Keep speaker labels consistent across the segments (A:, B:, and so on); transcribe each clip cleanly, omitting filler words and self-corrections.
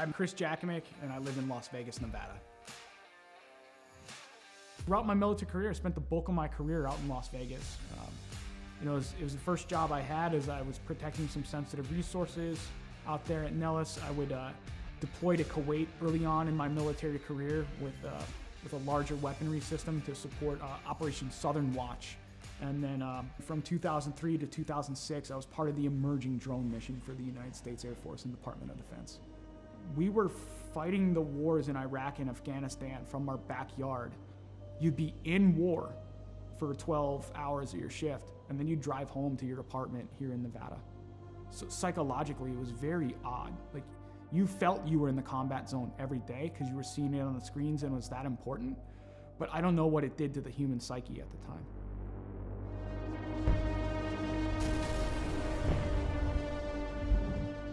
A: I'm Chris Jackamick, and I live in Las Vegas, Nevada. Throughout my military career, I spent the bulk of my career out in Las Vegas. It was the first job I had as I was protecting some sensitive resources out there at Nellis. I would deploy to Kuwait early on in my military career with a larger weaponry system to support Operation Southern Watch. And then from 2003 to 2006, I was part of the emerging drone mission for the United States Air Force and Department of Defense. We were fighting the wars in Iraq and Afghanistan from our backyard. You'd be in war for 12 hours of your shift, and then you'd drive home to your apartment here in Nevada. So psychologically, it was very odd. Like, you felt you were in the combat zone every day because you were seeing it on the screens and it was that important, but I don't know what it did to the human psyche at the time.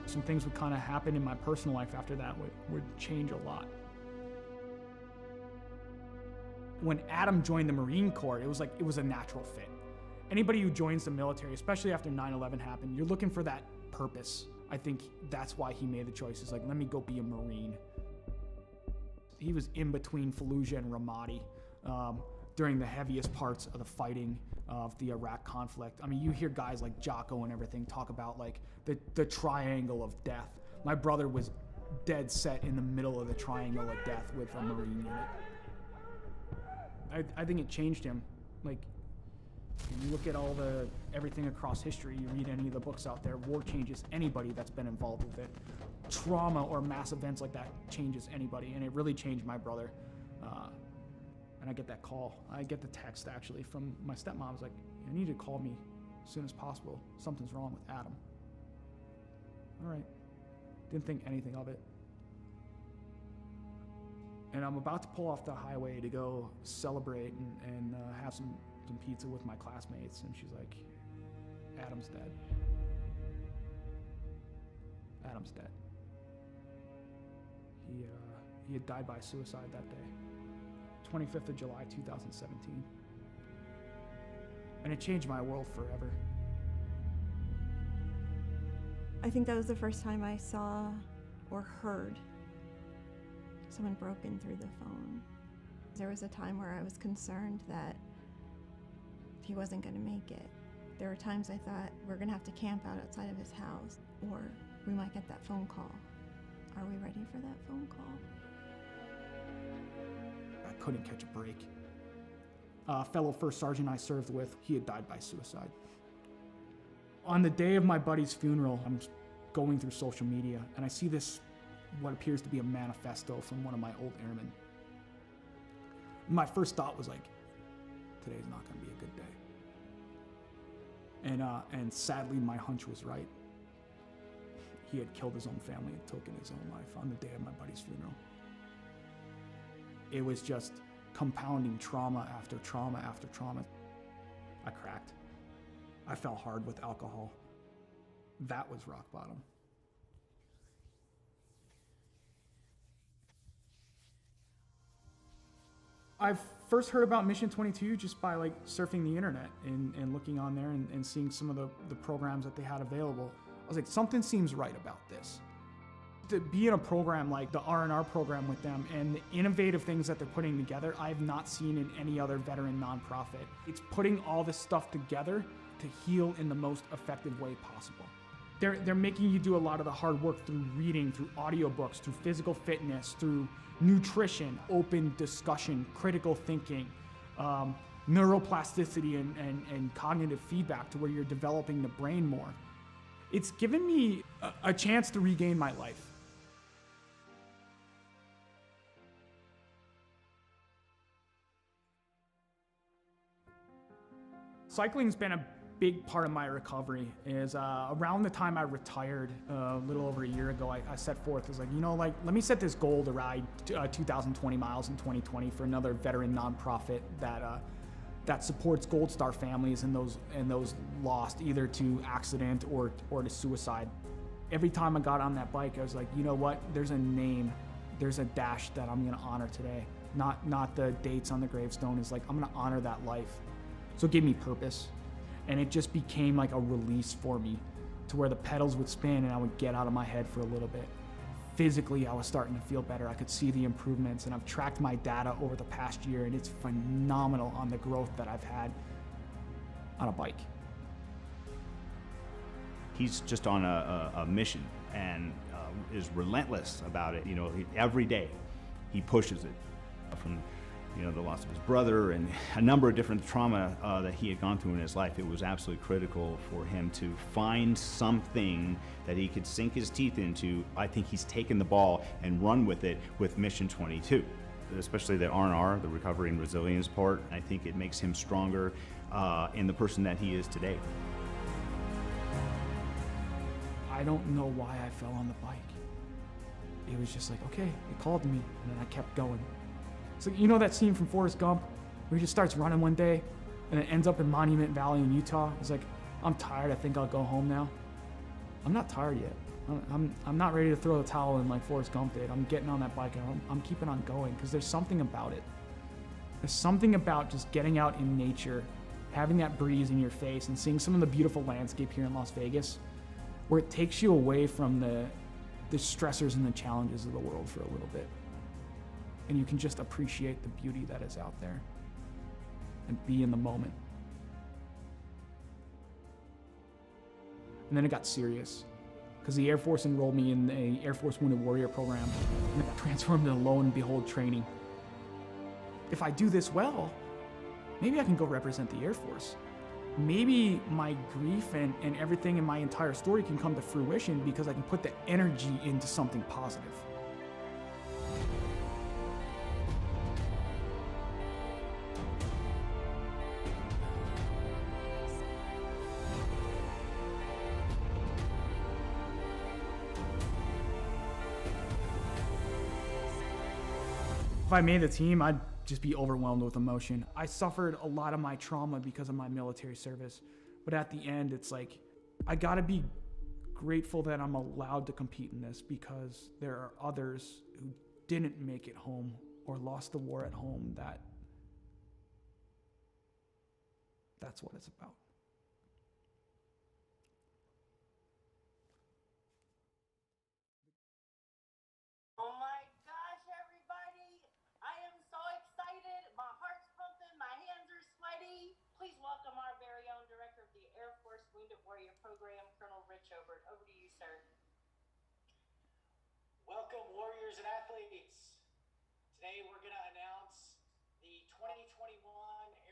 A: Some things would kind of happen in my personal life after that would change a lot. When Adam joined the Marine Corps, it was a natural fit. Anybody who joins the military, especially after 9/11 happened, you're looking for that purpose. I think that's why he made the choice. It's like, let me go be a Marine. He was in between Fallujah and Ramadi during the heaviest parts of the fighting of the Iraq conflict. I mean, you hear guys like Jocko and everything talk about like the triangle of death. My brother was dead set in the middle of the triangle of death with a Marine unit. I think it changed him. Like, you look at everything across history, you read any of the books out there, war changes anybody that's been involved with it. Trauma or mass events like that changes anybody, and it really changed my brother. And I get that call. I get the text, actually, from my stepmom. I was like, I need you to call me as soon as possible. Something's wrong with Adam. All right. Didn't think anything of it. And I'm about to pull off the highway to go celebrate and have some pizza with my classmates, and she's like, Adam's dead. Adam's dead. He had died by suicide that day, 25th of July, 2017. And it changed my world forever.
B: I think that was the first time I saw or heard someone broken through the phone. There was a time where I was concerned that he wasn't going to make it. There were times I thought, we're going to have to camp out outside of his house, or we might get that phone call. Are we ready for that phone call?
A: I couldn't catch a break. A fellow first sergeant I served with, he had died by suicide. On the day of my buddy's funeral, I'm going through social media, and I see this, what appears to be a manifesto from one of my old airmen. My first thought was like, today's not going to be a good day. And sadly, my hunch was right. He had killed his own family and taken his own life on the day of my buddy's funeral. It was just compounding trauma after trauma after trauma. I cracked. I fell hard with alcohol. That was rock bottom. I first heard about Mission 22 just by like surfing the internet and looking on there and seeing some of the programs that they had available. I was like, something seems right about this. To be in a program like the R&R program with them and the innovative things that they're putting together, I have not seen in any other veteran nonprofit. It's putting all this stuff together to heal in the most effective way possible. They're making you do a lot of the hard work through reading, through audiobooks, through physical fitness, through nutrition, open discussion, critical thinking, neuroplasticity and cognitive feedback to where you're developing the brain more. It's given me a chance to regain my life. Cycling's been a big part of my recovery. Is around the time I retired, a little over a year ago, I set forth, as like, let me set this goal to ride 2,020 miles in 2020 for another veteran nonprofit that supports Gold Star families and those lost either to accident or to suicide. Every time I got on that bike, I was like, you know what? There's a name, there's a dash that I'm gonna honor today. Not the dates on the gravestone. Is like, I'm gonna honor that life. So it gave me purpose. And it just became like a release for me to where the pedals would spin and I would get out of my head for a little bit. physically I was starting to feel better. I could see the improvements, and I've tracked my data over the past year, and it's phenomenal on the growth that I've had on a bike.
C: He's just on a mission and is relentless about it. You know, every day he pushes it. From the loss of his brother and a number of different trauma that he had gone through in his life, it was absolutely critical for him to find something that he could sink his teeth into. I think he's taken the ball and run with it with Mission 22, especially the R&R, the recovery and resilience part. I think it makes him stronger in the person that he is today.
A: I don't know why I fell on the bike. It was just like, okay, it called to me, and then I kept going. So you know that scene from Forrest Gump where he just starts running one day and it ends up in Monument Valley in Utah? He's like, I'm tired, I think I'll go home now. I'm not tired yet. I'm not ready to throw the towel in like Forrest Gump did. I'm getting on that bike and I'm keeping on going because there's something about it. There's something about just getting out in nature, having that breeze in your face and seeing some of the beautiful landscape here in Las Vegas where it takes you away from the stressors and the challenges of the world for a little bit. And you can just appreciate the beauty that is out there and be in the moment. And then it got serious because the Air Force enrolled me in the Air Force Wounded Warrior program and it got transformed into lo and behold training. If I do this well, maybe I can go represent the Air Force. Maybe my grief and everything in my entire story can come to fruition because I can put the energy into something positive. If I made the team, I'd just be overwhelmed with emotion. I suffered a lot of my trauma because of my military service, but at the end, it's like, I gotta be grateful that I'm allowed to compete in this because there are others who didn't make it home or lost the war at home that's what it's about.
D: Please welcome our very own Director of the Air Force Wounded Warrior Program, Colonel Rich Obert. Over to you, sir.
E: Welcome, warriors and athletes. Today we're going to announce the 2021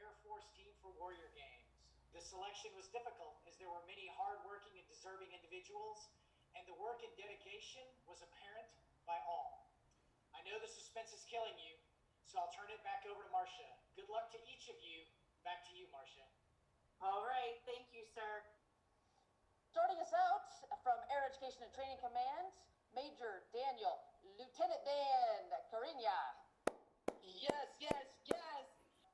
E: Air Force Team for Warrior Games. The selection was difficult as there were many hardworking and deserving individuals, and the work and dedication was apparent by all. I know the suspense is killing you, so I'll turn it back over to Marcia. Good luck to each of you. Back to you, Marcia.
D: All right, thank you, sir.
F: Starting us out from Air Education and Training Command, Major Daniel, Lieutenant Dan Cariña.
D: Yes, yes, yes.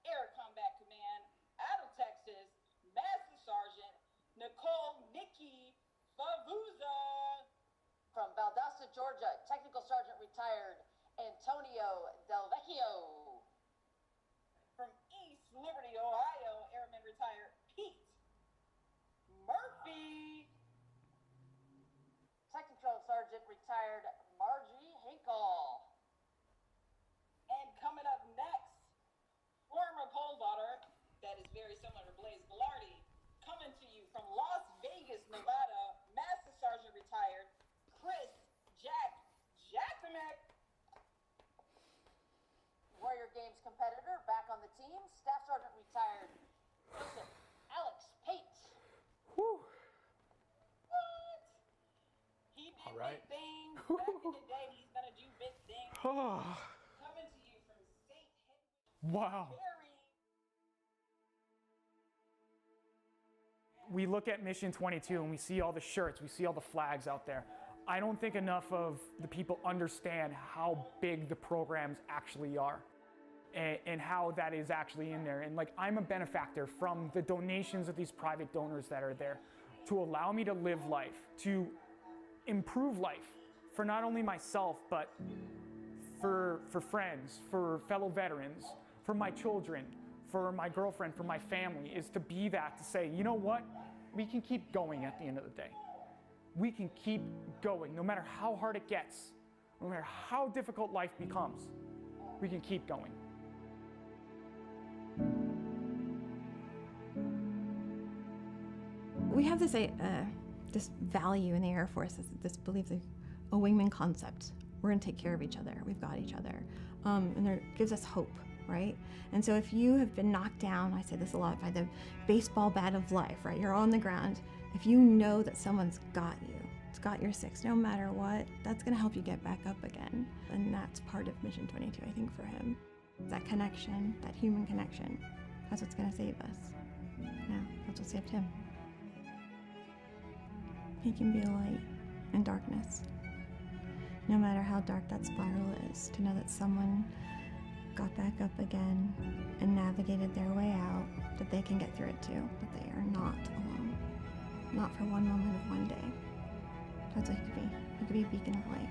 D: Air Combat Command, out of Texas, Master Sergeant Nicole Nikki Favuza.
F: From Valdosta, Georgia, Technical Sergeant retired Antonio Del Vecchio.
D: From East Liberty, Ohio, Airman retired Pete Murphy.
F: Technical Sergeant retired Margie Hinkle.
D: And coming up next, former pole vaulter, that is very similar to Blaze Velarde, coming to you from Las Vegas, Nevada, Master Sergeant retired Chris Jacksonek.
F: Warrior Games competitor back on the team, Staff Sergeant retired Joseph Alex Pate.
A: Whew.
D: What? He did
A: All right.
D: big things. Back in the day, he's gonna do big things. Coming to you from St. Henry.
A: Wow. We look at Mission 22 and we see all the shirts, we see all the flags out there. I don't think enough of the people understand how big the programs actually are and how that is actually in there. And like, I'm a benefactor from the donations of these private donors that are there to allow me to live life, to improve life for not only myself, but for friends, for fellow veterans, for my children, for my girlfriend, for my family, is to be that, to say, you know what? We can keep going at the end of the day. We can keep going no matter how hard it gets. no matter how difficult life becomes, we can keep going.
B: We have this value in the Air Force, this belief, a wingman concept. We're going to take care of each other. We've got each other. And it gives us hope, right? And so if you have been knocked down, I say this a lot, by the baseball bat of life, right? You're on the ground. If you know that someone's got you, it's got your six, no matter what, that's going to help you get back up again. And that's part of Mission 22, I think, for him. That connection, that human connection, that's what's going to save us. Yeah, that's what saved him. He can be a light in darkness. No matter how dark that spiral is, to know that someone got back up again and navigated their way out, that they can get through it too, that they are not alone. Not for one moment of one day. That's what he could be. He could be a beacon of light.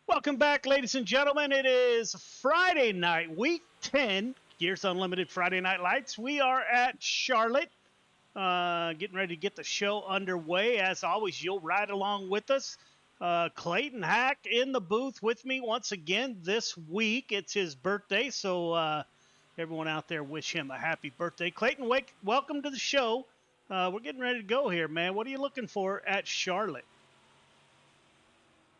G: Welcome back, ladies and gentlemen. It is Friday night, week 10, Gears Unlimited Friday Night Lights. We are at Charlotte, getting ready to get the show underway. As always, you'll ride along with us. Clayton Hack in the booth with me once again this week. It's his birthday, so everyone out there wish him a happy birthday. Clayton, welcome to the show. We're getting ready to go here, man. What are you looking for at Charlotte?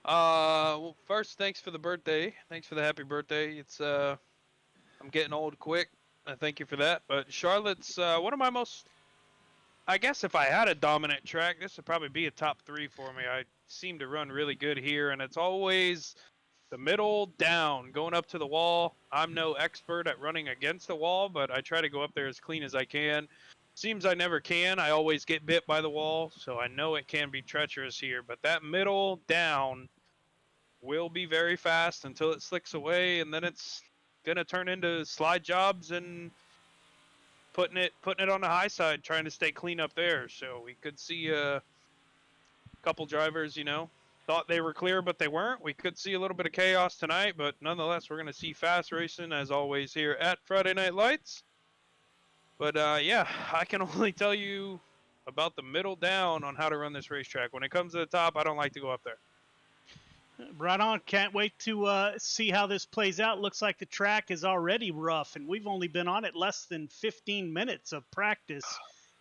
H: Well, first, thanks for the birthday. Thanks for the happy birthday. It's I'm getting old quick. I thank you for that. But Charlotte's one of my most, I guess if I had a dominant track, this would probably be a top 3 for me. I seem to run really good here, and it's always the middle down, going up to the wall. I'm no expert at running against the wall, but I try to go up there as clean as I can. Seems I never can. I always get bit by the wall, so I know it can be treacherous here. But that middle down will be very fast until it slicks away, and then it's going to turn into slide jobs and putting it on the high side, trying to stay clean up there. So we could see a couple drivers, thought they were clear, but they weren't. We could see a little bit of chaos tonight, but nonetheless, we're going to see fast racing as always here at Friday Night Lights. But yeah, I can only tell you about the middle down on how to run this racetrack. When it comes to the top, I don't like to go up there.
G: Right on. Can't wait to see how this plays out. Looks like the track is already rough, and we've only been on it less than 15 minutes of practice.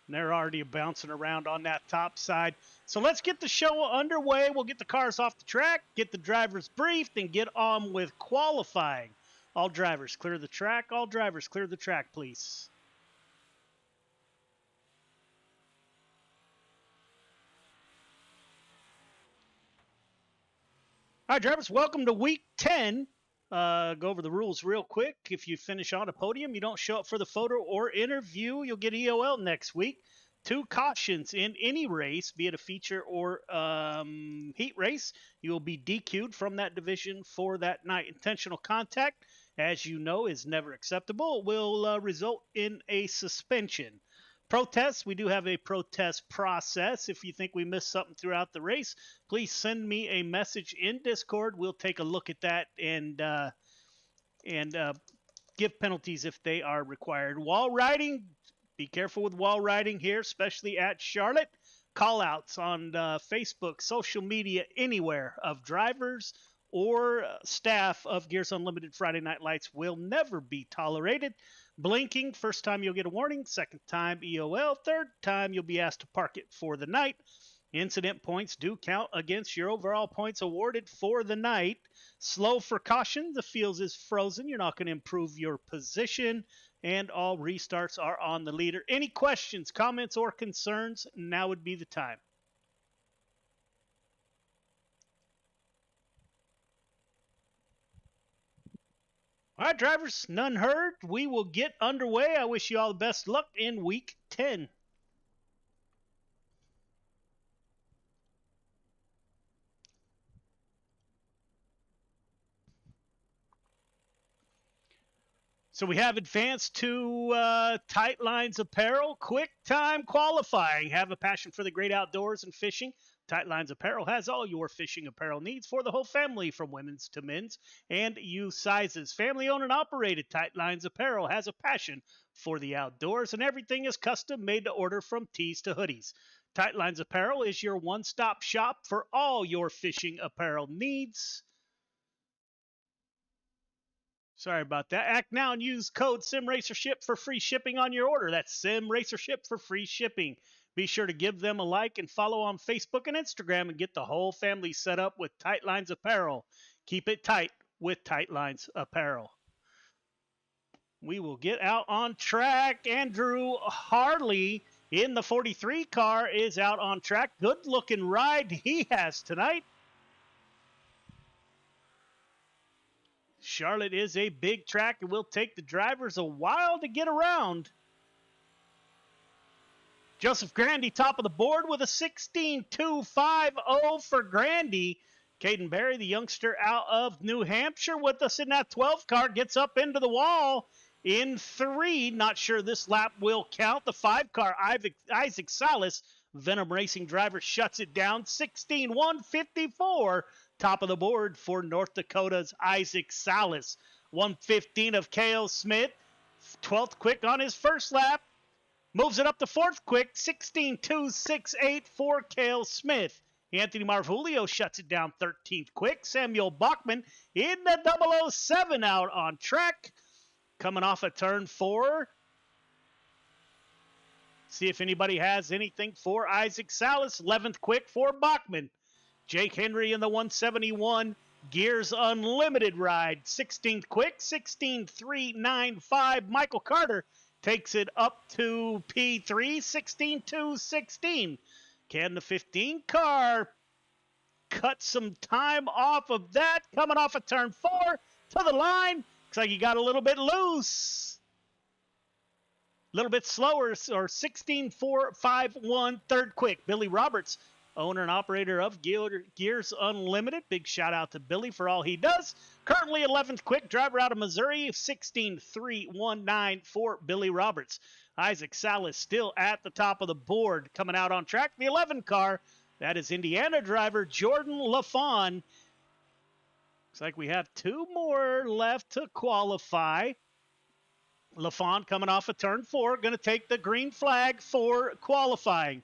G: And they're already bouncing around on that top side. So let's get the show underway. We'll get the cars off the track, get the drivers briefed, and get on with qualifying. All drivers clear the track. All drivers clear the track, please. All right, drivers, welcome to week 10. Go over the rules real quick. If you finish on a podium, you don't show up for the photo or interview, you'll get EOL next week. 2 cautions in any race, be it a feature or heat race. You will be DQ'd from that division for that night. Intentional contact, as you know, is never acceptable. It will result in a suspension. Protests, we do have a protest process. If you think we missed something throughout the race, please send me a message in Discord. We'll take a look at that and give penalties if they are required. While riding, Be careful with wall riding here, especially at Charlotte. Call-outs on Facebook, social media, anywhere of drivers or staff of Gears Unlimited Friday Night Lights will never be tolerated. Blinking, first time you'll get a warning, second time EOL, third time you'll be asked to park it for the night. Incident points do count against your overall points awarded for the night. Slow for caution, the field is frozen, you're not going to improve your position, and all restarts are on the leader. Any questions, comments, or concerns? Now would be the time. All right, drivers, none heard. We will get underway. I wish you all the best luck in week 10. So we have advanced to Tight Lines Apparel, quick time qualifying. Have a passion for the great outdoors and fishing? Tight Lines Apparel has all your fishing apparel needs for the whole family, from women's to men's and youth sizes. Family owned and operated, Tight Lines Apparel has a passion for the outdoors, and everything is custom made to order, from tees to hoodies. Tight Lines Apparel is your one-stop shop for all your fishing apparel needs. Sorry about that. Act now and use code SIMRACERSHIP for free shipping on your order. That's SIMRACERSHIP for free shipping. Be sure to give them a like and follow on Facebook and Instagram and get the whole family set up with Tight Lines Apparel. Keep it tight with Tight Lines Apparel. We will get out on track. Andrew Harley in the 43 car is out on track. Good looking ride he has tonight. Charlotte is a big track and will take the drivers a while to get around. Joseph Grandy top of the board with a 16.250 for Grandy. Caden Berry, the youngster out of New Hampshire, with us in that 12 car, gets up into the wall in 3. Not sure this lap will count. The 5 car, Isaac Salas, Venom Racing driver, shuts it down. 16.154. Top of the board for North Dakota's Isaac Salas. 1:15 of Cale Smith. 12th quick on his first lap. Moves it up to 4th quick. 16.268 for Cale Smith. Anthony Marvulio shuts it down 13th quick. Samuel Bachman in the 007 out on track. Coming off of turn 4. See if anybody has anything for Isaac Salas. 11th quick for Bachman. Jake Henry in the 171 Gears Unlimited ride. 16th quick, 16.395. Michael Carter takes it up to P3, 16.216. Can the 15 car cut some time off of that? Coming off of turn 4 to the line. Looks like he got a little bit loose. A little bit slower, or 16.451 third quick. Billy Roberts, owner and operator of Gears Unlimited. Big shout out to Billy for all he does. Currently 11th quick, driver out of Missouri, 16.319 for Billy Roberts. Isaac Salas still at the top of the board, coming out on track. The 11 car, that is Indiana driver Jordan LaFawn. Looks like we have 2 more left to qualify. LaFawn coming off of turn 4, going to take the green flag for qualifying.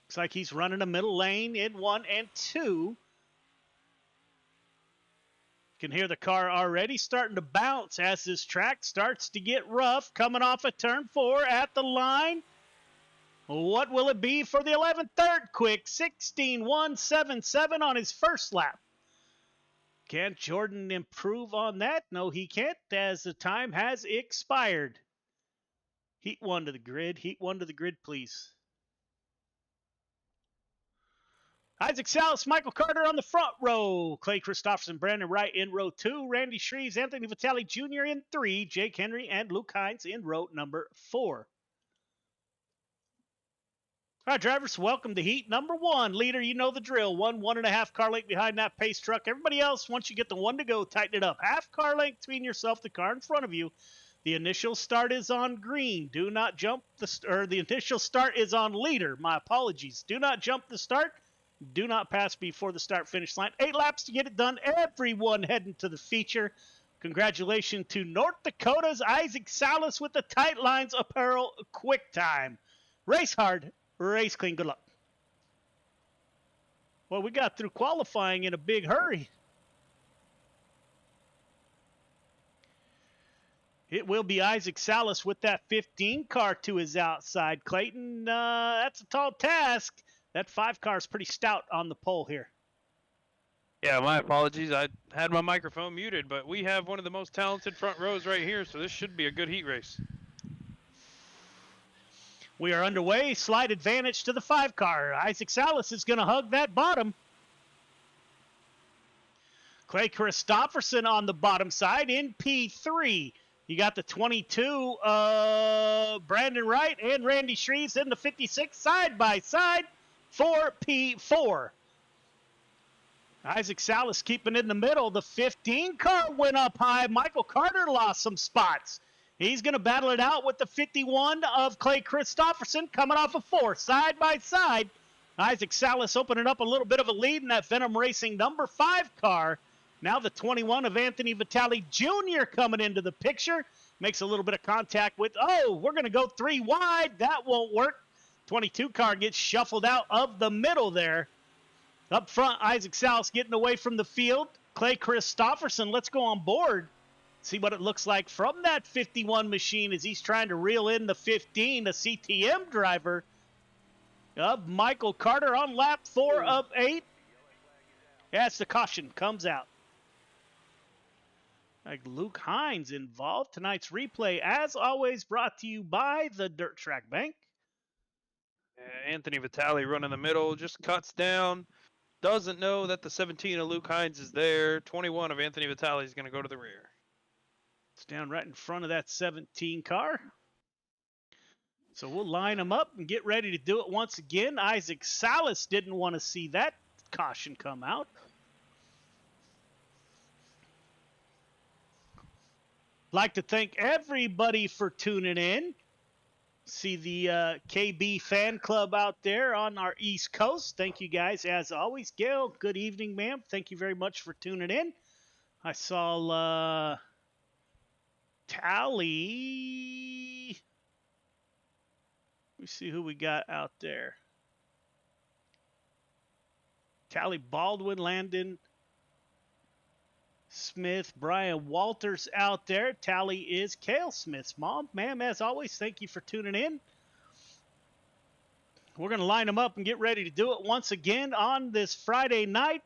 G: Looks like he's running a middle lane in 1 and 2. Can hear the car already starting to bounce as this track starts to get rough. Coming off of turn 4 at the line. What will it be for the 11th third quick? 16.177 on his first lap. Can Jordan improve on that? No, he can't, as the time has expired. Heat 1 to the grid. Heat 1 to the grid, please. Isaac Salas, Michael Carter on the front row. Clay Christopherson, Brandon Wright in row 2. Randy Shreves, Anthony Vitale Jr. in 3. Jake Henry and Luke Hines in row number 4. All right, drivers, welcome to heat number 1. Leader, you know the drill. 1.5 car length behind that pace truck. Everybody else, once you get the 1 to go, tighten it up. Half car length between yourself, the car in front of you. The initial start is on green. Do not jump the initial start is on leader. My apologies. Do not jump the start. Do not pass before the start finish line. 8 laps to get it done. Everyone heading to the feature. Congratulations to North Dakota's Isaac Salas with the Tight Lines Apparel Quick Time. Race hard, race clean. Good luck. Well, we got through qualifying in a big hurry. It will be Isaac Salas with that 15 car to his outside. Clayton, that's a tall task. That 5 car is pretty stout on the pole here.
H: Yeah, my apologies. I had my microphone muted, but we have one of the most talented front rows right here, so this should be a good heat race.
G: We are underway. Slight advantage to the 5 car. Isaac Salas is going to hug that bottom. Clay Christopherson on the bottom side in P3. You got the 22, Brandon Wright and Randy Shreves in the 56 side by side for P4. Isaac Salas keeping in the middle. The 15 car went up high. Michael Carter lost some spots. He's going to battle it out with the 51 of Clay Christopherson coming off of 4 side by side. Isaac Salas opening up a little bit of a lead in that Venom Racing number 5 car. Now the 21 of Anthony Vitale Jr. coming into the picture. Makes a little bit of contact with, we're going to go 3 wide. That won't work. 22 car gets shuffled out of the middle there. Up front, Isaac Salas getting away from the field. Clay Christopherson, let's go on board. See what it looks like from that 51 machine as he's trying to reel in the 15, the CTM driver of Michael Carter on lap 4 of 8. Yes, the caution comes out. Like Luke Hines involved. Tonight's replay, as always, brought to you by the Dirt Track Bank.
H: Anthony Vitale running the middle, just cuts down. Doesn't know that the 17 of Luke Hines is there. 21 of Anthony Vitale is going to go to the rear.
G: It's down right in front of that 17 car. So we'll line them up and get ready to do it once again. Isaac Salas didn't want to see that caution come out. Like to thank everybody for tuning in. See the KB fan club out there on our East Coast. Thank you guys as always. Gail, good evening, ma'am. Thank you very much for tuning in. I saw Tally. Let me see who we got out there. Tally Baldwin, Landon Smith, Brian Walters out there. Tally is Kale Smith's mom. Ma'am, as always, thank you for tuning in. We're going to line them up and get ready to do it once again on this Friday night.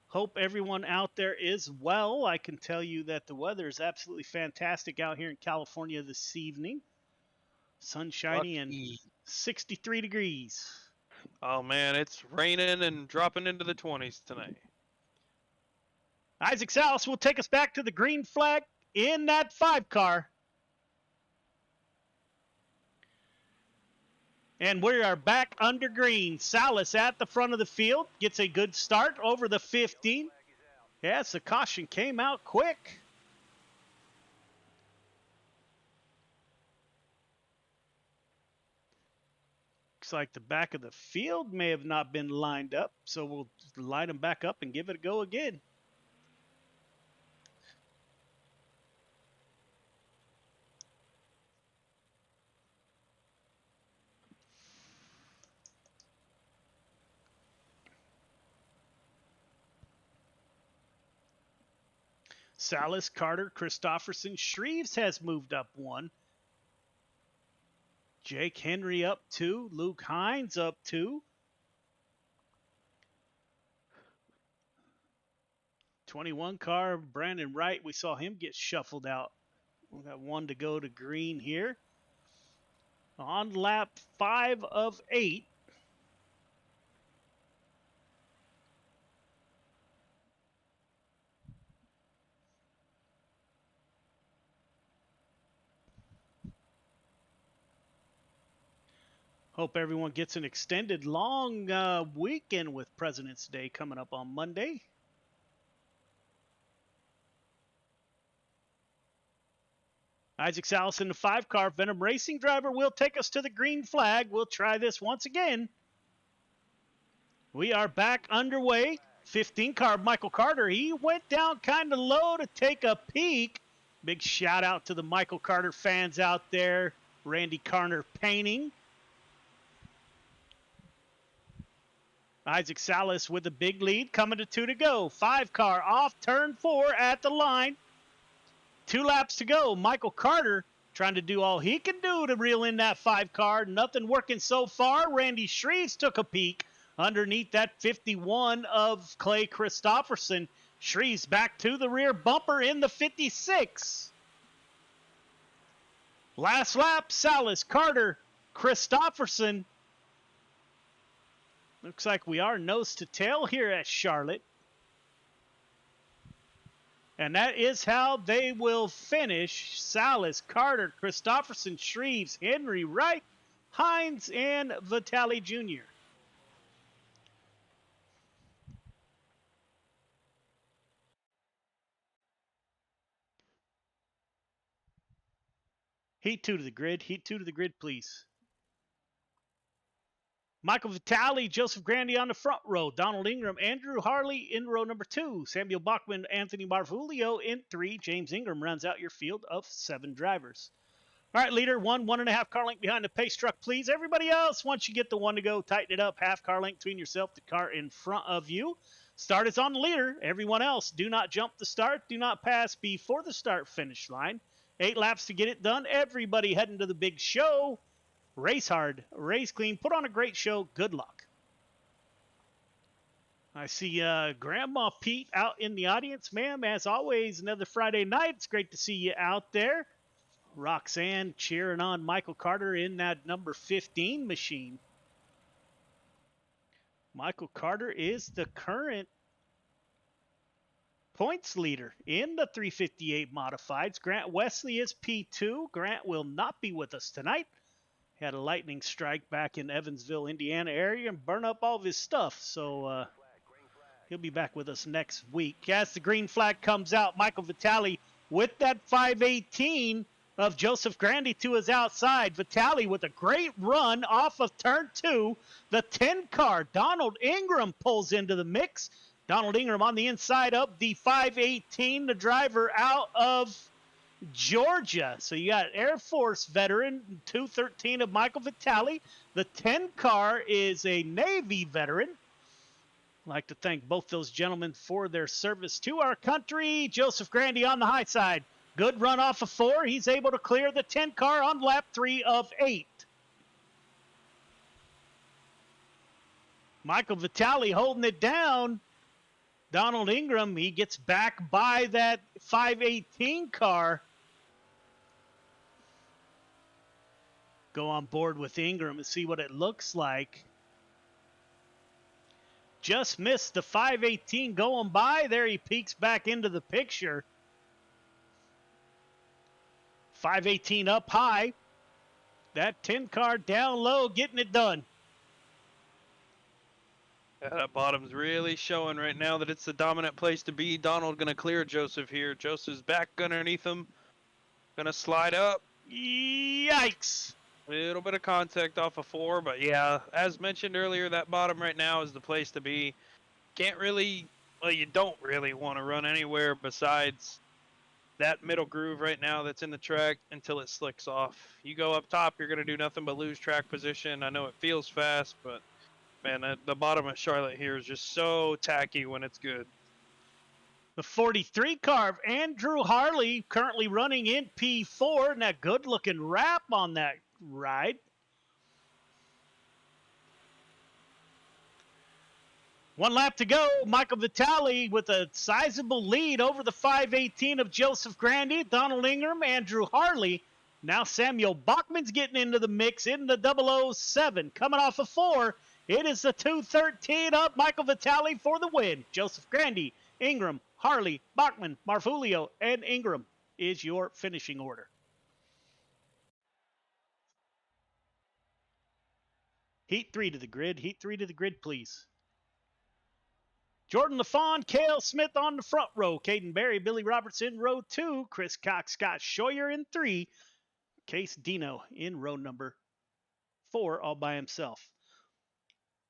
G: Hope everyone out there is well. I can tell you that the weather is absolutely fantastic out here in California this evening. Sunshiny and 63 degrees.
H: Oh, man, it's raining and dropping into the 20s tonight.
G: Isaac Salas will take us back to the green flag in that 5 car. And we are back under green. Salas at the front of the field. Gets a good start over the 15. Yes, the caution came out quick. Looks like the back of the field may have not been lined up. So we'll line them back up and give it a go again. Salas, Carter, Christopherson, Shreves has moved up 1. Jake Henry up 2. Luke Hines up 2. 21 car, Brandon Wright. We saw him get shuffled out. We got 1 to go to green here. On lap 5 of 8. Hope everyone gets an extended long weekend with President's Day coming up on Monday. Isaac Salas in the 5 car. Venom Racing driver will take us to the green flag. We'll try this once again. We are back underway. 15 car, Michael Carter, he went down kind of low to take a peek. Big shout out to the Michael Carter fans out there. Randy Carter painting. Isaac Salas with a big lead, coming to 2 to go. 5 car off turn 4 at the line. 2 laps to go. Michael Carter trying to do all he can do to reel in that 5 car. Nothing working so far. Randy Shreves took a peek underneath that 51 of Clay Christopherson. Shreves back to the rear bumper in the 56. Last lap, Salas, Carter, Christopherson. Looks like we are nose to tail here at Charlotte. And that is how they will finish. Salas, Carter, Christopherson, Shreves, Henry, Wright, Hines, and Vitale Jr. Heat 2 to the grid. Heat 2 to the grid, please. Michael Vitale, Joseph Grandy on the front row. Donald Ingram, Andrew Harley in row number 2. Samuel Bachman, Anthony Marvulio in 3. James Ingram rounds out your field of 7 drivers. All right, leader, 1.5 car length behind the pace truck, please. Everybody else, once you get the 1 to go, tighten it up. Half car length between yourself, the car in front of you. Start is on the leader. Everyone else, do not jump the start. Do not pass before the start finish line. 8 laps to get it done. Everybody heading to the big show. Race hard, race clean, put on a great show. Good luck. I see Grandma Pete out in the audience. Ma'am, as always, another Friday night. It's great to see you out there. Roxanne cheering on Michael Carter in that number 15 machine. Michael Carter is the current points leader in the 358 modifieds. Grant Wesley is P2. Grant will not be with us tonight. Had a lightning strike back in Evansville, Indiana area and burn up all of his stuff. So he'll be back with us next week. As the green flag comes out, Michael Vitale with that 518 of Joseph Grandy to his outside. Vitale with a great run off of turn 2. The 10 car, Donald Ingram, pulls into the mix. Donald Ingram on the inside of the 518, the driver out of Georgia. So you got Air Force veteran, 213 of Michael Vitale. The 10 car is a Navy veteran. I'd like to thank both those gentlemen for their service to our country. Joseph Grandy on the high side. Good run off of 4. He's able to clear the 10 car on lap 3 of 8. Michael Vitale holding it down. Donald Ingram, he gets back by that 518 car. Go on board with Ingram and see what it looks like. Just missed the 518 going by. There he peeks back into the picture. 518 up high. That 10 car down low, getting it done.
H: Yeah, that bottom's really showing right now that it's the dominant place to be. Donald going to clear Joseph here. Joseph's back underneath him. Going to slide up.
G: Yikes.
H: A little bit of contact off of 4, but yeah, as mentioned earlier, that bottom right now is the place to be. Can't really, well, you don't really want to run anywhere besides that middle groove right now that's in the track until it slicks off. You go up top, you're going to do nothing but lose track position. I know it feels fast, but man, the bottom of Charlotte here is just so tacky when it's good.
G: The 43 car of Andrew Harley currently running in P4, and that good-looking wrap on that ride. One lap to go. Michael Vitale with a sizable lead over the 518 of Joseph Grandy, Donald Ingram, Andrew Harley. Now Samuel Bachman's getting into the mix in the 007. Coming off of 4, it is the 213 of Michael Vitale for the win. Joseph Grandy, Ingram, Harley, Bachman, Marfulio, and Ingram is your finishing order. Heat 3 to the grid. Heat 3 to the grid, please. Jordan LaFawn, Cale Smith on the front row. Caden Berry, Billy Roberts in row 2. Chris Cox, Scott Scheuer in 3. Case Dino in row number 4 all by himself.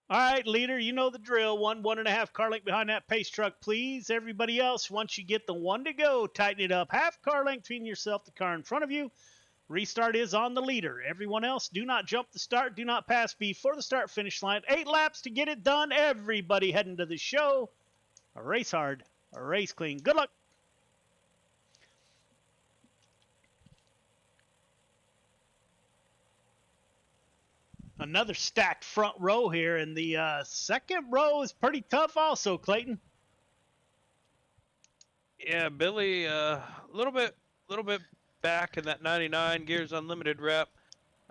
G: All right, leader, you know the drill. 1.5 car length behind that pace truck, please. Everybody else, once you get the 1 to go, tighten it up. Half car length between yourself, the car in front of you. Restart is on the leader. Everyone else, do not jump the start. Do not pass before the start finish line. 8 laps to get it done. Everybody heading to the show. A race hard, a race clean. Good luck. Another stacked front row here, and the second row is pretty tough also, Clayton.
H: Yeah, Billy, a little bit back in that 99 Gears Unlimited rep.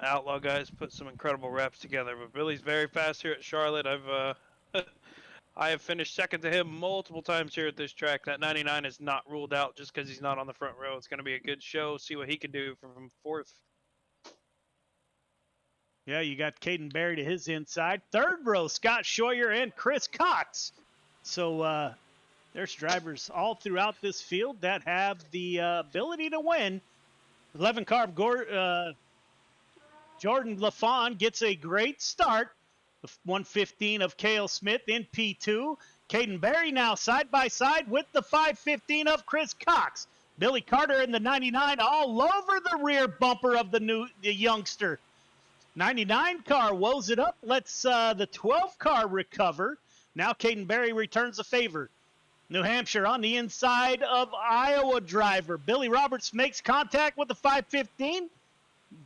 H: Outlaw guys put some incredible reps together, but Billy's very fast here at Charlotte. I have finished second to him multiple times here at this track. That 99 is not ruled out just because he's not on the front row. It's going to be a good show. See what he can do from fourth.
G: Yeah, you got Caden Berry to his inside. Third row, Scott Scheuer and Chris Cox. So there's drivers all throughout this field that have the ability to win. 11 car Jordan LaFawn gets a great start. The 115 of Cale Smith in P2. Caden Berry now side by side with the 515 of Chris Cox. Billy Carter in the 99 all over the rear bumper of the youngster. 99 car woes it up, lets the 12 car recover. Now Caden Berry returns the favor. New Hampshire on the inside of Iowa driver. Billy Roberts makes contact with the 515.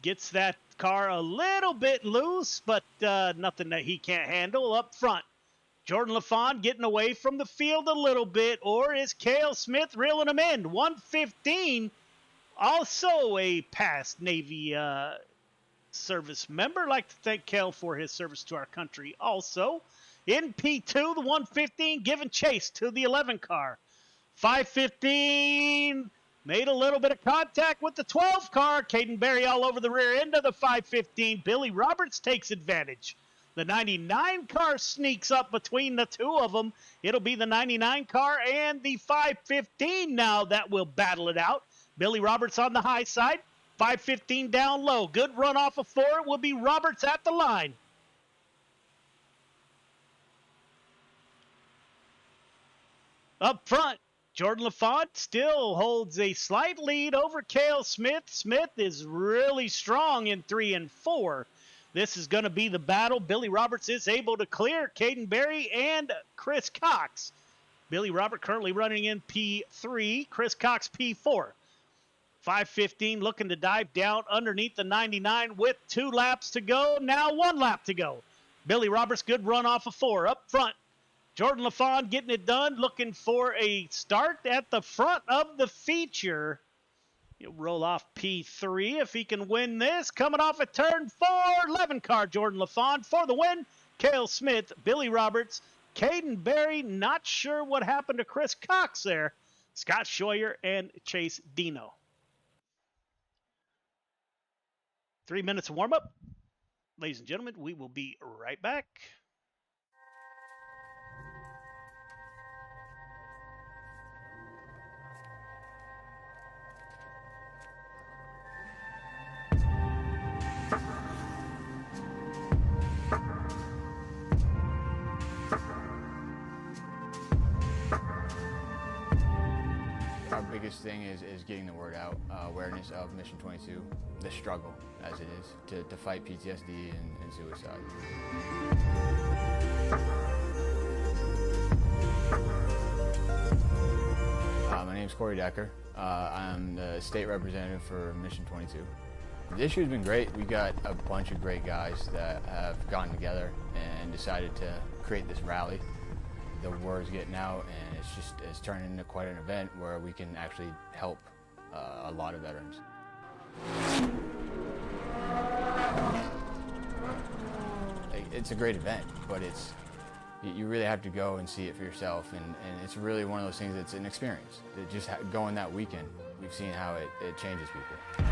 G: Gets that car a little bit loose, but nothing that he can't handle up front. Jordan LaFawn getting away from the field a little bit, or is Cale Smith reeling him in? 115, also a past Navy service member. Like to thank Cale for his service to our country also. In P2, the 115 giving chase to the 11 car. 515 made a little bit of contact with the 12 car. Caden Berry all over the rear end of the 515. Billy Roberts takes advantage. The 99 car sneaks up between the two of them. It'll be the 99 car and the 515 now that will battle it out. Billy Roberts on the high side. 515 down low. Good run off of 4. It will be Roberts at the line. Up front, Jordan LaFawn still holds a slight lead over Cale Smith. Smith is really strong in 3 and 4. This is going to be the battle. Billy Roberts is able to clear Caden Berry and Chris Cox. Billy Roberts currently running in P3, Chris Cox P4. 515 looking to dive down underneath the 99 with 2 laps to go. Now 1 lap to go. Billy Roberts, good run off of 4. Up front, Jordan LaFawn getting it done, looking for a start at the front of the feature. He'll roll off P3 if he can win this. Coming off at turn 4, 11 car Jordan LaFawn for the win. Cale Smith, Billy Roberts, Caden Berry, not sure what happened to Chris Cox there. Scott Scheuer and Chase Dino. 3 minutes of warm-up. Ladies and gentlemen, we will be right back.
I: Our biggest thing is getting the word out, awareness of Mission 22, the struggle as it is to fight PTSD and suicide. My name is Corey Decker. I'm the state representative for Mission 22. This year's been great. We got a bunch of great guys that have gotten together and decided to create this rally. The word's getting out, and it's turning into quite an event where we can actually help a lot of veterans. It's a great event, but you really have to go and see it for yourself, and it's really one of those things that's an experience. Just going that weekend, we've seen how it changes people.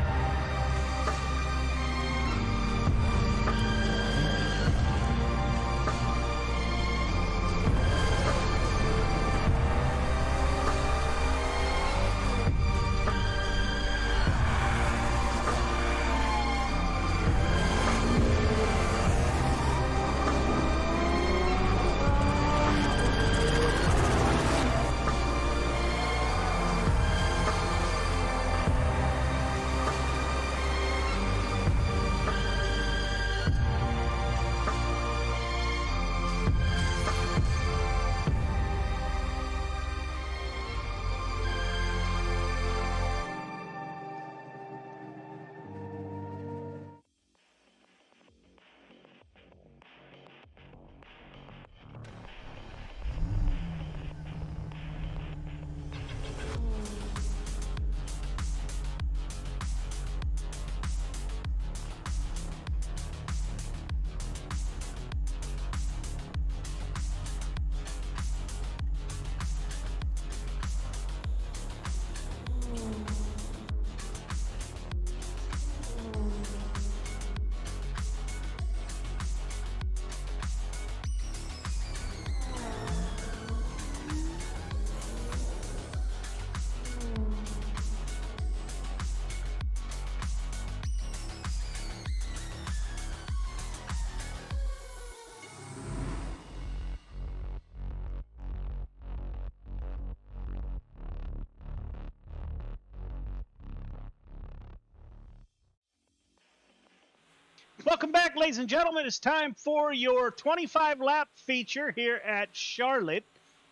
G: Welcome back, ladies and gentlemen. It's time for your 25-lap feature here at Charlotte.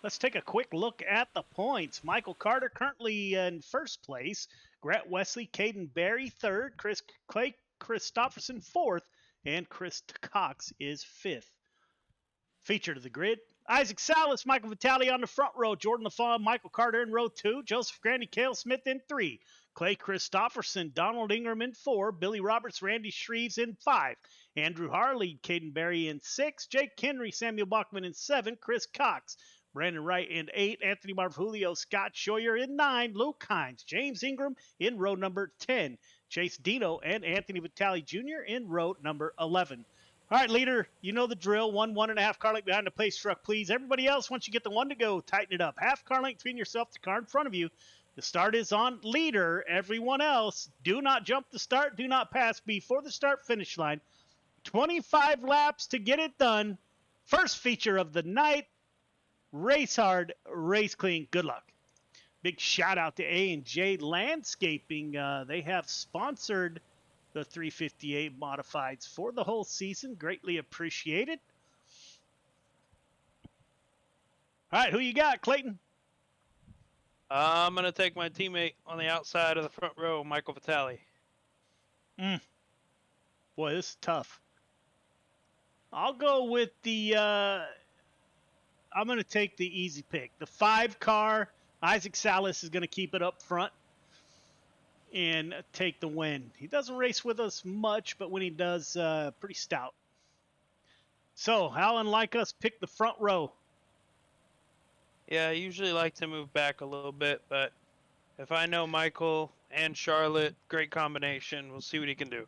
G: Let's take a quick look at the points. Michael Carter currently in first place. Grant Wesley, Caden Berry third. Clay Christopherson fourth. And Chris Cox is fifth. Feature to the grid. Isaac Salas, Michael Vitale on the front row. Jordan LaFawn, Michael Carter in row 2. Joseph Grandy, Cale Smith in 3. Clay Christopherson, Donald Ingram in 4. Billy Roberts, Randy Shreves in 5. Andrew Harley, Caden Berry in 6. Jake Henry, Samuel Bachman in 7. Chris Cox, Brandon Wright in 8. Anthony Marvulio, Scott Scheuer in 9. Luke Hines, James Ingram in row number 10. Chase Dino and Anthony Vitale Jr. in row number 11. All right, leader, you know the drill. 1.5 car length behind the pace truck, please. Everybody else, once you get the one to go, tighten it up. Half car length between yourself, the car in front of you. The start is on leader. Everyone else, do not jump the start. Do not pass before the start-finish line. 25 laps to get it done. First feature of the night. Race hard, race clean. Good luck. Big shout out to A&J Landscaping. They have sponsored the 358 modifieds for the whole season. Greatly appreciated. All right, who you got, Clayton?
H: I'm going to take my teammate on the outside of the front row, Michael Vitale.
G: Boy, this is tough. I'll go with the, I'm going to take the easy pick. The 5 car, Isaac Salas is going to keep it up front and take the win. He doesn't race with us much, but when he does, pretty stout. So, Alan, like us, pick the front row.
H: Yeah, I usually like to move back a little bit, but if I know Michael and Charlotte, great combination. We'll see what he can do.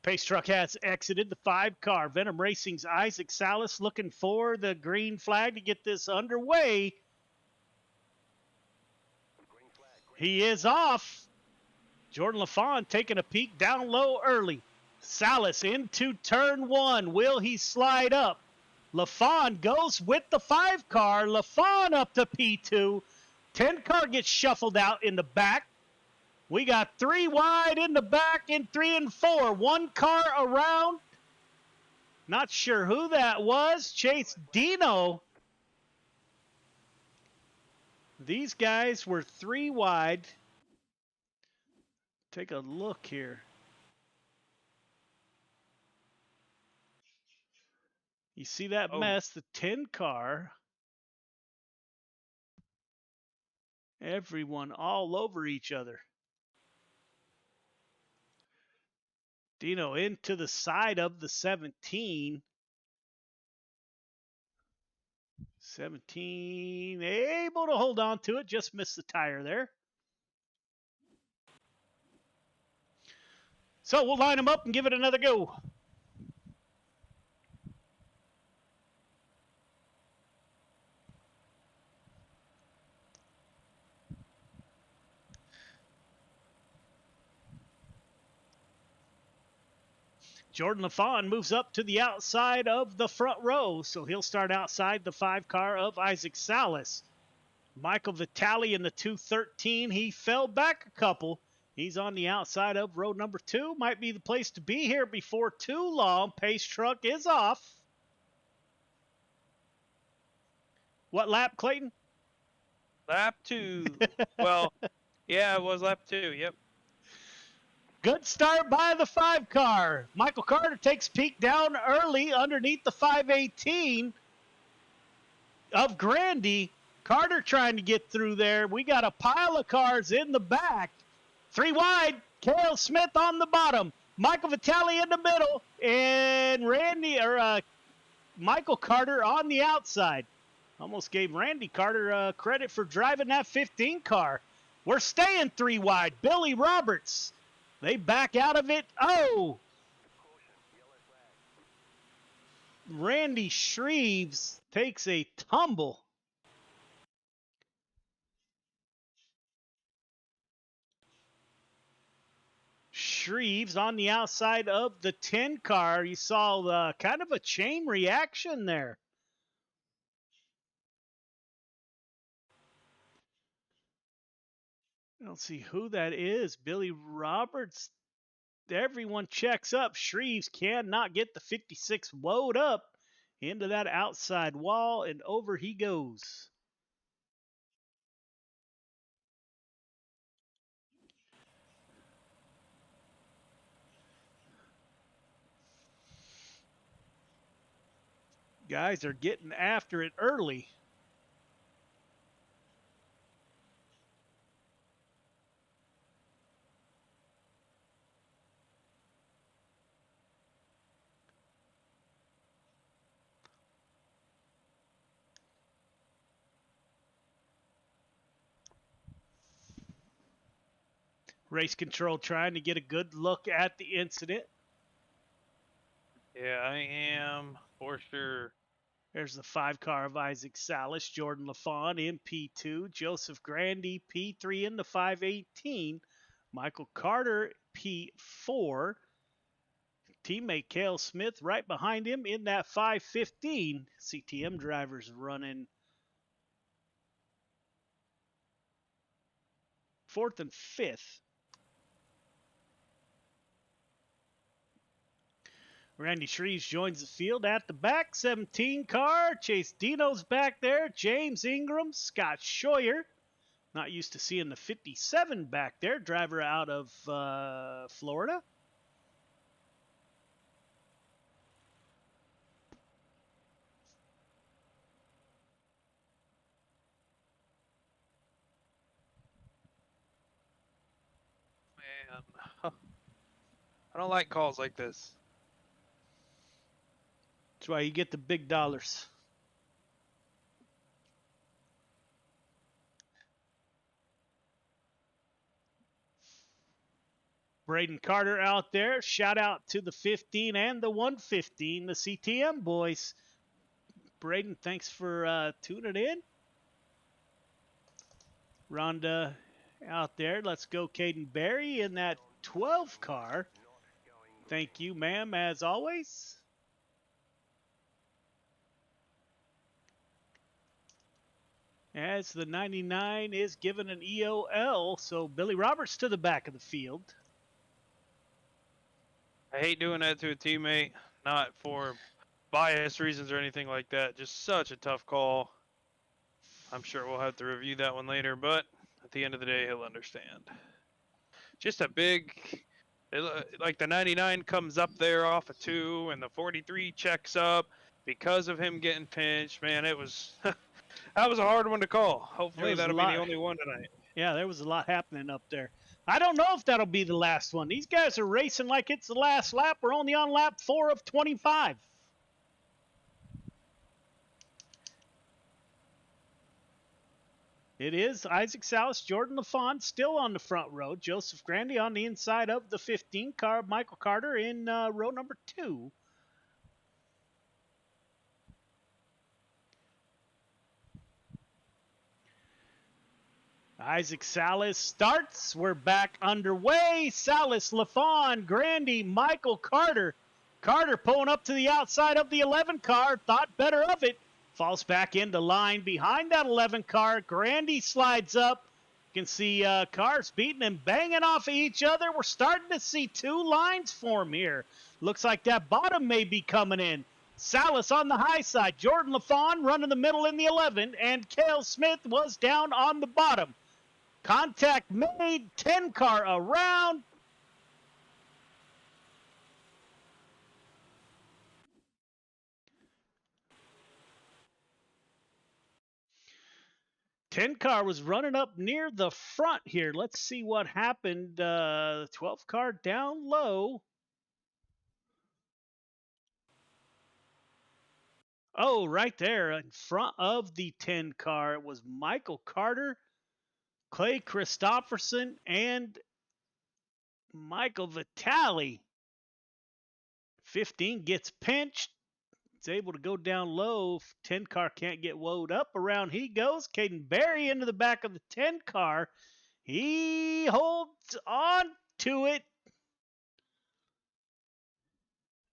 G: Pace truck has exited the 5 car. Venom Racing's Isaac Salas looking for the green flag to get this underway. He is off. Jordan LaFawn taking a peek down low early. Salas into turn 1. Will he slide up? LaFawn goes with the 5 car. LaFawn up to P2. 10 car gets shuffled out in the back. We got 3 wide in the back and 3 and 4. 1 car around. Not sure who that was. Chase Dino. These guys were 3 wide. Take a look here. You see that mess, the 10 car. Everyone all over each other. Dino into the side of the 17. 17 able to hold on to it, just missed the tire there. So we'll line them up and give it another go. Jordan LaFawn moves up to the outside of the front row, so he'll start outside the 5 car of Isaac Salas. Michael Vitale in the 213, he fell back a couple. He's on the outside of row number 2. Might be the place to be here before too long. Pace truck is off. What lap, Clayton?
H: Lap 2. Well, yeah, it was lap 2. Yep.
G: Good start by the 5 car. Michael Carter takes peek down early underneath the 518 of Grandy. Carter trying to get through there. We got a pile of cars in the back. 3 wide. Cale Smith on the bottom. Michael Vitale in the middle. And Michael Carter on the outside. Almost gave Randy Carter credit for driving that 15 car. We're staying 3 wide. Billy Roberts. They back out of it. Oh! Randy Shreves takes a tumble. Shreves on the outside of the 10 car. You saw the kind of a chain reaction there. I don't see who that is. Billy Roberts. everyone checks up. Shreves cannot get the 56 woed up into that outside wall, and over he goes. Guys are getting after it early. Race control trying to get a good look at the incident.
H: Yeah, I am for sure.
G: There's the 5 car of Isaac Salas, Jordan LaFawn in P2, Joseph Grandy P3 in the 518, Michael Carter P4, teammate Cale Smith right behind him in that 515. CTM drivers running 4th and 5th. Randy Shreves joins the field at the back. 17 car. Chase Dino's back there. James Ingram, Scott Scheuer. Not used to seeing the 57 back there. Driver out of Florida.
H: Man, I don't like calls like this.
G: That's why you get the big dollars. Braden Carter out there. Shout out to the 15 and the 115, the CTM boys. Braden, thanks for tuning in. Rhonda out there. Let's go Caden Berry in that 12 car. Thank you, ma'am, as always. As the 99 is given an EOL, so Billy Roberts to the back of the field.
H: I hate doing that to a teammate, not for bias reasons or anything like that. Just such a tough call. I'm sure we'll have to review that one later, but at the end of the day, he'll understand. Just a big, like the 99 comes up there off a 2, and the 43 checks up because of him getting pinched. Man, it was that was a hard one to call. Hopefully that'll be the only one tonight.
G: Yeah, there was a lot happening up there. I don't know if that'll be the last one. These guys are racing like it's the last lap. We're only on lap 4 of 25. It is Isaac Salas, Jordan LaFawn still on the front row. Joseph Grandy on the inside of the 15 car. Michael Carter in row number 2. Isaac Salas starts. We're back underway. Salas, LaFawn, Grandy, Michael Carter. Carter pulling up to the outside of the 11 car. Thought better of it. Falls back into line behind that 11 car. Grandy slides up. You can see cars beating and banging off of each other. We're starting to see 2 lines form here. Looks like that bottom may be coming in. Salas on the high side. Jordan LaFawn running the middle in the 11. And Cale Smith was down on the bottom. Contact made. 10 car around. Ten car was running up near the front here. Let's see what happened. 12 car down low. Oh, right there in front of the 10 car was Michael Carter, Clay Christopherson, and Michael Vitale. 15 gets pinched. It's able to go down low. 10 car can't get woed up. Around he goes. Caden Berry into the back of the 10 car. He holds on to it.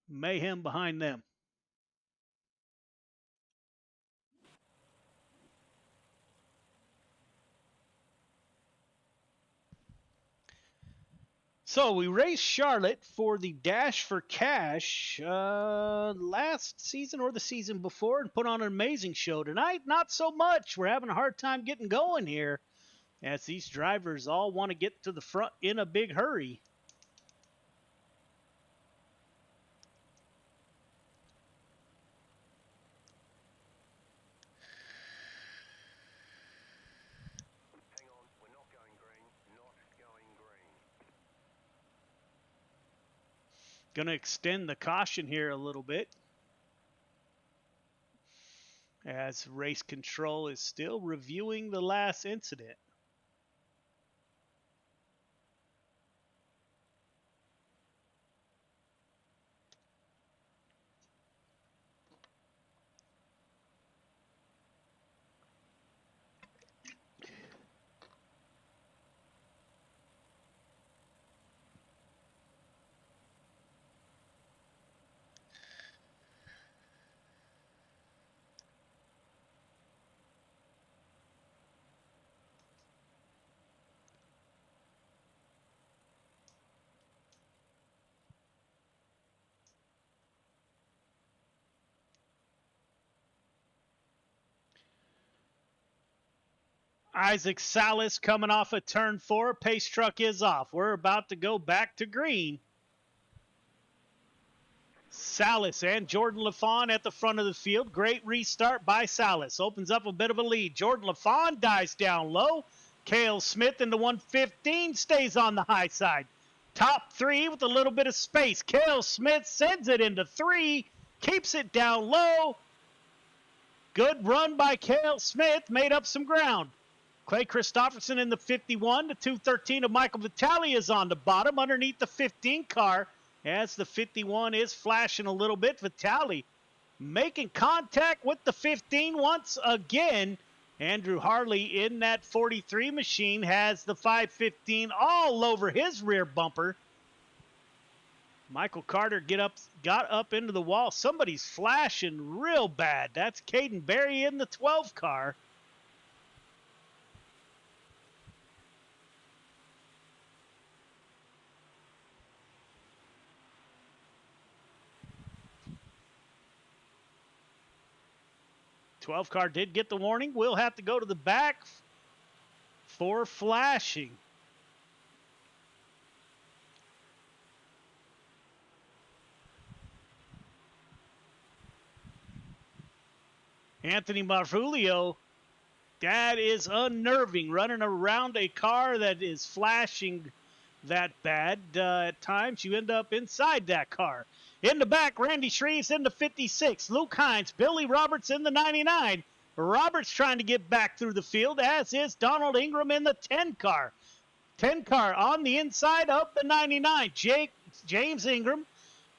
G: Mayhem behind them. So we raced Charlotte for the Dash for Cash last season or the season before and put on an amazing show. Tonight, not so much. We're having a hard time getting going here as these drivers all want to get to the front in a big hurry. Going to extend the caution here a little bit as race control is still reviewing the last incident. Isaac Salas coming off of turn 4. Pace truck is off. We're about to go back to green. Salas and Jordan LaFawn at the front of the field. Great restart by Salas. Opens up a bit of a lead. Jordan LaFawn dies down low. Cale Smith into 115 stays on the high side. Top 3 with a little bit of space. Cale Smith sends it into 3. Keeps it down low. Good run by Cale Smith. Made up some ground. Clay Christopherson in the 51. The 213 of Michael Vitale is on the bottom underneath the 15 car as the 51 is flashing a little bit. Vitale making contact with the 15 once again. Andrew Harley in that 43 machine has the 515 all over his rear bumper. Michael Carter got up into the wall. Somebody's flashing real bad. That's Caden Berry in the 12 car. Car did get the warning. We'll have to go to the back for flashing. Anthony Marfulio, that is unnerving, running around a car that is flashing that bad. At times, you end up inside that car. In the back, Randy Shreves in the 56. Luke Hines, Billy Roberts in the 99. Roberts trying to get back through the field, as is Donald Ingram in the 10 car. 10 car on the inside of the 99. James Ingram,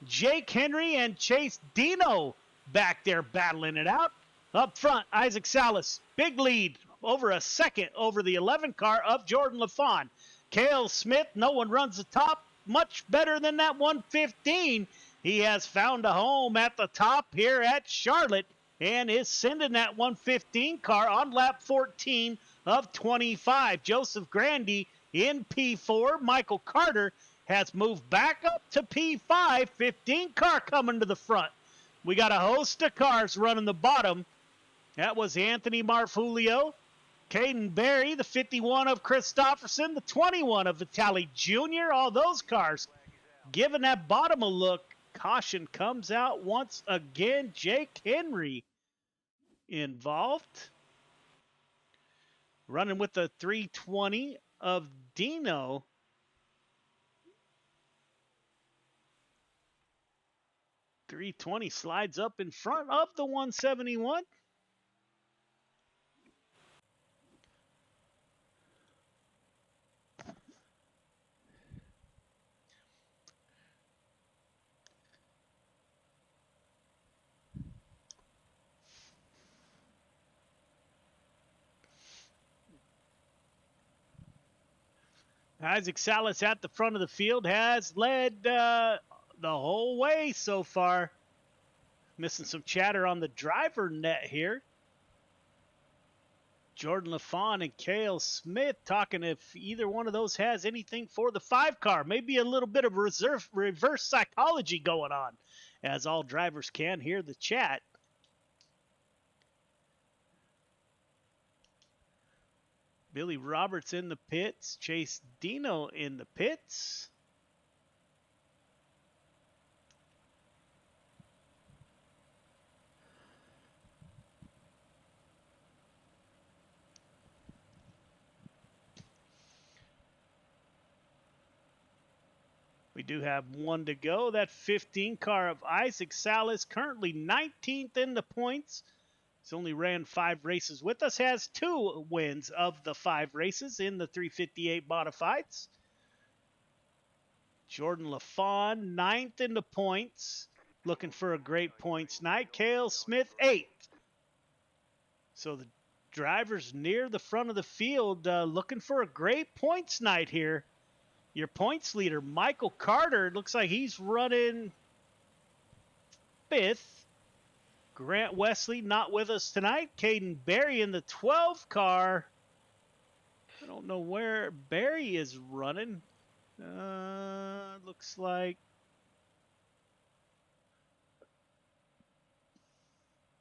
G: Jake Henry, and Chase Dino back there battling it out. Up front, Isaac Salas, big lead, over a second over the 11 car of Jordan LaFawn. Cale Smith, no one runs the top, much better than that 115. He has found a home at the top here at Charlotte and is sending that 115 car on lap 14 of 25. Joseph Grandy in P4. Michael Carter has moved back up to P5. 15 car coming to the front. We got a host of cars running the bottom. That was Anthony Marfulio, Caden Berry, the 51 of Christopherson, the 21 of Vitale Jr. All those cars giving that bottom a look. Caution comes out once again. Jake Henry involved. Running with the 320 of Dino. .320 slides up in front of the 171. Isaac Salas at the front of the field has led the whole way so far. Missing some chatter on the driver net here. Jordan LaFawn and Cale Smith talking if either one of those has anything for the 5 car. Maybe a little bit of reverse psychology going on, as all drivers can hear the chat. Billy Roberts in the pits. Chase Dino in the pits. We do have one to go. That 15 car of Isaac Salas, currently 19th in the points. He's only ran 5 races with us, has 2 wins of the 5 races in the 358 modifieds. Jordan LaFawn, 9th in the points, looking for a great points night. Cale Smith, 8th. So the drivers near the front of the field looking for a great points night here. Your points leader, Michael Carter, looks like he's running 5th. Grant Wesley not with us tonight. Caden Berry in the 12 car. I don't know where Berry is running. Looks like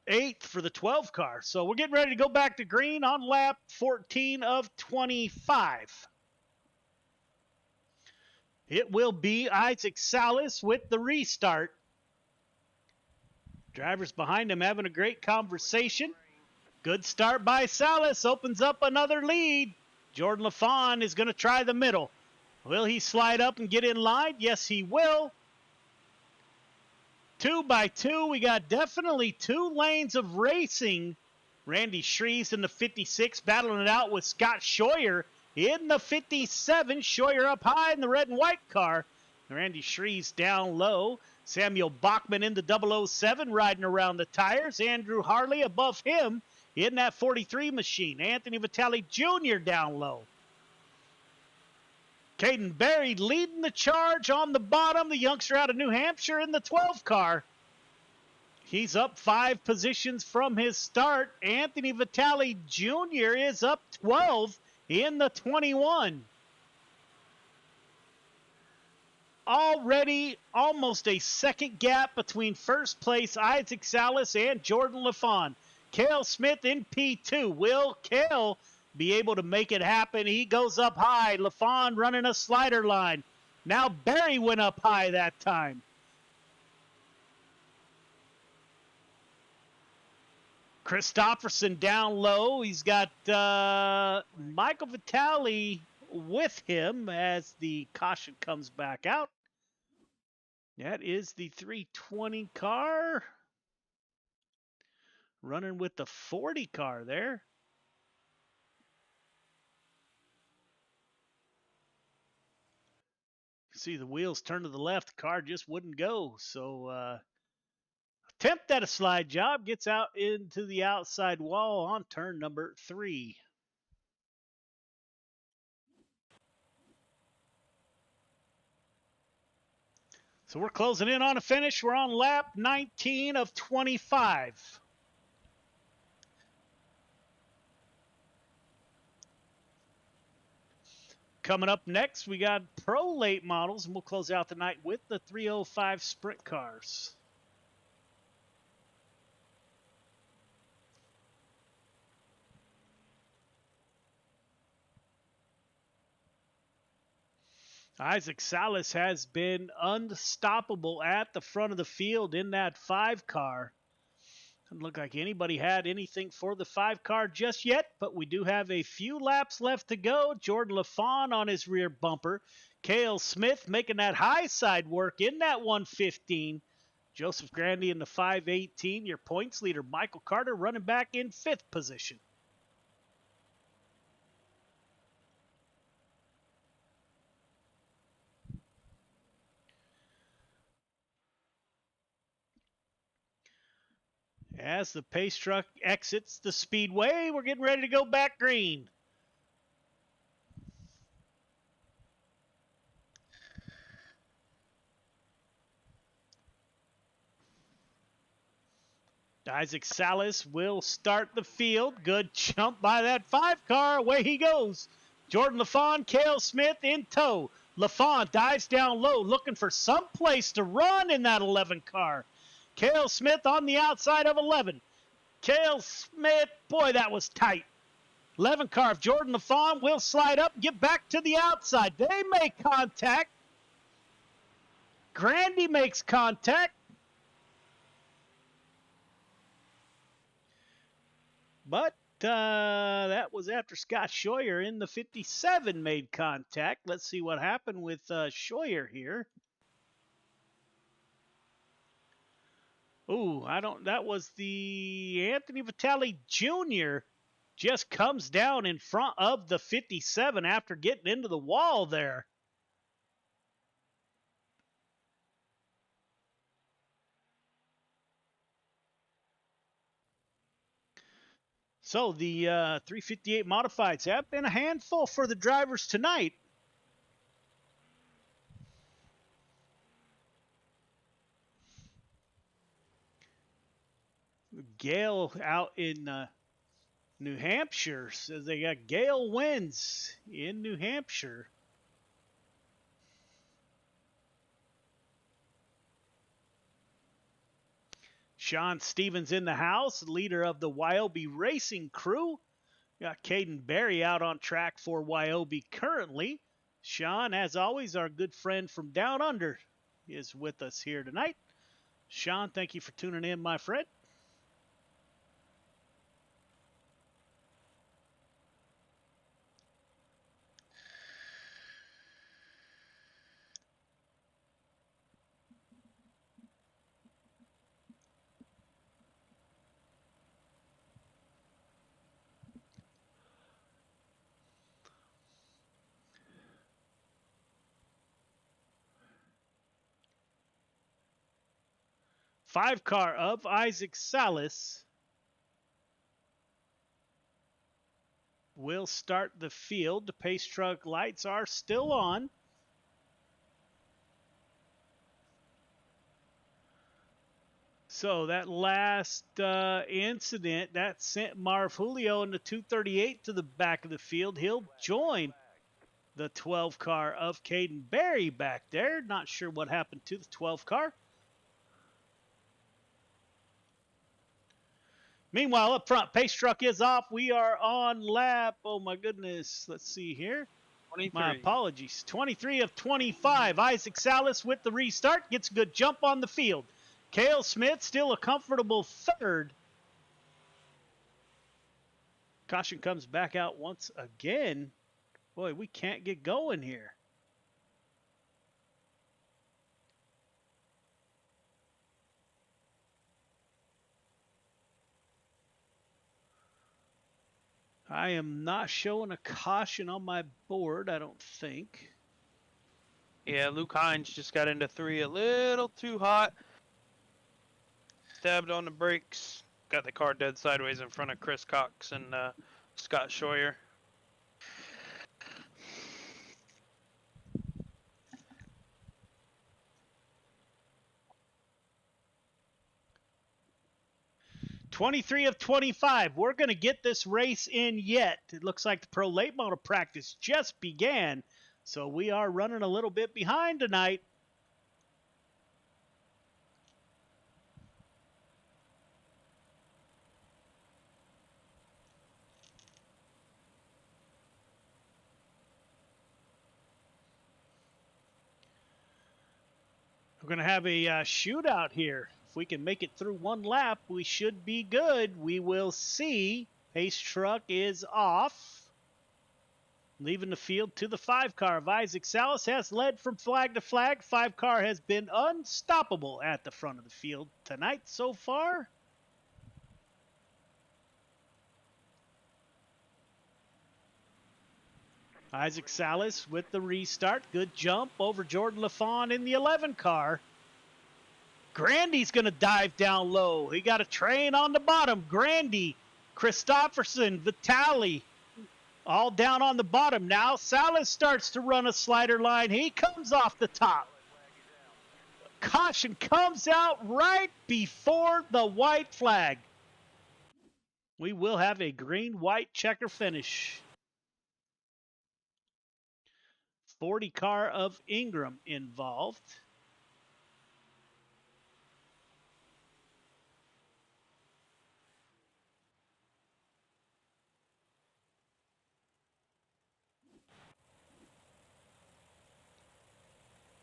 G: 8th for the 12 car. So we're getting ready to go back to green on lap 14 of 25. It will be Isaac Salas with the restart. Drivers behind him having a great conversation. Good start by Salas. Opens up another lead. Jordan LaFawn is going to try the middle. Will he slide up and get in line? Yes, he will. 2 by 2. We got definitely 2 lanes of racing. Randy Shreves in the 56 battling it out with Scott Scheuer in the 57. Scheuer up high in the red and white car. Randy Shreves down low. Samuel Bachman in the 007 riding around the tires. Andrew Harley above him in that 43 machine. Anthony Vitale Jr. down low. Caden Berry leading the charge on the bottom. The youngster out of New Hampshire in the 12 car. He's up 5 positions from his start. Anthony Vitale Jr. is up 12 in the 21. Already almost a second gap between first place Isaac Salas and Jordan LaFawn. Cale Smith in P2. Will Cale be able to make it happen? He goes up high. LaFawn running a slider line. Now Berry went up high that time. Christopherson down low. He's got Michael Vitale with him as the caution comes back out. That is the 320 car. Running with the 40 car there. See the wheels turn to the left. Car just wouldn't go. So attempt at a slide job. Gets out into the outside wall on turn number 3. So we're closing in on a finish. We're on lap 19 of 25. Coming up next, we got Pro Late Models, and we'll close out the night with the 305 Sprint cars. Isaac Salas has been unstoppable at the front of the field in that 5 car. Doesn't look like anybody had anything for the 5 car just yet, but we do have a few laps left to go. Jordan LaFawn on his rear bumper. Cale Smith making that high side work in that 115. Joseph Grandy in the 518. Your points leader, Michael Carter, running back in 5th position. As the pace truck exits the speedway, we're getting ready to go back green. Isaac Salas will start the field. Good jump by that 5 car. Away he goes. Jordan LaFawn, Cale Smith in tow. LaFawn dives down low, looking for some place to run in that 11 car. Cale Smith on the outside of 11. Cale Smith, boy, that was tight. 11 car of Jordan LaFawn will slide up, get back to the outside. They make contact. Grandy makes contact. But that was after Scott Scheuer in the 57 made contact. Let's see what happened with Scheuer here. Ooh, that was the Anthony Vitale Jr. just comes down in front of the 57 after getting into the wall there. So the 358 modifieds have been a handful for the drivers tonight. Gale out in New Hampshire says they got Gale wins in New Hampshire. Sean Stevens in the house, leader of the Wyobe racing crew. Got Caden Berry out on track for Wyobe currently. Sean, as always, our good friend from down under, is with us here tonight. Sean, thank you for tuning in, my friend. Five car of Isaac Salas will start the field. The pace truck lights are still on. So that last incident, that sent Marv Julio in the 238 to the back of the field. He'll join the 12 car of Caden Berry back there. Not sure what happened to the 12 car. Meanwhile, up front, pace truck is off. We are on lap, oh my goodness, let's see here.
H: 23.
G: My apologies. 23 of 25. Isaac Salas with the restart. Gets a good jump on the field. Cale Smith still a comfortable third. Caution comes back out once again. Boy, we can't get going here. I am not showing a caution on my board, I don't think.
H: Yeah, Luke Hines just got into 3 a little too hot. Stabbed on the brakes. Got the car dead sideways in front of Chris Cox and Scott Scheuer.
G: '23 of 25. We're going to get this race in yet. It looks like the pro late model practice just began, so we are running a little bit behind tonight. We're going to have a shootout here. If we can make it through one lap, we should be good. We will see. Pace truck is off. Leaving the field to the 5 car of Isaac Salas has led from flag to flag. 5 car has been unstoppable at the front of the field tonight so far. Isaac Salas with the restart. Good jump over Jordan LaFawn in the 11 car. Grandy's going to dive down low. He got a train on the bottom. Grandy, Christopherson, Vitale, all down on the bottom now. Salas starts to run a slider line. He comes off the top. Caution comes out right before the white flag. We will have a green-white checker finish. 40 car of Ingram involved.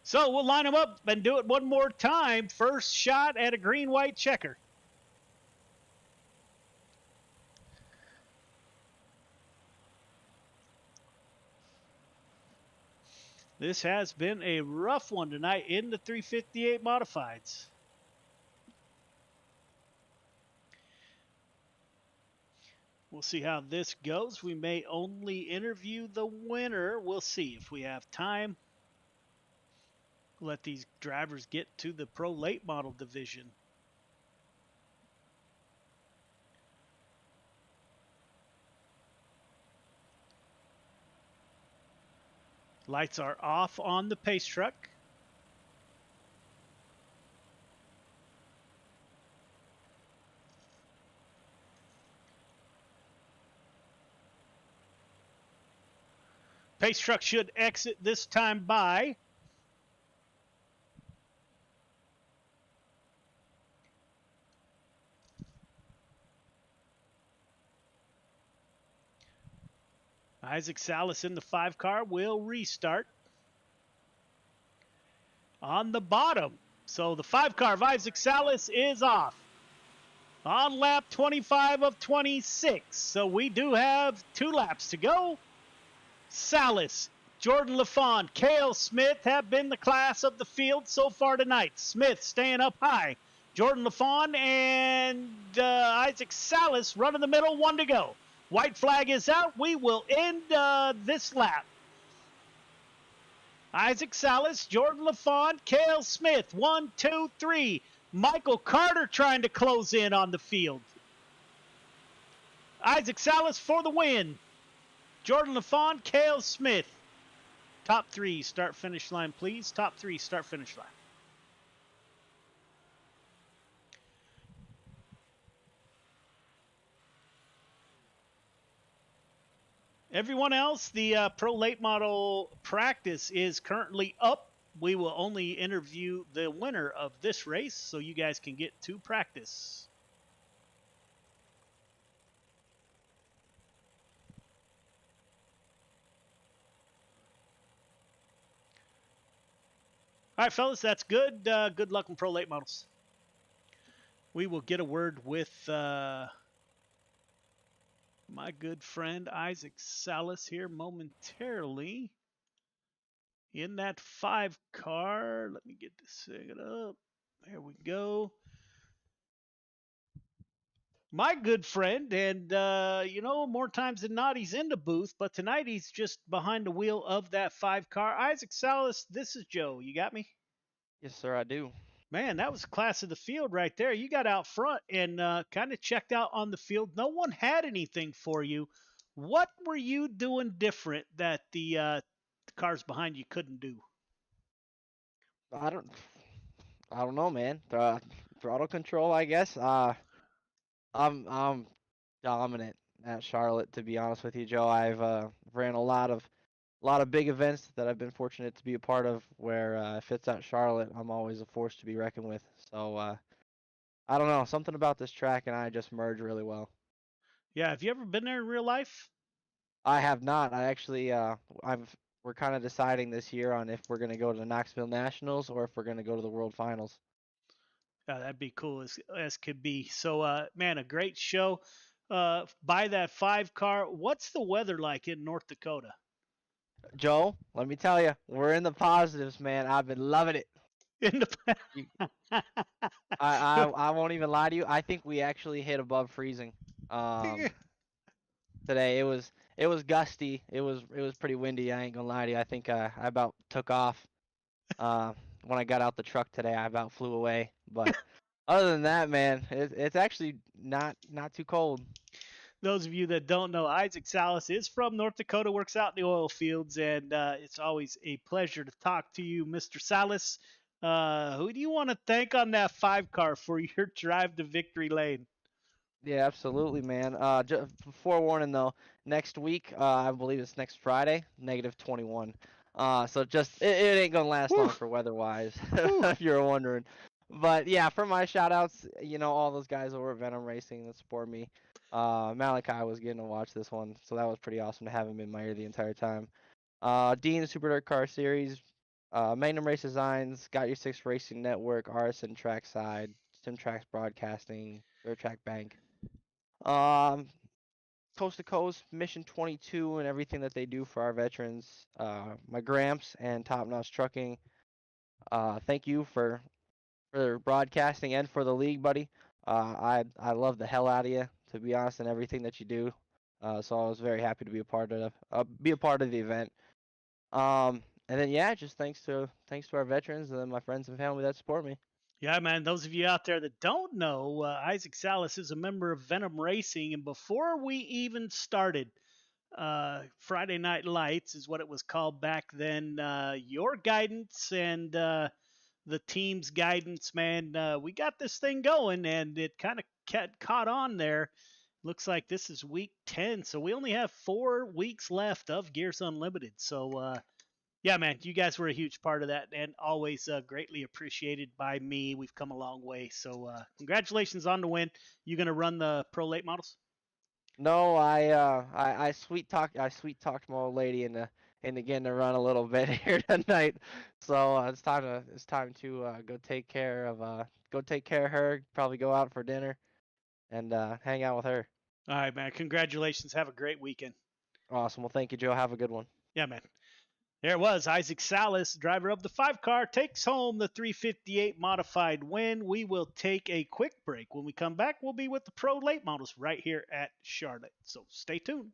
G: So we'll line them up and do it one more time. First shot at a green-white checker. This has been a rough one tonight in the 358 modifieds. We'll see how this goes. We may only interview the winner. We'll see if we have time. Let these drivers get to the pro late model division. Lights are off on the pace truck. Pace truck should exit this time by. Isaac Salas in the 5 car will restart. On the bottom. So the 5 car of Isaac Salas is off. On lap 25 of 26. So we do have 2 laps to go. Salas, Jordan LaFawn, Cale Smith have been the class of the field so far tonight. Smith staying up high. Jordan LaFawn and Isaac Salas running the middle, 1 to go. White flag is out. We will end this lap. Isaac Salas, Jordan LaFawn, Cale Smith, 1, 2, 3. Michael Carter trying to close in on the field. Isaac Salas for the win. Jordan LaFawn, Cale Smith. Top 3, start finish line, please. Top 3, start finish line. Everyone else, the pro late model practice is currently up. We will only interview the winner of this race so you guys can get to practice. All right, fellas, that's good. Good luck in pro late models. We will get a word with my good friend Isaac Salas here momentarily. In that 5 car, let me get this thing up. There we go. My good friend, and you know, more times than not, he's in the booth, but tonight he's just behind the wheel of that 5 car. Isaac Salas, this is Joe. You got me?
J: Yes, sir, I do.
G: Man, that was class of the field right there. You got out front and kind of checked out on the field. No one had anything for you. What were you doing different that the cars behind you couldn't do?
J: I don't know, man. Throttle control, I guess. I'm dominant at Charlotte, to be honest with you, Joe. I've ran a lot of big events that I've been fortunate to be a part of. Where if it's at Charlotte, I'm always a force to be reckoned with. So I don't know, something about this track and I just merge really well.
G: Yeah, have you ever been there in real life?
J: I have not. I actually we're kind of deciding this year on if we're going to go to the Knoxville Nationals or if we're going to go to the World Finals.
G: That'd be cool as could be. So, man, a great show. By that 5 car, what's the weather like in North Dakota?
J: Joe, let me tell you, we're in the positives, man. I've been loving it.
G: In the
J: I won't even lie to you. I think we actually hit above freezing. Today it was gusty. It was pretty windy. I ain't gonna lie to you. I think I about took off. When I got out the truck today, I about flew away. But other than that, man, it's actually not too cold.
G: Those of you that don't know, Isaac Salas is from North Dakota, works out in the oil fields, and it's always a pleasure to talk to you, Mr. Salas. Who do you want to thank on that 5-car for your drive to victory lane?
J: Yeah, absolutely, man. Just forewarning though, next week, I believe it's next Friday, -21. So just it ain't gonna last long for weather-wise, if you're wondering. But yeah, for my shout-outs, all those guys over at Venom Racing that support me. Malachi was getting to watch this one, so that was pretty awesome to have him in my ear the entire time. Dean, Super Dirt Car Series, Magnum Race Designs, Got Your Six Racing Network, RSN Trackside, Sim Tracks Broadcasting, Dirt Track Bank. Coast to Coast, Mission 22, and everything that they do for our veterans. My Gramps and Top Notch Trucking. Thank you for broadcasting and for the league, buddy. I love the hell out of you, to be honest, and everything that you do. So I was very happy to be a part of the event. And then yeah, just thanks to our veterans and my friends and family that support me.
G: Yeah, man. Those of you out there that don't know, Isaac Salas is a member of Venom Racing, and before we even started, Friday Night Lights is what it was called back then. Your guidance and the team's guidance, man. We got this thing going, and it kind of caught on there. Looks like this is week 10, so we only have 4 weeks left of Gears Unlimited. So, yeah, man, you guys were a huge part of that, and always greatly appreciated by me. We've come a long way, so congratulations on the win. You gonna run the pro late models?
J: No, I sweet talked my old lady into getting to run a little bit here tonight. So it's time to go take care of her. Probably go out for dinner and hang out with her.
G: All right, man. Congratulations. Have a great weekend.
J: Awesome. Well, thank you, Joe. Have a good one.
G: Yeah, man. There it was. Isaac Salas, driver of the 5-car, takes home the 358 modified win. We will take a quick break. When we come back, we'll be with the pro late models right here at Charlotte. So stay tuned.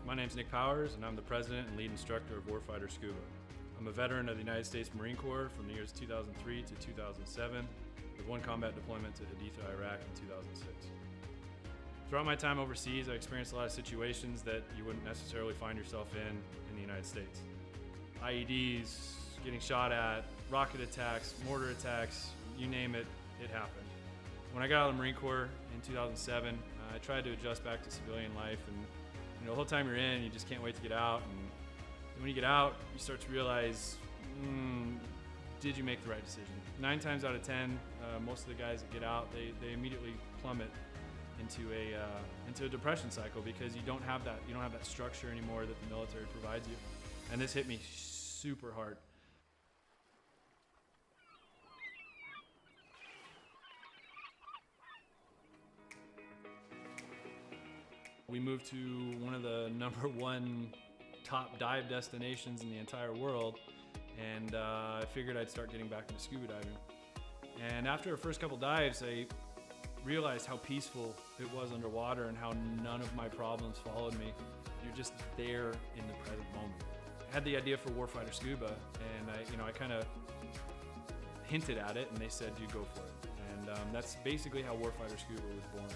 K: My name's Nick Powers, and I'm the president and lead instructor of Warfighter Scuba. I'm a veteran of the United States Marine Corps from the years 2003 to 2007, with 1 combat deployment to Haditha, Iraq in 2006. Throughout my time overseas, I experienced a lot of situations that you wouldn't necessarily find yourself in the United States. IEDs, getting shot at, rocket attacks, mortar attacks, you name it, it happened. When I got out of the Marine Corps in 2007, I tried to adjust back to civilian life, and the whole time you're in, you just can't wait to get out. And when you get out, you start to realize, did you make the right decision? 9 times out of 10, most of the guys that get out, they immediately plummet into a depression cycle because you don't have that structure anymore that the military provides you. And this hit me super hard. We moved to one of the #1 top dive destinations in the entire world, and I figured I'd start getting back into scuba diving. And after our first couple dives, I realized how peaceful it was underwater and how none of my problems followed me. You're just there in the present moment. I had the idea for Warfighter Scuba, and I kind of hinted at it, and they said, "You go for it." And that's basically how Warfighter Scuba was born.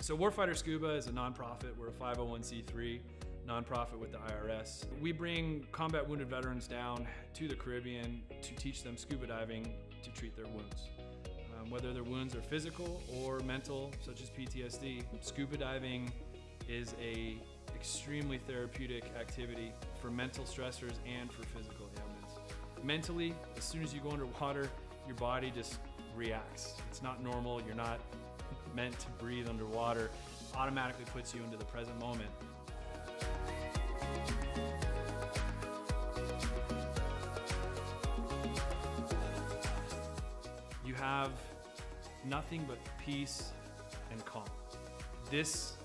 K: So Warfighter Scuba is a nonprofit. We're a 501c3 nonprofit with the IRS. We bring combat wounded veterans down to the Caribbean to teach them scuba diving to treat their wounds. Whether their wounds are physical or mental, such as PTSD, scuba diving is a extremely therapeutic activity for mental stressors and for physical ailments. Mentally, as soon as you go underwater, your body just reacts. It's not normal. You're not meant to breathe underwater. Automatically puts you into the present moment. You have nothing but peace and calm. This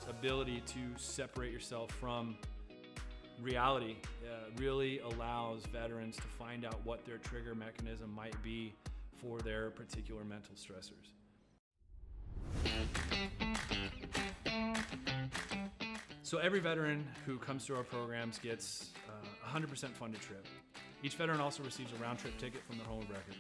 K: ability to separate yourself from reality really allows veterans to find out what their trigger mechanism might be for their particular mental stressors. So every veteran who comes through our programs gets a 100% funded trip. Each veteran also receives a round-trip ticket from their home of record.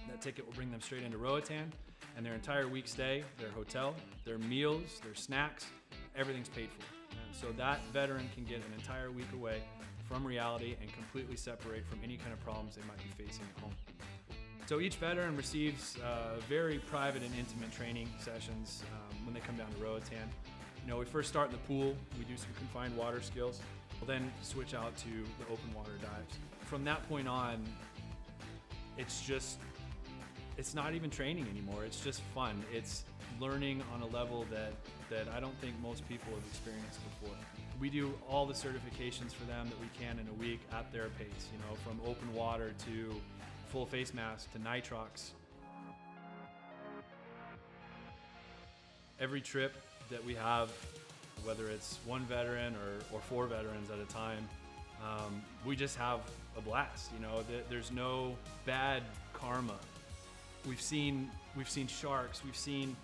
K: That ticket will bring them straight into Roatan, and their entire week stay, their hotel, their meals, their snacks, everything's paid for. And so that veteran can get an entire week away from reality and completely separate from any kind of problems they might be facing at home. So each veteran receives very private and intimate training sessions when they come down to Roatan. You know, we first start in the pool, we do some confined water skills, we'll then switch out to the open water dives. From that point on, it's not even training anymore, it's just fun. It's learning on a level that I don't think most people have experienced before. We do all the certifications for them that we can in a week at their pace, you know, from open water to full face mask to nitrox. Every trip that we have, whether it's one veteran or 4 veterans at a time, we just have a blast. You know, there's no bad karma. We've seen sharks, we've seen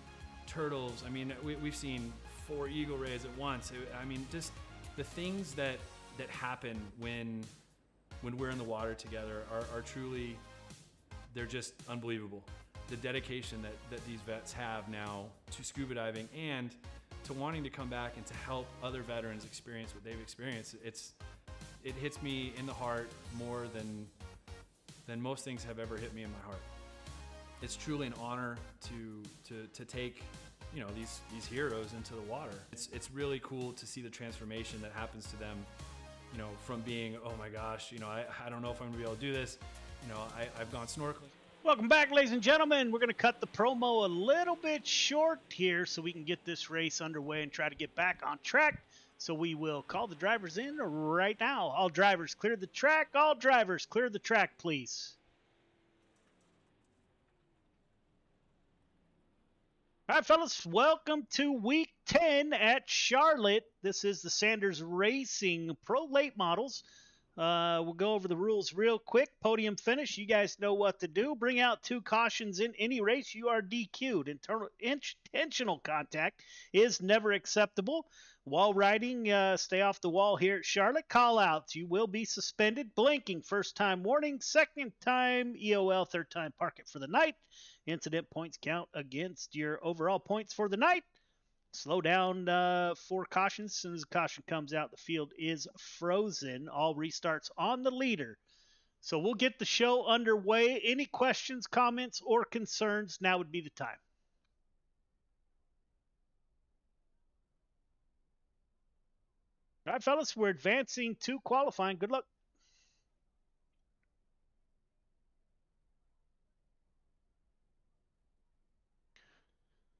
K: turtles. I mean, we've seen 4 eagle rays at once. I mean, just the things that happen when we're in the water together are truly, they're just unbelievable. The dedication that these vets have now to scuba diving and to wanting to come back and to help other veterans experience what they've experienced, it hits me in the heart more than most things have ever hit me in my heart. It's truly an honor to take, you know, these heroes into the water. It's really cool to see the transformation that happens to them, you know, from being, oh my gosh, you know, I don't know if I'm gonna be able to do this. You know, I've gone snorkeling.
G: Welcome back, ladies and gentlemen. We're going to cut the promo a little bit short here so we can get this race underway and try to get back on track. So we will call the drivers in right now. All drivers clear the track. All drivers clear the track, please. All right, fellas, welcome to week 10 at Charlotte. This is the Sanders Racing Pro Late Models. We'll go over the rules real quick. Podium finish, you guys know what to do. Bring out 2 cautions in any race. You are DQ'd. Intentional contact is never acceptable. Wall riding, stay off the wall here at Charlotte. Call outs, you will be suspended. Blinking, first time warning. Second time EOL, third time park it for the night. Incident points count against your overall points for the night. Slow down for cautions. As soon as the caution comes out, the field is frozen. All restarts on the leader. So we'll get the show underway. Any questions, comments, or concerns, now would be the time. All right, fellas, we're advancing to qualifying. Good luck.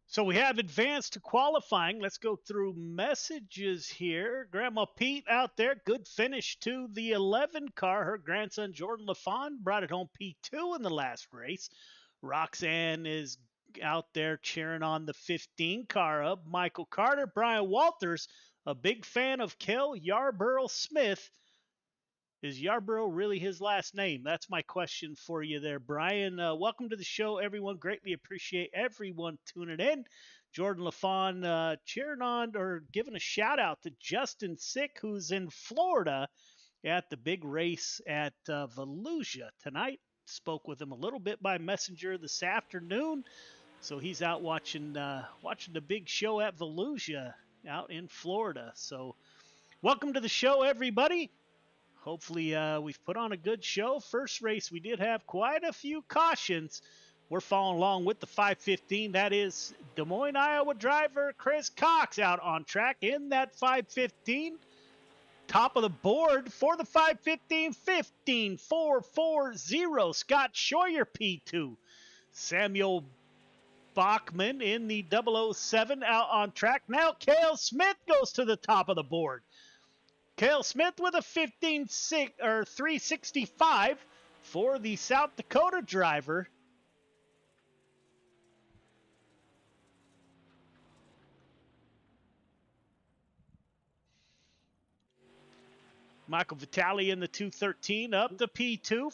G: So we have advanced to qualifying. Let's go through messages here. Grandma Pete out there, good finish to the 11 car. Her grandson Jordan LaFawn brought it home P2 in the last race. Roxanne is out there cheering on the 15 car up. Michael Carter, Brian Walters, a big fan of Kel Yarborough Smith. Is Yarborough really his last name? That's my question for you there, Brian. Welcome to the show, everyone. Greatly appreciate everyone tuning in. Jordan LaFawn cheering on or giving a shout out to Justin Sick, who's in Florida at the big race at Volusia tonight. Spoke with him a little bit by messenger this afternoon. So he's out watching the big show at Volusia out in Florida. So welcome to the show, everybody. Hopefully we've put on a good show. First race, we did have quite a few cautions. We're following along with the 515. That is Des Moines, Iowa driver Chris Cox out on track in that 515. Top of the board for the 515, 15.440. Scott Scheuer P2. Samuel Bachman in the 007 out on track. Now Cale Smith goes to the top of the board. Cale Smith with a 365 for the South Dakota driver. Michael Vitale in the 213 up to P2,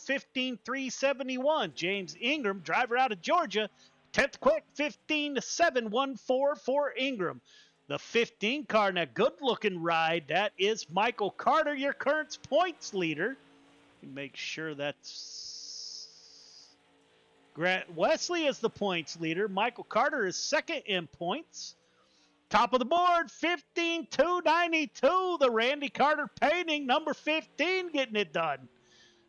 G: 15.371. James Ingram, driver out of Georgia, 10th quick, 15.714 for Ingram. The 15 car in a good-looking ride. That is Michael Carter, your current points leader. Make sure that's Grant Wesley is the points leader. Michael Carter is second in points. Top of the board, 15,292. The Randy Carter painting, number 15, getting it done.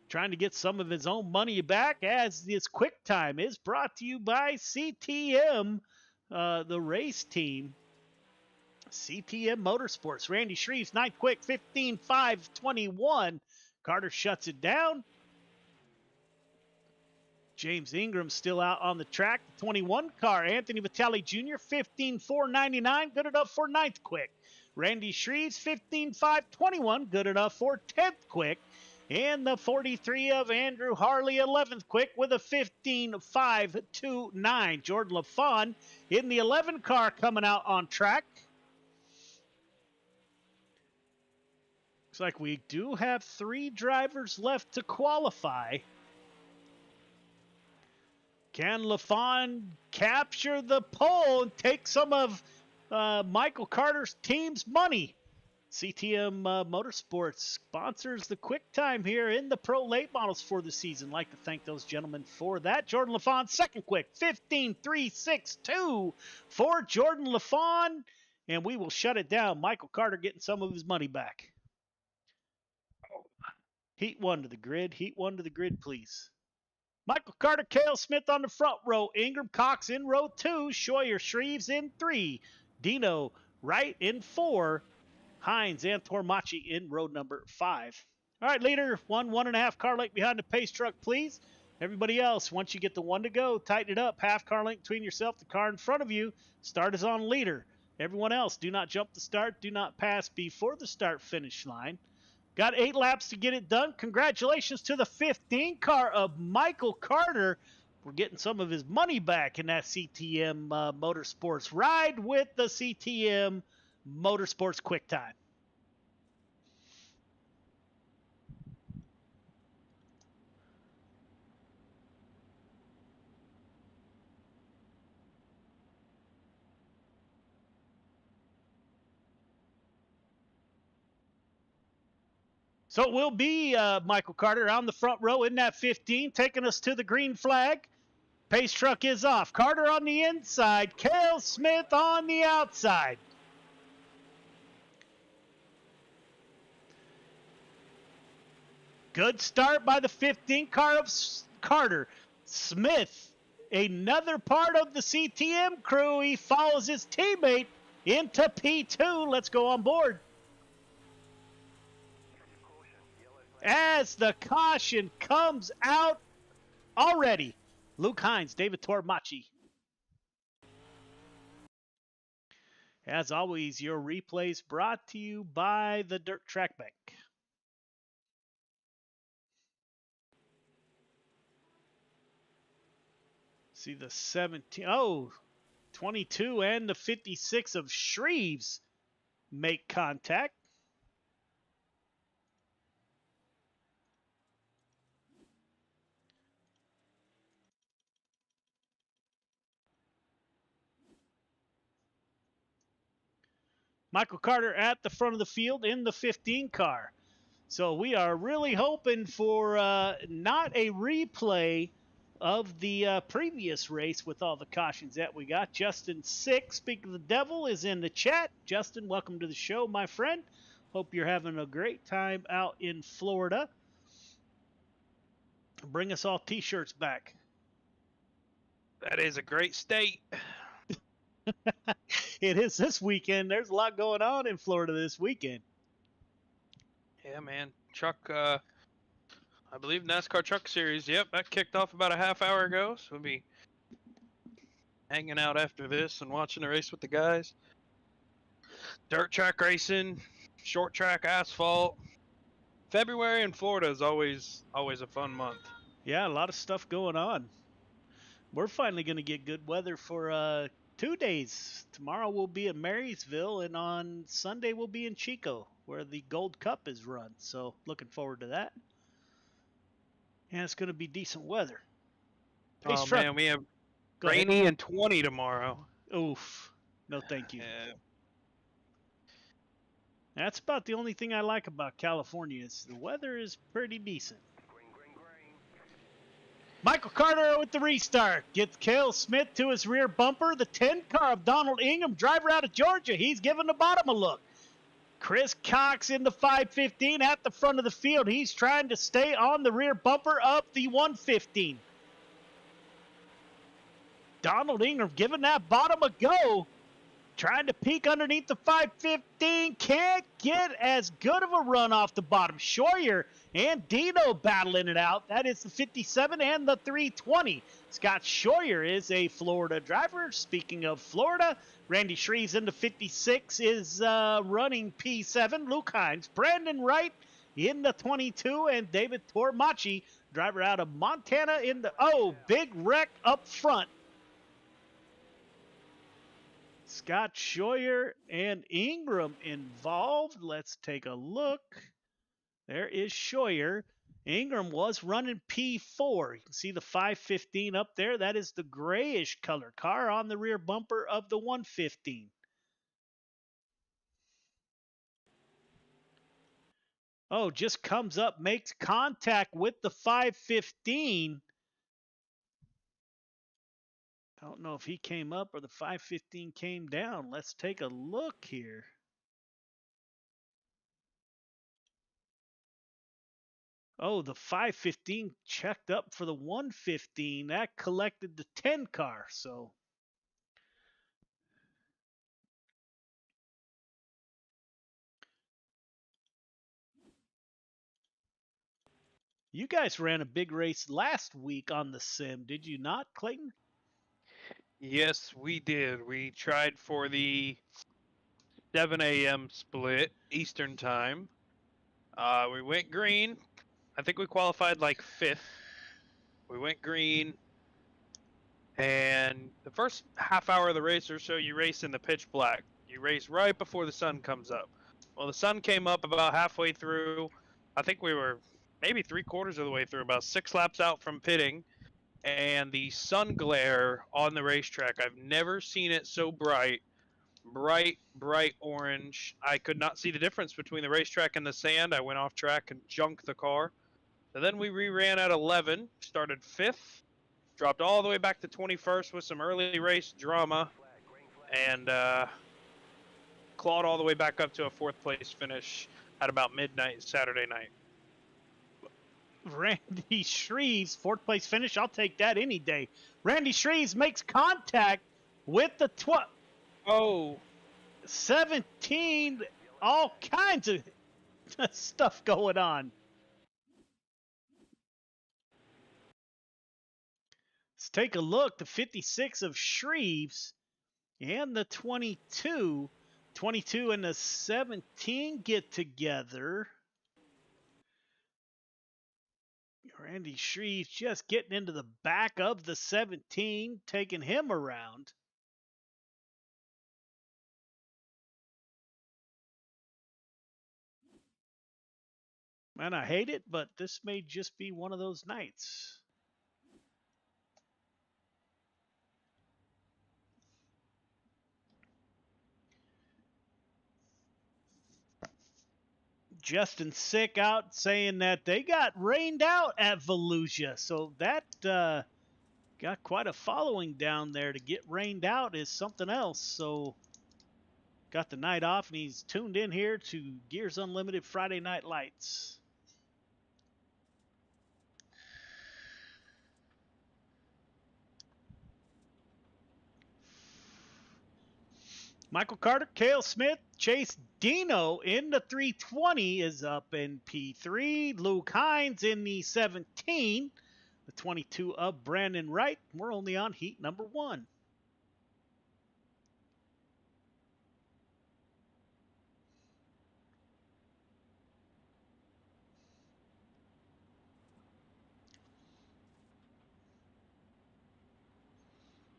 G: Trying to get some of his own money back, as this quick time is brought to you by CTM, the race team. CTM Motorsports. Randy Shreves, ninth quick, 15,521. Carter shuts it down. James Ingram still out on the track. The 21 car, Anthony Vitale Jr., 15,499. Good enough for ninth quick. Randy Shreves, 15,521. Good enough for 10th quick. And the 43 of Andrew Harley, 11th quick with a 15,529. Jordan LaFawn in the 11 car coming out on track. Looks like we do have 3 drivers left to qualify. Can LaFawn capture the pole and take some of Michael Carter's team's money? CTM Motorsports sponsors the quick time here in the Pro Late Models for the season. Like to thank those gentlemen for that. Jordan LaFawn, second quick, 15,362 for Jordan LaFawn. And we will shut it down. Michael Carter getting some of his money back. Heat 1 to the grid. Heat 1 to the grid, please. Michael Carter, Cale Smith on the front row. Ingram Cox in row 2. Scheuer Shreves in 3. Dino Wright in 4. Hines and Tormachi in row number 5. All right, leader, 1.5 car length behind the pace truck, please. Everybody else, once you get the 1 to go, tighten it up. Half car length between yourself, the car in front of you. Start is on leader. Everyone else, do not jump the start. Do not pass before the start-finish line. Got 8 laps to get it done. Congratulations to the 15 car of Michael Carter. We're getting some of his money back in that CTM Motorsports ride with the CTM Motorsports Quick Time. So it will be Michael Carter on the front row in that 15, taking us to the green flag. Pace truck is off. Carter on the inside. Cale Smith on the outside. Good start by the 15 car of Carter. Smith, another part of the CTM crew. He follows his teammate into P2. Let's go on board. As the caution comes out already. Luke Hines, David Tormachi. As always, your replays brought to you by the Dirt Track Bank. See the 22 and the 56 of Shreves make contact. Michael Carter at the front of the field in the 15 car. So we are really hoping for not a replay of the previous race with all the cautions that we got. Justin 6, speak of the devil, is in the chat. Justin, welcome to the show, my friend. Hope you're having a great time out in Florida. Bring us all t-shirts back.
H: That is a great state.
G: It is this weekend. There's a lot going on in Florida this weekend.
H: Yeah, man. Truck, I believe NASCAR Truck Series. Yep, that kicked off about a half hour ago. So we'll be hanging out after this and watching the race with the guys. Dirt track racing, short track asphalt. February in Florida is always a fun month.
G: Yeah, a lot of stuff going on. We're finally going to get good weather for 2 days. Tomorrow we'll be at Marysville, and on Sunday we'll be in Chico, where the Gold Cup is run. So looking forward to that. And it's going to be decent weather.
H: Oh, man, we have rainy and 20 tomorrow.
G: Oof. No, thank you.
H: Yeah.
G: That's about the only thing I like about California is the weather is pretty decent. Michael Carter with the restart. Gets Cale Smith to his rear bumper. The 10 car of Donald Ingram, driver out of Georgia. He's giving the bottom a look. Chris Cox in the 515 at the front of the field. He's trying to stay on the rear bumper of the 115. Donald Ingram giving that bottom a go. Trying to peek underneath the 515. Can't get as good of a run off the bottom. Scheuer and Dino battling it out. That is the 57 and the 320. Scott Scheuer is a Florida driver. Speaking of Florida, Randy Shreves in the 56 is running P7. Luke Hines, Brandon Wright in the 22, and David Tormachi, driver out of Montana in the, big wreck up front. Scott Scheuer and Ingram involved. Let's take a look. There is Scheuer. Ingram was running P4. You can see the 515 up there. That is the grayish colored car on the rear bumper of the 115. Oh, just comes up, makes contact with the 515. I don't know if he came up or the 515 came down. Let's take a look here. Oh, the 515 checked up for the 115. That collected the 10 car, so. You guys ran a big race last week on the sim, did you not, Clayton?
H: Yes, we did. We tried for the 7 a.m. split Eastern time. We went green. I think we qualified like 5th. We went green. And the first half hour of the race or so, you race in the pitch black. You race right before the sun comes up. Well, the sun came up about halfway through. I think we were maybe 3/4 of the way through, about 6 laps out from pitting. And the sun glare on the racetrack, I've never seen it so bright. Bright orange. I could not see the difference between the racetrack and the sand. I went off track and junked the car. So then we re-ran at 11, started 5th, dropped all the way back to 21st with some early race drama, and clawed all the way back up to a 4th place finish at about midnight Saturday night.
G: Randy Shreves, 4th place finish. I'll take that any day. Randy Shreves makes contact with the 17. All kinds of stuff going on. Let's take a look. The 56 of Shreves and the 22. 22 and the 17 get together. Randy Shreves just getting into the back of the 17, taking him around. Man, I hate it, but this may just be one of those nights. Justin Sick out saying that they got rained out at Volusia, so that got quite a following down there. To get rained out is something else, so got the night off, and he's tuned in here to Gears Unlimited Friday Night Lights. Michael Carter, Cale Smith, Chase Dino in the 320 is up in P3. Luke Hines in the 17. The 22 of Brandon Wright. We're only on heat number 1.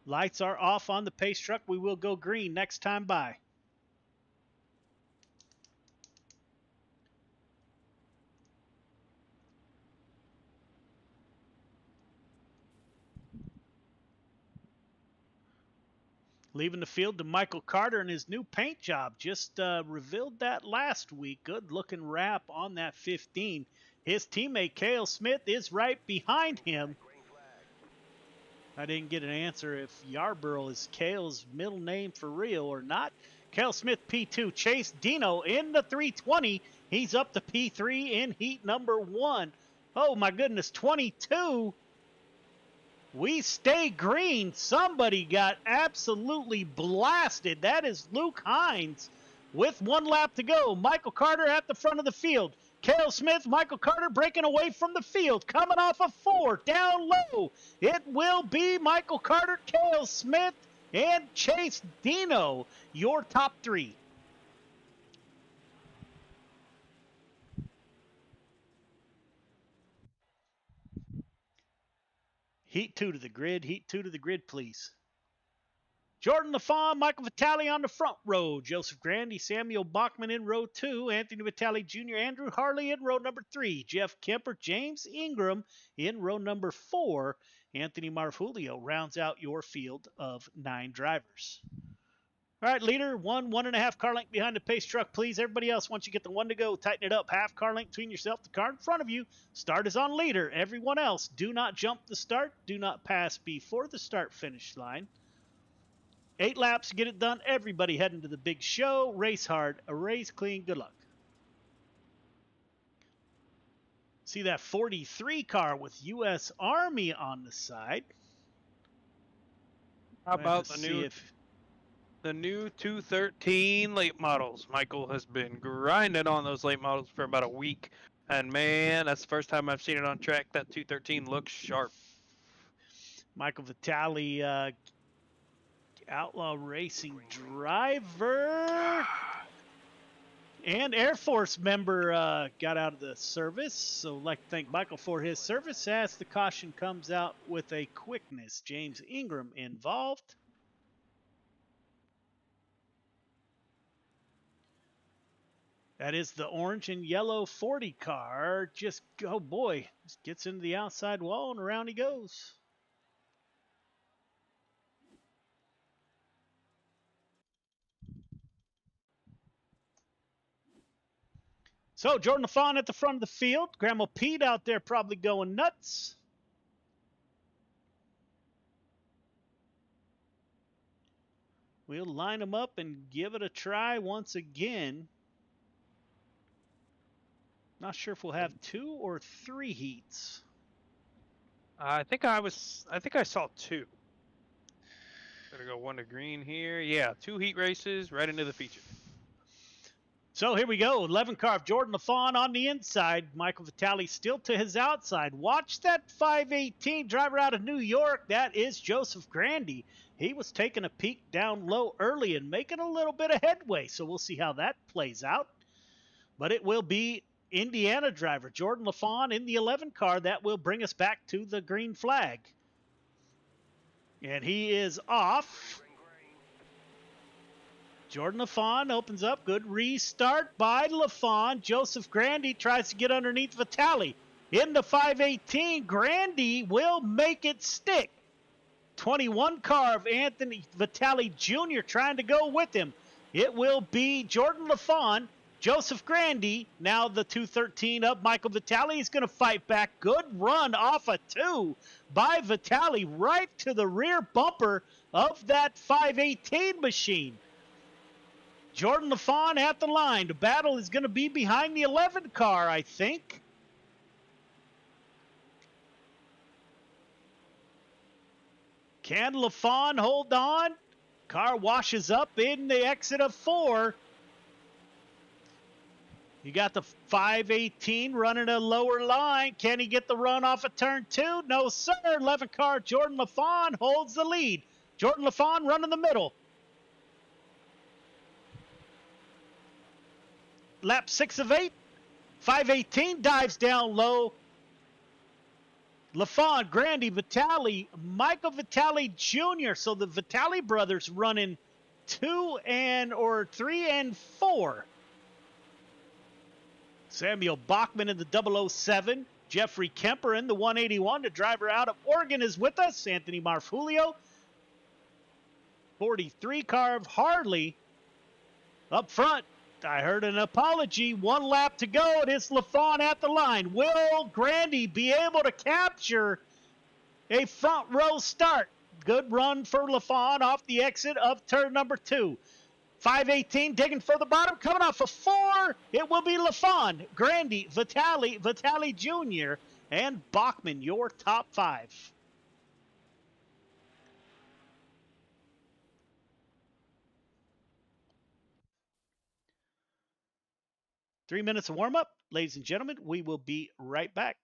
G: Lights are off on the pace truck. We will go green next time by. Leaving the field to Michael Carter and his new paint job. Just revealed that last week. Good looking wrap on that 15. His teammate Cale Smith is right behind him. I didn't get an answer if Yarborough is Cale's middle name for real or not. Cale Smith P2. Chase Dino in the 320. He's up to P3 in heat number 1. Oh my goodness, 22. We stay green. Somebody got absolutely blasted. That is Luke Hines with 1 lap to go. Michael Carter at the front of the field. Cale Smith, Michael Carter breaking away from the field. Coming off of 4, down low. It will be Michael Carter, Cale Smith, and Chase Dino, your top 3. Heat 2 to the grid. Heat 2 to the grid, please. Jordan LaFawn, Michael Vitale on the front row. Joseph Grandy, Samuel Bachman in row 2. Anthony Vitale Jr., Andrew Harley in row number 3. Jeff Kemper, James Ingram in row number 4. Anthony Marfulio rounds out your field of 9 drivers. All right, leader, 1.5 car length behind the pace truck, please. Everybody else, once you get the 1 to go, tighten it up. Half car length between yourself, the car in front of you. Start is on leader. Everyone else, do not jump the start. Do not pass before the start-finish line. 8 laps to get it done. Everybody heading to the big show. Race hard, race clean. Good luck. See that 43 car with U.S. Army on the side.
H: How about the new 213 late models? Michael has been grinding on those late models for about a week. And man, that's the first time I've seen it on track. That 213 looks sharp.
G: Michael Vitale, Outlaw Racing driver and Air Force member, got out of the service. So I'd like to thank Michael for his service as the caution comes out with a quickness. James Ingram involved. That is the orange and yellow 40 car. Just, oh boy, just gets into the outside wall and around he goes. So Jordan LaFawn at the front of the field. Grandma Pete out there probably going nuts. We'll line them up and give it a try once again. Not sure if we'll have 2 or 3 heats.
H: I think I saw 2. Gotta go 1 to green here. Yeah, 2 heat races right into the feature.
G: So here we go. 11 car of Jordan LaFawn on the inside. Michael Vitale still to his outside. Watch that 518 driver out of New York. That is Joseph Grandy. He was taking a peek down low early and making a little bit of headway. So we'll see how that plays out. But it will be Indiana driver Jordan LaFawn in the 11 car. That will bring us back to the green flag. And he is off. Jordan LaFawn opens up. Good restart by LaFawn. Joseph Grandy tries to get underneath Vitale. In the 518, Grandy will make it stick. 21 car of Anthony Vitale Jr. trying to go with him. It will be Jordan LaFawn, Joseph Grandy. Now the 213 up. Michael Vitale is going to fight back. Good run off a 2 by Vitale right to the rear bumper of that 518 machine. Jordan LaFawn at the line. The battle is going to be behind the 11 car, I think. Can LaFawn hold on? Car washes up in the exit of 4. You got the 518 running a lower line. Can he get the run off of turn 2? No, sir. 11 car Jordan LaFawn holds the lead. Jordan LaFawn running the middle. Lap 6 of 8. 518 dives down low. LaFawn, Grandy, Vitale, Michael Vitale Jr. So the Vitale brothers running 3 and 4. Samuel Bachman in the 007. Jeffrey Kemper in the 181. The driver out of Oregon is with us. Anthony Marfulio. 43 car of Harley up front. I heard an apology. 1 lap to go, and it's LaFawn at the line. Will Grandy be able to capture a front row start? Good run for LaFawn off the exit of turn number 2. 518 digging for the bottom, coming off a 4. It will be LaFawn, Grandy, Vitale Jr., and Bachman, your top 5. Three minutes of warm-up. Ladies and gentlemen, we will be right back.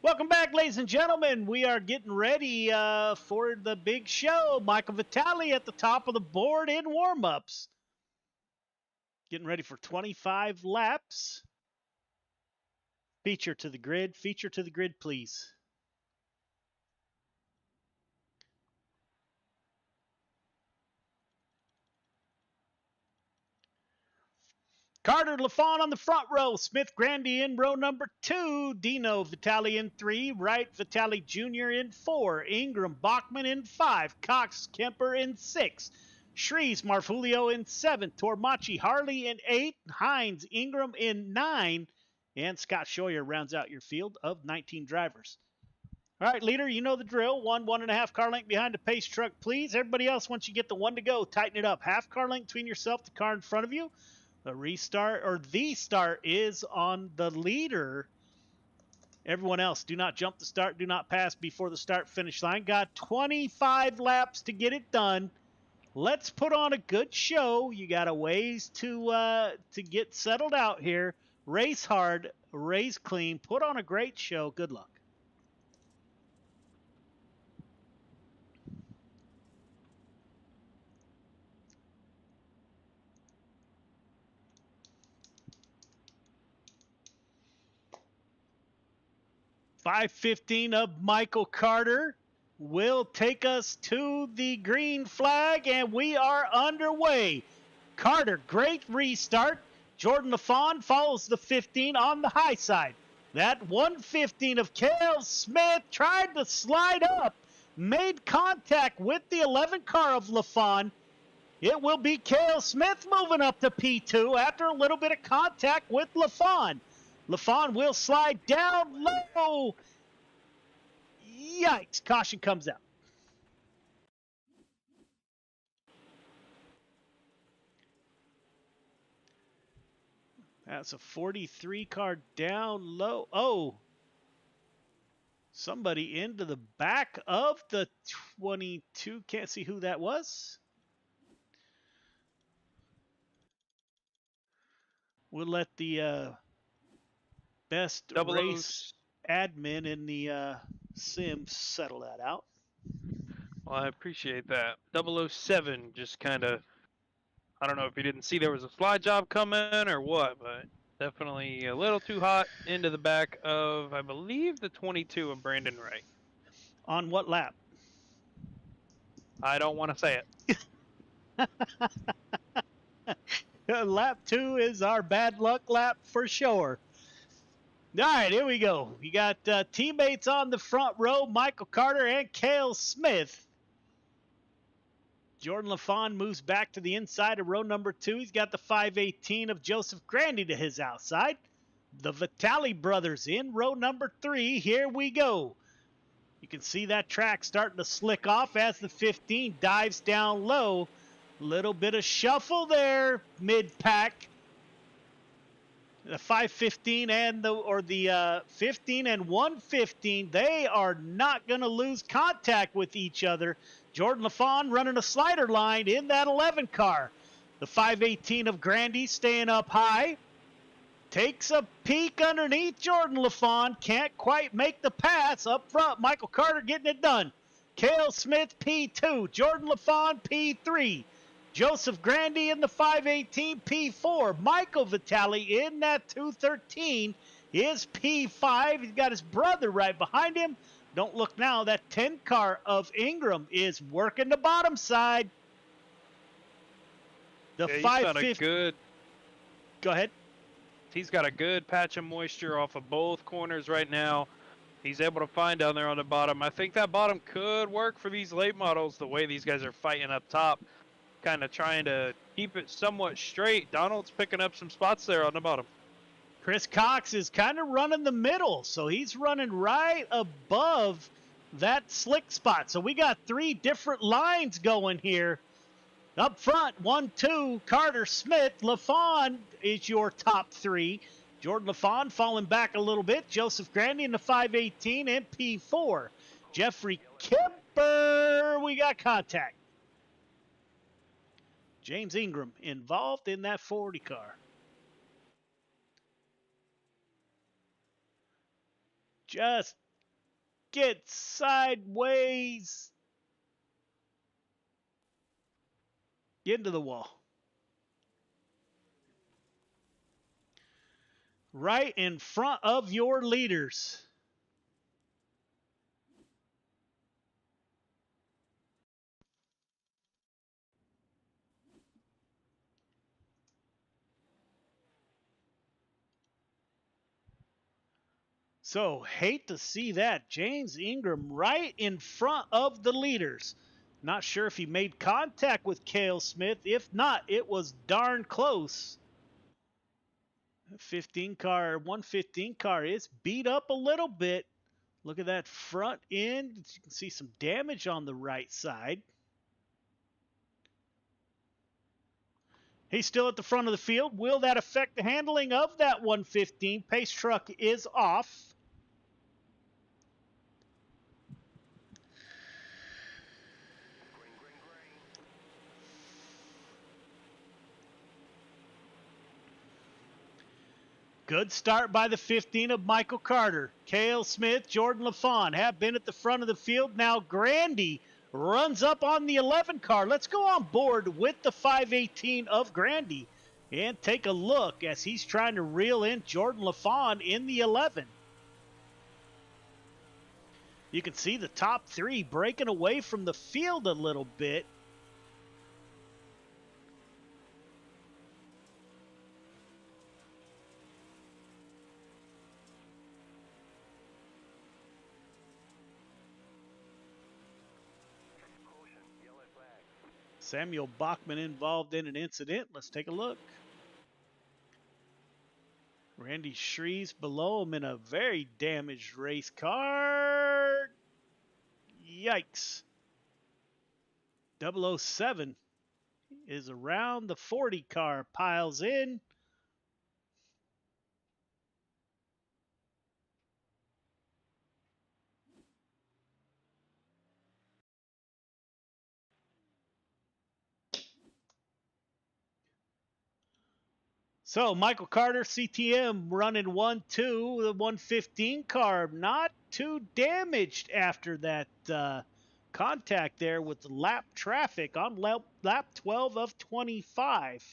G: Welcome back, ladies and gentlemen. We are getting ready for the big show. Michael Vitale at the top of the board in warm-ups. Getting ready for 25 laps. Feature to the grid, please. Carter LaFawn on the front row. Smith Grandy in row number 2. Dino Vitale in 3. Wright Vitale Jr. in 4. Ingram Bachman in 5. Cox Kemper in 6. Shrees Marfulio in 7. Tormachi Harley in 8. Hines Ingram in 9. And Scott Scheuer rounds out your field of 19 drivers. All right, leader, you know the drill. 1.5 car length behind the pace truck, please. Everybody else, once you get the 1 to go, tighten it up. Half car length between yourself, the car in front of you. The start is on the leader. Everyone else, do not jump the start. Do not pass before the start finish line. Got 25 laps to get it done. Let's put on a good show. You got a ways to get settled out here. Race hard, race clean, put on a great show. Good luck. 5:15 of Michael Carter will take us to the green flag, and we are underway. Carter, great restart. Jordan LaFawn follows the 15 on the high side. That 115 of Cale Smith tried to slide up, made contact with the 11 car of LaFawn. It will be Cale Smith moving up to P2 after a little bit of contact with LaFawn. LaFawn will slide down low. Yikes, caution comes out. That's a 43 car down low. Oh, somebody into the back of the 22. Can't see who that was. We'll let the best race admin in the sim settle that out.
H: Well, I appreciate that. 007 just kind of, I don't know if he didn't see there was a slide job coming or what, but definitely a little too hot into the back of, I believe, the 22 of Brandon Wright.
G: On what lap?
H: I don't want to say it.
G: Lap 2 is our bad luck lap for sure. All right, here we go. We got teammates on the front row, Michael Carter and Cale Smith. Jordan LaFawn moves back to the inside of row number 2. He's got the 518 of Joseph Grandy to his outside. The Vitale brothers in row number 3. Here we go. You can see that track starting to slick off as the 15 dives down low. Little bit of shuffle there, mid-pack. The 515 and the 15 and 115, they are not going to lose contact with each other. Jordan LaFawn running a slider line in that 11 car. The 518 of Grandy staying up high. Takes a peek underneath Jordan LaFawn. Can't quite make the pass. Up front, Michael Carter getting it done. Cale Smith, P2. Jordan LaFawn, P3. Joseph Grandy in the 518, P4. Michael Vitale in that 213 is P5. He's got his brother right behind him. Don't look now. That 10 car of Ingram is working the bottom side. The 550. Go ahead.
H: He's got a good patch of moisture off of both corners right now. He's able to find down there on the bottom. I think that bottom could work for these late models, the way these guys are fighting up top, kind of trying to keep it somewhat straight. Donald's picking up some spots there on the bottom.
G: Chris Cox is kind of running the middle, so he's running right above that slick spot. So we got 3 different lines going here. Up front, 1, 2, Carter, Smith, LaFawn is your top 3. Jordan LaFawn falling back a little bit. Joseph Grandy in the 518 and P4. Jeffrey Kemper, we got contact. James Ingram involved in that 40 car. Just get sideways. Get into the wall. Right in front of your leaders. So, hate to see that. James Ingram right in front of the leaders. Not sure if he made contact with Cale Smith. If not, it was darn close. 115 car is beat up a little bit. Look at that front end. You can see some damage on the right side. He's still at the front of the field. Will that affect the handling of that 115? Pace truck is off. Good start by the 15 of Michael Carter. Cale Smith, Jordan LaFawn have been at the front of the field. Now Grandy runs up on the 11 car. Let's go on board with the 518 of Grandy and take a look as he's trying to reel in Jordan LaFawn in the 11. You can see the top three breaking away from the field a little bit. Samuel Bachman involved in an incident. Let's take a look. Randy Shrees below him in a very damaged race car. Yikes. 007 is around the 40 car, piles in. So Michael Carter, CTM, running 1-2. The 115 car not too damaged after that contact there with the lap traffic on lap 12 of 25.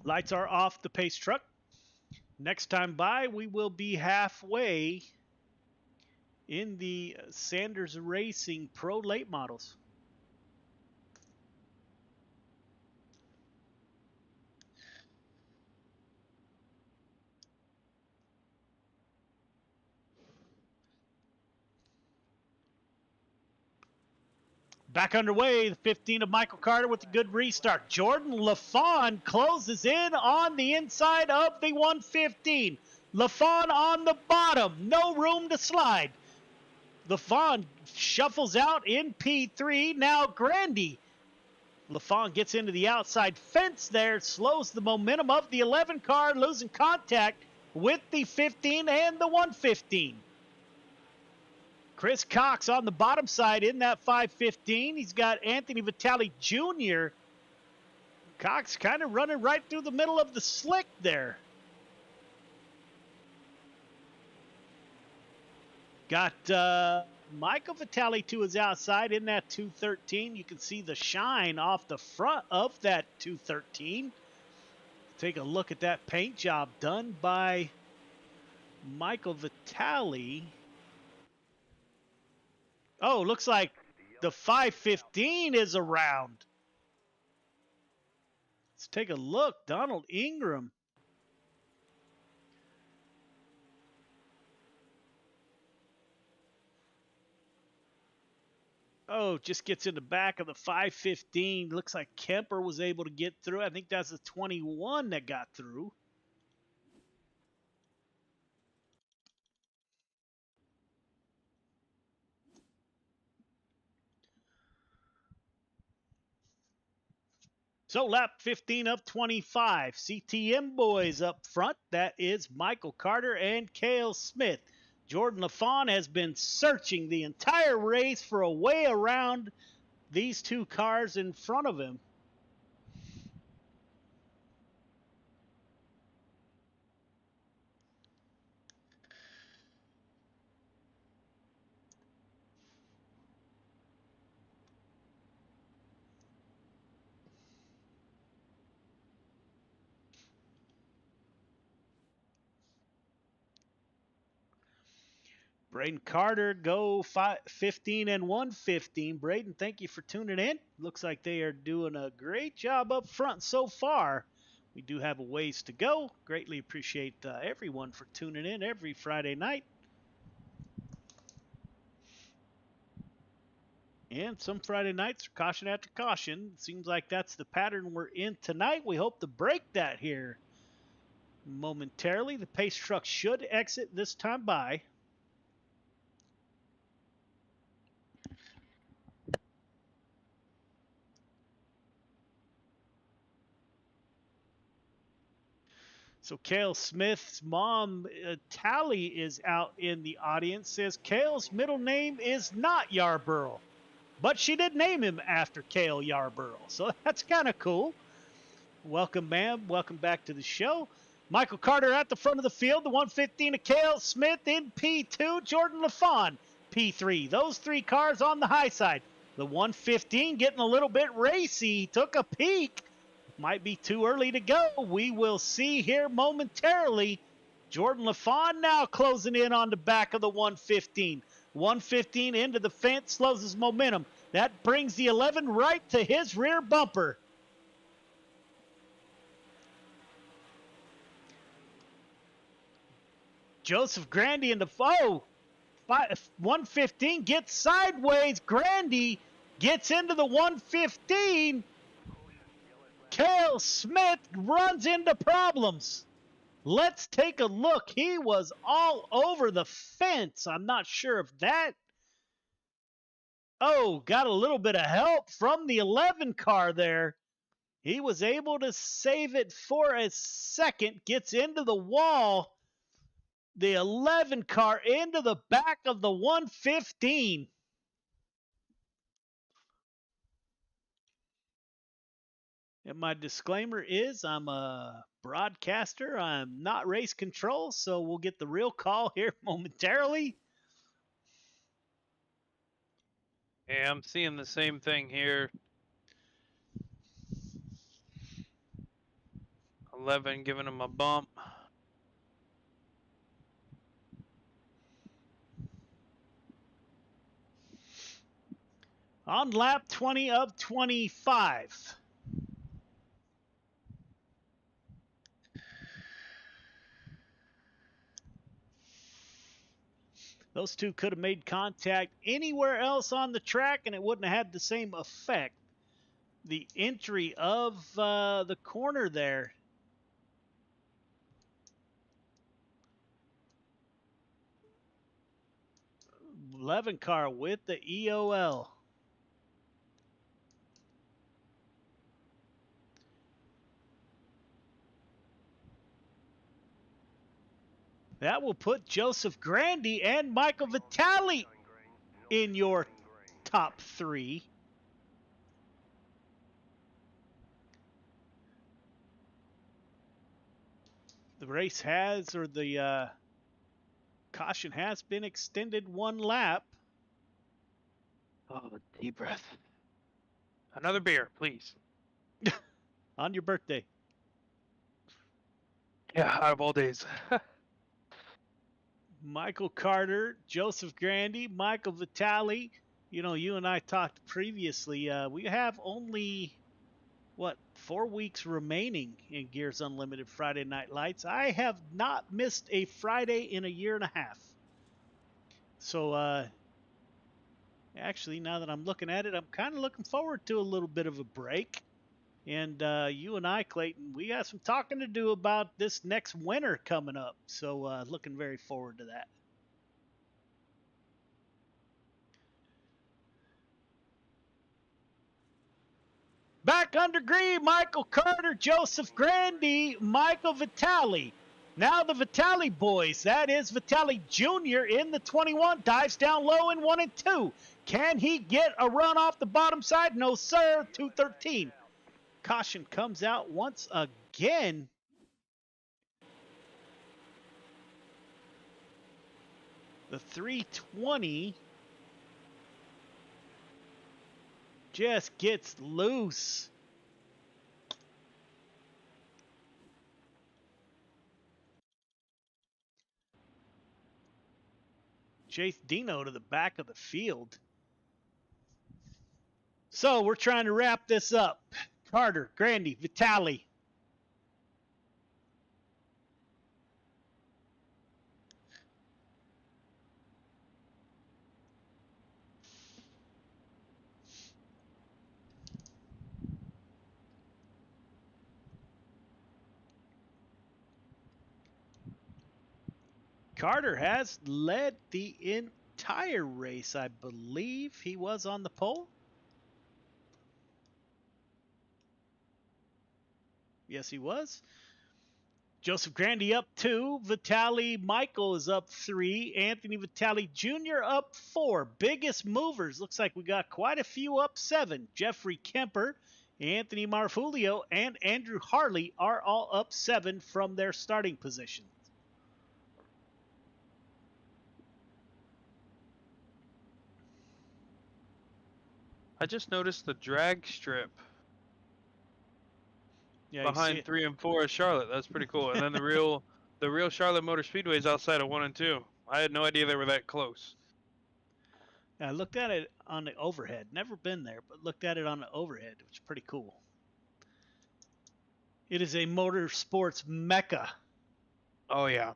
G: Lights are off the pace truck. Next time by, we will be halfway in the Sanders Racing Pro Late Models. Back underway, the 15 of Michael Carter with a good restart. Jordan LaFawn closes in on the inside of the 115. LaFawn on the bottom, no room to slide. LaFawn shuffles out in P3. Now Grandy. LaFawn gets into the outside fence there, slows the momentum of the 11 car, losing contact with the 15 and the 115. Chris Cox on the bottom side in that 515. He's got Anthony Vitale Jr. Cox kind of running right through the middle of the slick there. Got Michael Vitale to his outside in that 213. You can see the shine off the front of that 213. Take a look at that paint job done by Michael Vitale. Oh, looks like the 515 is around. Let's take a look. Donald Ingram. Oh, just gets in the back of the 515. Looks like Kemper was able to get through. I think that's the 21 that got through. So lap 15 of 25. CTM boys up front. That is Michael Carter and Cale Smith. Jordan LaFawn has been searching the entire race for a way around these two cars in front of him. Braden Carter go 15 and 115. Braden, thank you for tuning in. Looks like they are doing a great job up front so far. We do have a ways to go. Greatly appreciate everyone for tuning in every Friday night. And some Friday nights are caution after caution. Seems like that's the pattern we're in tonight. We hope to break that here momentarily. The pace truck should exit this time by. So Cale Smith's mom, Tally, is out in the audience. Says Cale's middle name is not Yarborough, but she did name him after Cale Yarborough. So that's kind of cool. Welcome, ma'am. Welcome back to the show. Michael Carter at the front of the field. The 115 of Cale Smith in P2. Jordan LaFawn, P3. Those three cars on the high side. The 115 getting a little bit racy. He took a peek. Might be too early to go. We will see here momentarily. Jordan LaFawn now closing in on the back of the 115. 115 into the fence, slows his momentum. That brings the 11 right to his rear bumper. Joseph Grandy in the 115 gets sideways. Grandy gets into the 115. Cale Smith runs into problems. Let's take a look. He was all over the fence. I'm not sure if that... Oh, got a little bit of help from the 11 car there. He was able to save it for a second. Gets into the wall. The 11 car into the back of the 115. And my disclaimer is I'm a broadcaster. I'm not race control, so we'll get the real call here momentarily.
H: Yeah, I'm seeing the same thing here. 11 giving him a bump.
G: On lap 20 of 25. Those two could have made contact anywhere else on the track, and it wouldn't have had the same effect. The entry of the corner there. Eleven car with the EOL. That will put Joseph Grandy and Michael Vitale in your top three. The race has, or the caution has been extended one lap.
H: Oh, deep breath. Another beer, please.
G: On your birthday.
H: Yeah, out of all days.
G: Michael Carter, Joseph Grandy, Michael Vitale. You know, you and I talked previously. We have only, 4 weeks remaining in Gears Unlimited Friday Night Lights. I have not missed a Friday in a year and a half. So, actually, now that I'm looking at it, I'm kind of looking forward to a little bit of a break. And you and I, Clayton, we got some talking to do about this next winter coming up. So looking very forward to that. Back under green, Michael Carter, Joseph Grandy, Michael Vitale. Now the Vitale boys. That is Vitale Jr. in the 21. Dives down low in 1 and 2. Can he get a run off the bottom side? No, sir. 213. Caution comes out once again. The 320 just gets loose. Chase Dino to the back of the field. So we're trying to wrap this up. Carter, Grandy, Vitale. Carter has led the entire race. I believe he was on the pole. Yes, he was. Joseph Grandy up 2. Vitali Michael is up 3. Anthony Vitali Jr. up 4. Biggest movers. Looks like we got quite a few up 7. Jeffrey Kemper, Anthony Marfulio, and Andrew Harley are all up 7 from their starting positions.
H: I just noticed the drag strip
G: Yeah, you see
H: behind
G: it.
H: 3 and 4 is Charlotte. That's pretty cool. And then the real Charlotte Motor Speedway is outside of 1 and 2. I had no idea they were that close.
G: I looked at it on the overhead. Never been there, but looked at it on the overhead, which is pretty cool. It is a motorsports mecca.
H: Oh yeah.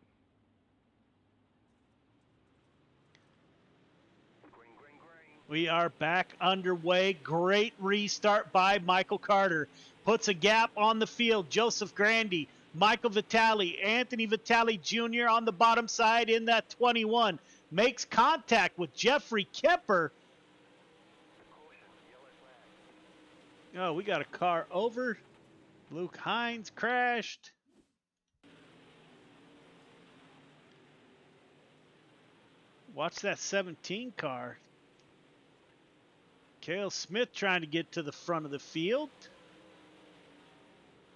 G: We are back underway. Great restart by Michael Carter. Puts a gap on the field. Joseph Grandy, Michael Vitali, Anthony Vitali Jr. on the bottom side in that 21. Makes contact with Jeffrey Kemper. Oh, we got a car over. Luke Hines crashed. Watch that 17 car. Cale Smith trying to get to the front of the field.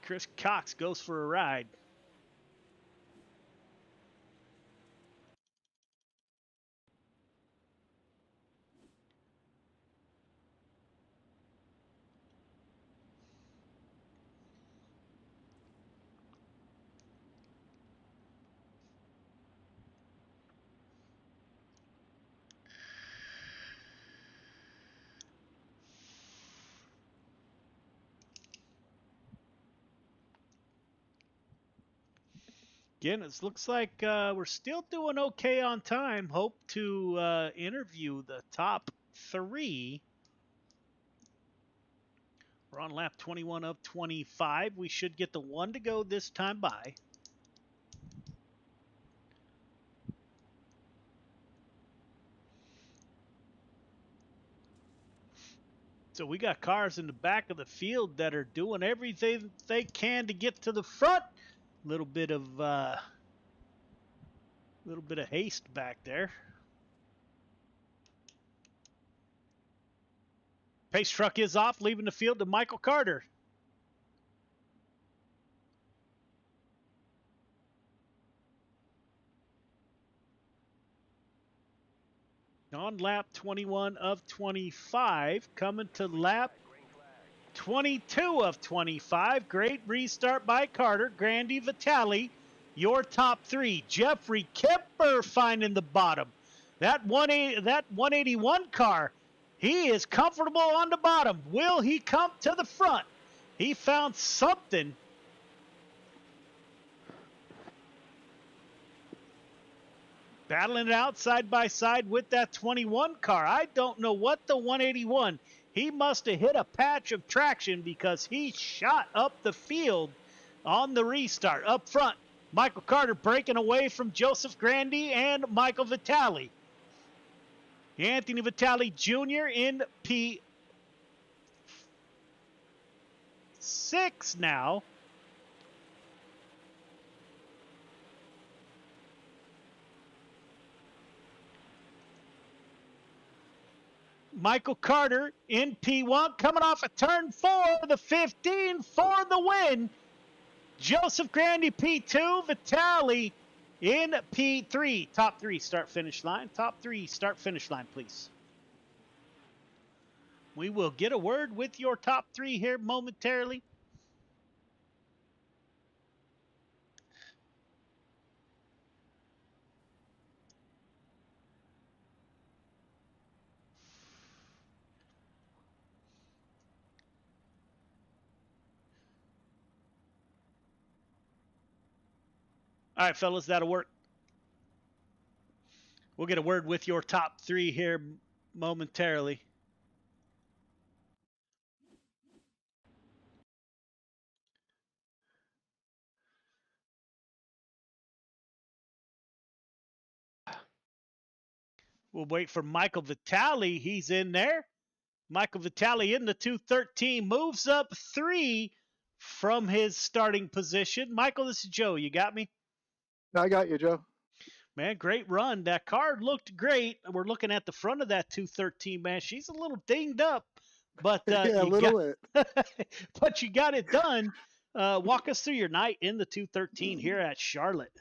G: Chris Cox goes for a ride. Again, it looks like we're still doing okay on time. Hope to interview the top 3. We're on lap 21 of 25. We should get the 1 to go this time by. So we got cars in the back of the field that are doing everything they can to get to the front. Little bit of haste back there. Pace truck is off, leaving the field to Michael Carter. On lap 21 of 25, coming to lap 22 of 25. Great restart by Carter. Grandy Vitali, your top 3. Jeffrey Kemper finding the bottom. That 181 car, he is comfortable on the bottom. Will he come to the front? He found something. Battling it out side by side with that 21 car. I don't know what the 181. He must have hit a patch of traction because he shot up the field on the restart. Up front, Michael Carter breaking away from Joseph Grandy and Michael Vitali. Anthony Vitali Jr. in P6 now. Michael Carter in P1, coming off a turn 4, the 15 for the win. Joseph Grandy P2, Vitali in P3. Top 3 start-finish line. Top 3 start-finish line, please. We will get a word with your top 3 here momentarily. All right, fellas, that'll work. We'll get a word with your top 3 here momentarily. We'll wait for Michael Vitali. He's in there. Michael Vitali in the 213, moves up 3 from his starting position. Michael, this is Joe. You got me?
L: I got you, Joe.
G: Man, great run. That car looked great. We're looking at the front of that 213, man. She's a little dinged up, but
L: Yeah, a little bit.
G: but you got it done. Walk us through your night in the 213 here at Charlotte.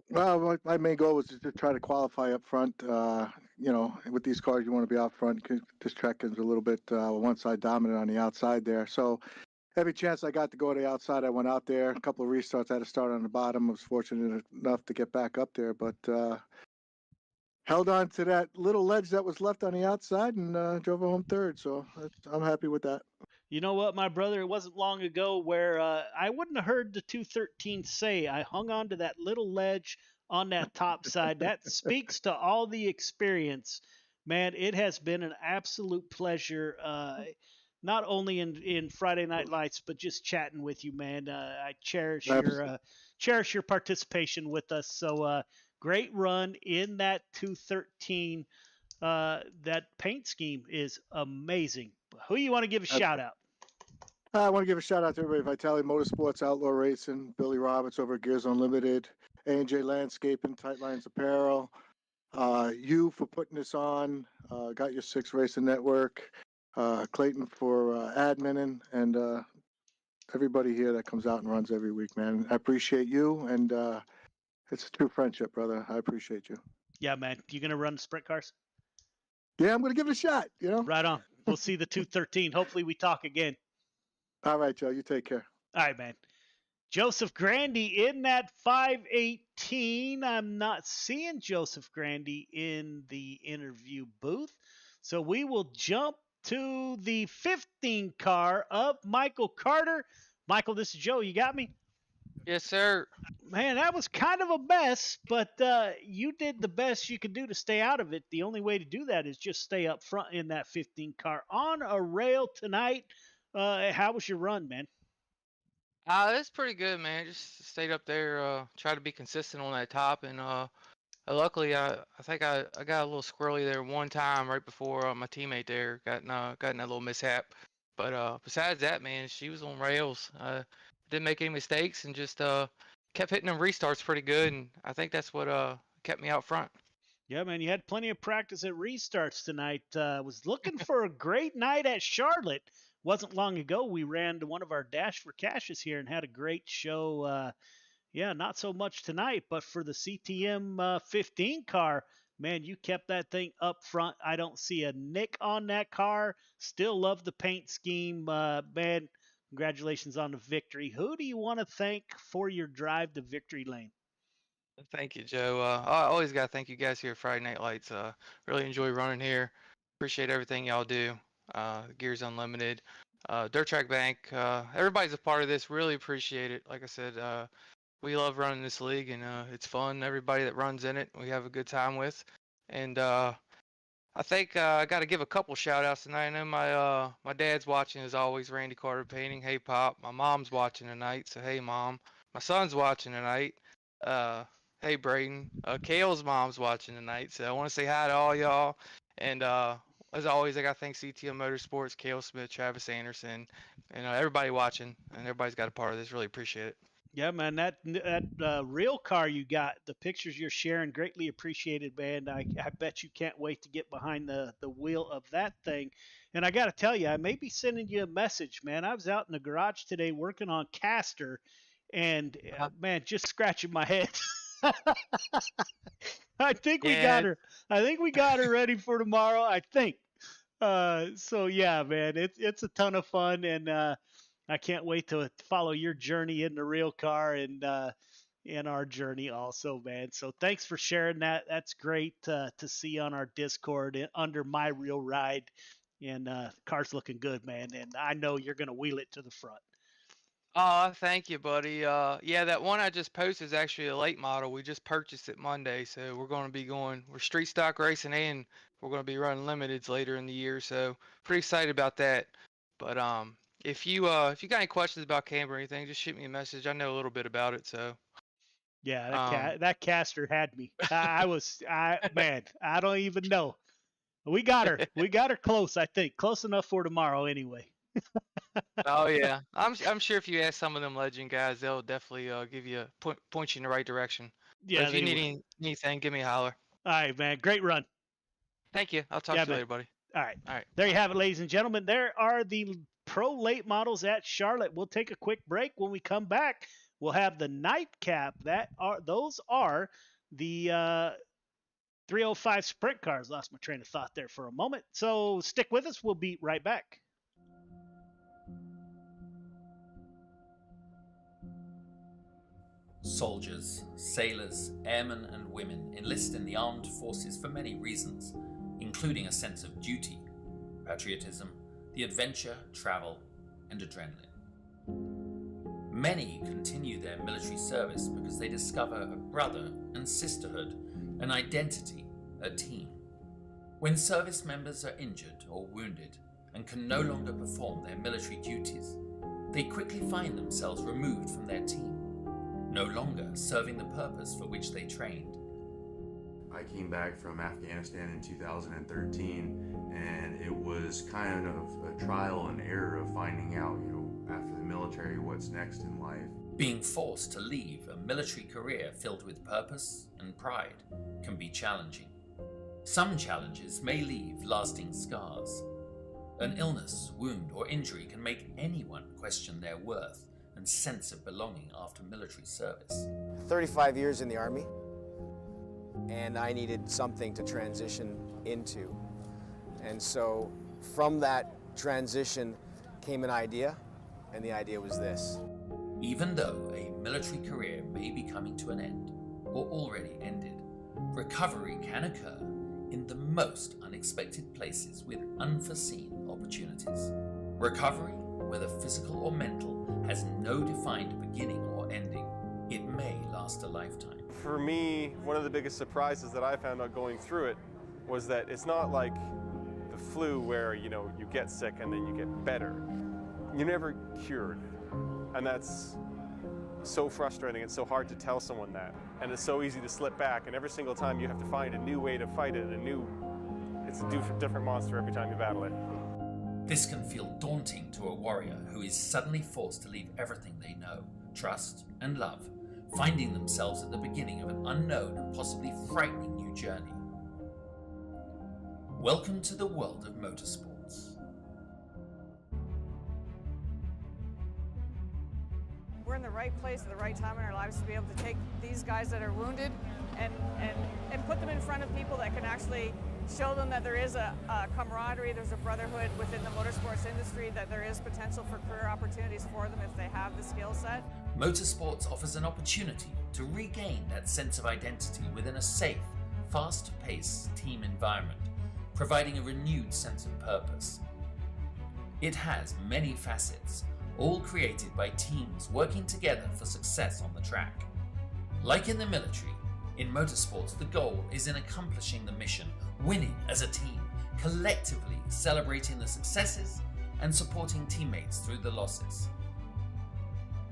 L: Well, my main goal was to try to qualify up front. With these cars, you want to be out front. This track is a little bit one side dominant on the outside there. So every chance I got to go to the outside, I went out there. A couple of restarts, I had to start on the bottom. I was fortunate enough to get back up there, but held on to that little ledge that was left on the outside and drove home third. So I'm happy with that.
G: You know what, my brother? It wasn't long ago where I wouldn't have heard the 213 say I hung on to that little ledge on that top side. That speaks to all the experience. Man, it has been an absolute pleasure, not only in Friday Night Lights, but just chatting with you, man. I cherish your participation with us. So great run in that 213. That paint scheme is amazing. Who you want to give a shout out?
L: I want to give a shout out to everybody: Vitali Motorsports, Outlaw Racing, Billy Roberts over at Gears Unlimited, A&J Landscaping, Tight Lines Apparel, you for putting this on, Got Your Six Racing Network, Clayton for adminning, and everybody here that comes out and runs every week, man. I appreciate you, and it's a true friendship, brother. I appreciate you.
G: Yeah, man. You gonna run sprint cars?
L: Yeah, I'm gonna give it a shot.
G: Right on. We'll see the 213. Hopefully, we talk again.
L: All right, Joe. You take care.
G: All right, man. Joseph Grandy in that 518. I'm not seeing Joseph Grandy in the interview booth. So we will jump to the 15 car of Michael Carter. Michael, this is Joe. You got me?
H: Yes, sir.
G: Man, that was kind of a mess, but you did the best you could do to stay out of it. The only way to do that is just stay up front in that 15 car on a rail tonight. How was your run, man?
M: It's pretty good, man. Just stayed up there, tried to be consistent on that top, and luckily, I think I got a little squirrely there one time right before my teammate there got in that little mishap. But besides that, man, she was on rails. Didn't make any mistakes and just kept hitting them restarts pretty good, and I think that's what kept me out front.
G: Yeah, man, you had plenty of practice at restarts tonight. Was looking for a great night at Charlotte. Wasn't long ago we ran to one of our Dash for Cashes here and had a great show. Yeah, not so much tonight, but for the CTM 15 car, man, you kept that thing up front. I don't see a nick on that car. Still love the paint scheme. Man, congratulations on the victory. Who do you want to thank for your drive to victory lane?
M: Thank you, Joe. I always got to thank you guys here at Friday Night Lights. Really enjoy running here. Appreciate everything y'all do. Gears Unlimited, Dirt Track Bank. Everybody's a part of this. Really appreciate it. Like I said, we love running this league, and it's fun. Everybody that runs in it, we have a good time with. And I think I got to give a couple shout outs tonight. I know my dad's watching as always, Randy Carter Painting. Hey, Pop. My mom's watching tonight, so hey, Mom. My son's watching tonight. Hey, Braden. Kale's mom's watching tonight, so I want to say hi to all y'all. And as always, I got to thank CTM Motorsports, Kale Smith, Travis Anderson, and everybody watching. And everybody's got a part of this. Really appreciate it.
G: Yeah, man, that real car you got, the pictures you're sharing, greatly appreciated, man. I bet you can't wait to get behind the wheel of that thing. And I got to tell you, I may be sending you a message, man. I was out in the garage today working on Caster, and man, just scratching my head. I think we got her. I think we got her ready for tomorrow. I think. So yeah, man, it's a ton of fun, and I can't wait to follow your journey in the real car and our journey also, man. So thanks for sharing that. That's great to see on our Discord under my real ride, and the car's looking good, man. And I know you're gonna wheel it to the front.
M: Oh, thank you, buddy. Yeah, that one I just posted is actually a late model. We just purchased it Monday, so we're street stock racing and we're going to be running limiteds later in the year, so pretty excited about that. But if you got any questions about Camber or anything, just shoot me a message. I know a little bit about it, so.
G: Yeah, that Caster had me. Man, I don't even know. We got her. We got her close, I think. Close enough for tomorrow anyway.
M: Oh yeah, I'm sure if you ask some of them legend guys, they'll definitely give you point you in the right direction. But
G: Yeah,
M: if you
G: they
M: need
G: will.
M: anything, give me a holler.
G: All right, man. Great run.
M: Thank you. I'll talk
G: Yeah,
M: to you
G: man.
M: later, buddy.
G: All right.
M: All right.
G: There you have it, ladies and gentlemen. There are the pro late models at Charlotte. We'll take a quick break. When we come back, we'll have the nightcap. Those are the 305 sprint cars. Lost my train of thought there for a moment. So stick with us. We'll be right back.
N: Soldiers, sailors, airmen and women enlist in the armed forces for many reasons, including a sense of duty, patriotism, the adventure, travel, and adrenaline. Many continue their military service because they discover a brother and sisterhood, an identity, a team. When service members are injured or wounded and can no longer perform their military duties, they quickly find themselves removed from their team, no longer serving the purpose for which they trained.
O: I came back from Afghanistan in 2013, and it was kind of a trial and error of finding out, after the military, what's next in life.
N: Being forced to leave a military career filled with purpose and pride can be challenging. Some challenges may leave lasting scars. An illness, wound, or injury can make anyone question their worth and sense of belonging after military service.
P: 35 years in the Army, and I needed something to transition into. And so from that transition came an idea, and the idea was this.
N: Even though a military career may be coming to an end, or already ended, recovery can occur in the most unexpected places with unforeseen opportunities. Recovery, whether physical or mental, has no defined beginning or ending. It may last a lifetime.
Q: For me, one of the biggest surprises that I found out going through it was that it's not like the flu where, you get sick and then you get better. You're never cured. And that's so frustrating. It's so hard to tell someone that. And it's so easy to slip back. And every single time you have to find a new way to fight it, it's a different monster every time you battle it.
N: This can feel daunting to a warrior who is suddenly forced to leave everything they know, trust, and love, finding themselves at the beginning of an unknown and possibly frightening new journey. Welcome to the world of motorsports.
R: We're in the right place at the right time in our lives to be able to take these guys that are wounded and put them in front of people that can actually show them that there is a camaraderie, there's a brotherhood within the motorsports industry, that there is potential for career opportunities for them if they have the skill set.
N: Motorsports offers an opportunity to regain that sense of identity within a safe, fast-paced team environment, providing a renewed sense of purpose. It has many facets, all created by teams working together for success on the track. Like in the military, in motorsports, the goal is in accomplishing the mission, winning as a team, collectively celebrating the successes and supporting teammates through the losses.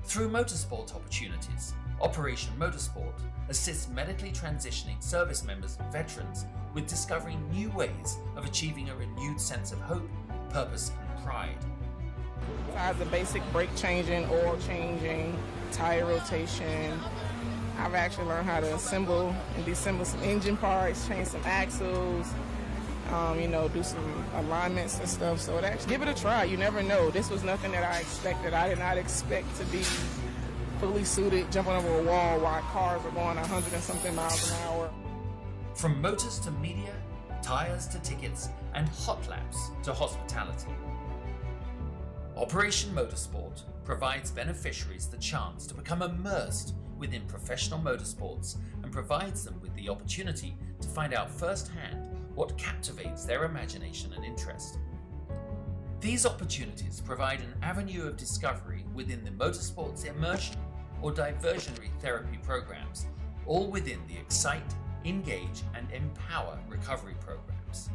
N: Through motorsport opportunities, Operation Motorsport assists medically transitioning service members and veterans with discovering new ways of achieving a renewed sense of hope, purpose, and pride.
S: Besides the basic brake changing, oil changing, tire rotation, I've actually learned how to assemble and disassemble some engine parts, change some axles, do some alignments and stuff. So give it a try. You never know. This was nothing that I expected. I did not expect to be fully suited, jumping over a wall while cars are going 100 and something miles an hour.
N: From motors to media, tires to tickets, and hot laps to hospitality. Operation Motorsport provides beneficiaries the chance to become immersed within professional motorsports and provides them with the opportunity to find out firsthand what captivates their imagination and interest. These opportunities provide an avenue of discovery within the motorsports immersion or diversionary therapy programs, all within the Excite, Engage, and Empower recovery programs.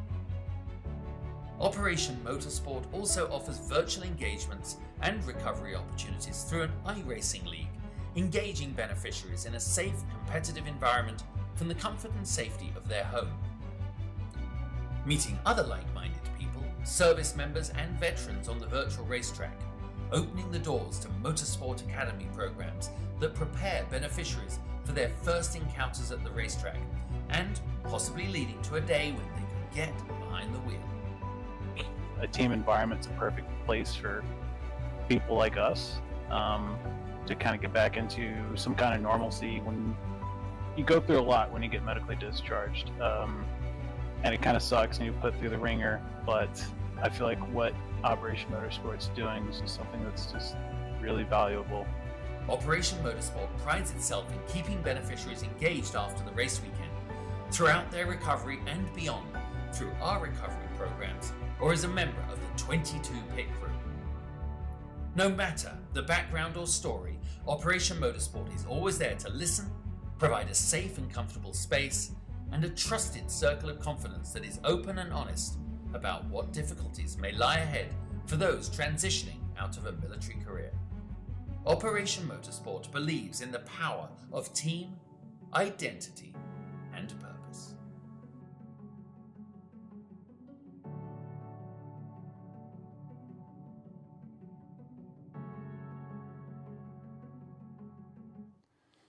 N: Operation Motorsport also offers virtual engagements and recovery opportunities through an iRacing league, engaging beneficiaries in a safe, competitive environment from the comfort and safety of their home. Meeting other like-minded people service members and veterans on the virtual racetrack, opening the doors to Motorsport Academy programs that prepare beneficiaries for their first encounters at the racetrack, and possibly leading to a day when they can get behind the wheel.
T: A team environment's a perfect place for people like us to kind of get back into some kind of normalcy when you go through a lot when you get medically discharged. And it kind of sucks and you put through the ringer, but I feel like what Operation Motorsport's doing is just something that's just really valuable.
N: Operation Motorsport prides itself in keeping beneficiaries engaged after the race weekend, throughout their recovery and beyond, through our recovery programs, or as a member of the 22 pit crew. No matter the background or story, Operation Motorsport is always there to listen, provide a safe and comfortable space, and a trusted circle of confidence that is open and honest about what difficulties may lie ahead for those transitioning out of a military career. Operation Motorsport believes in the power of team, identity, and purpose.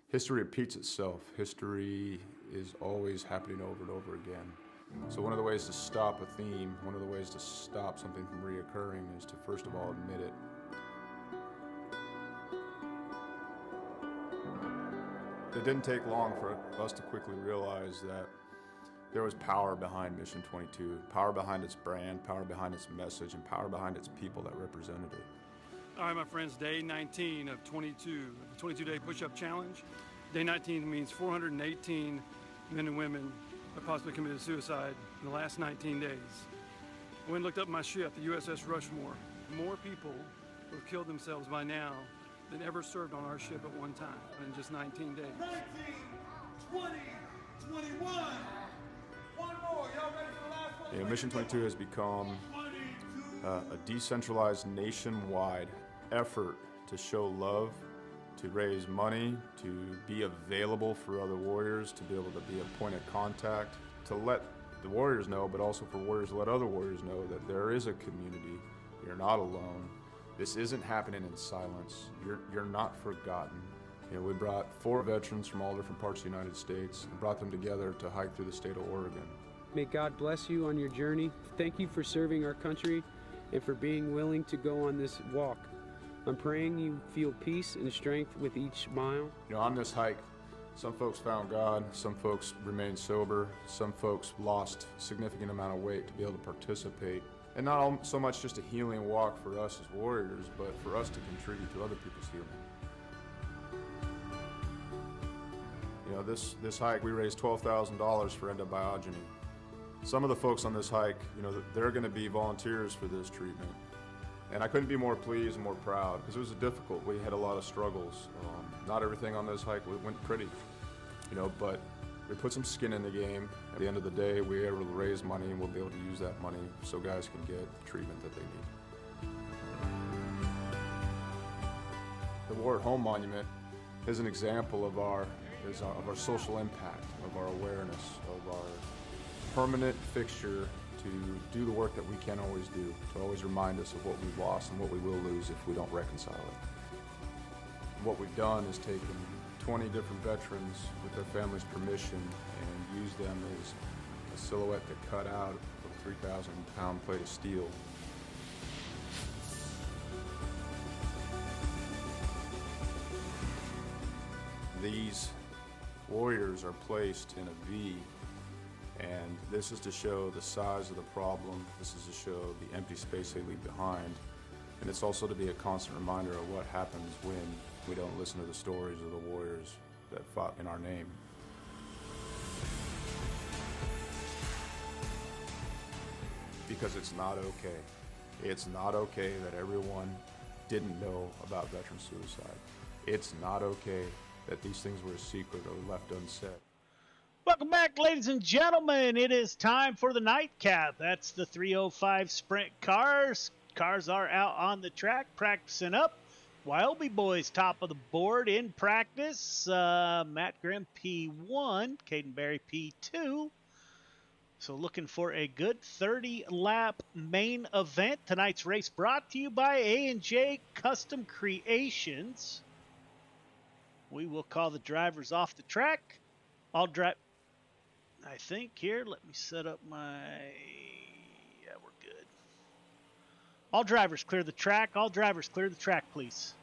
U: History repeats itself. History is always happening over and over again. So one of the ways to stop a theme, one of the ways to stop something from reoccurring is to first of all admit it. It didn't take long for us to quickly realize that there was power behind Mission 22, power behind its brand, power behind its message, and power behind its people that represented it.
V: All right, my friends, day 19 of 22, the 22-day push-up challenge. Day 19 means 418 men and women have possibly committed suicide in the last 19 days. I went and looked up my ship, the USS Rushmore. More people who have killed themselves by now than ever served on our ship at one time in just 19 days.
W: 19, 20, 21. One more. Y'all ready for the last one?
U: Yeah, Mission 22 has become a decentralized nationwide effort to show love, to raise money, to be available for other warriors, to be able to be a point of contact, to let the warriors know, but also for warriors to let other warriors know that there is a community. You're not alone. This isn't happening in silence. You're not forgotten. You know, we brought 4 veterans from all different parts of the United States and brought them together to hike through the state of Oregon.
X: May God bless you on your journey. Thank you for serving our country and for being willing to go on this walk. I'm praying you feel peace and strength with each mile.
U: You know, on this hike, some folks found God, some folks remained sober, some folks lost a significant amount of weight to be able to participate. And not so much just a healing walk for us as warriors, but for us to contribute to other people's healing. You know, this hike, we raised $12,000 for endobiogeny. Some of the folks on this hike, you know, they're going to be volunteers for this treatment. And I couldn't be more pleased and more proud because it was difficult. We had a lot of struggles. Not everything on this hike went pretty, you know, but we put some skin in the game. At the end of the day, we were able to raise money and we'll be able to use that money so guys can get the treatment that they need. The War at Home Monument is an example of our social impact, of our awareness, of our permanent fixture to do the work that we can't always do, to always remind us of what we've lost and what we will lose if we don't reconcile it. What we've done is taken 20 different veterans with their families' permission and used them as a silhouette to cut out of a 3,000-pound plate of steel. These warriors are placed in a V, and this is to show the size of the problem. This is to show the empty space they leave behind. And it's also to be a constant reminder of what happens when we don't listen to the stories of the warriors that fought in our name. Because it's not okay. It's not okay that everyone didn't know about veteran suicide. It's not okay that these things were a secret or left unsaid.
G: Welcome back, ladies and gentlemen. It is time for the nightcap. That's the 305 Sprint cars. Cars are out on the track practicing up. Wildby Boys top of the board in practice. Matt Grimm P1, Caden Berry P2. So looking for a good 30-lap main event. Tonight's race brought to you by A&J Custom Creations. We will call the drivers off the track. I'll drive, I think here, let me set up my, yeah, we're good. All drivers clear the track. All drivers clear the track, please.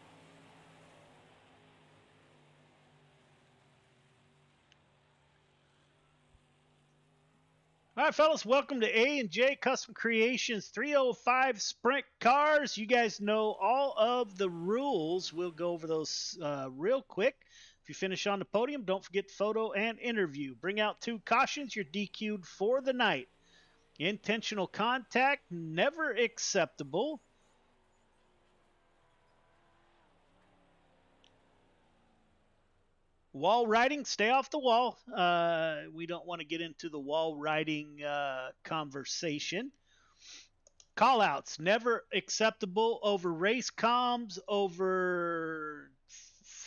G: All right, fellas, welcome to A&J Custom Creations 305 Sprint Cars. You guys know all of the rules. We'll go over those real quick. If you finish on the podium, don't forget photo and interview. Bring out 2 cautions. You're DQ'd for the night. Intentional contact, never acceptable. Wall riding, stay off the wall. We don't want to get into the wall riding conversation. Call-outs, never acceptable over race comms, over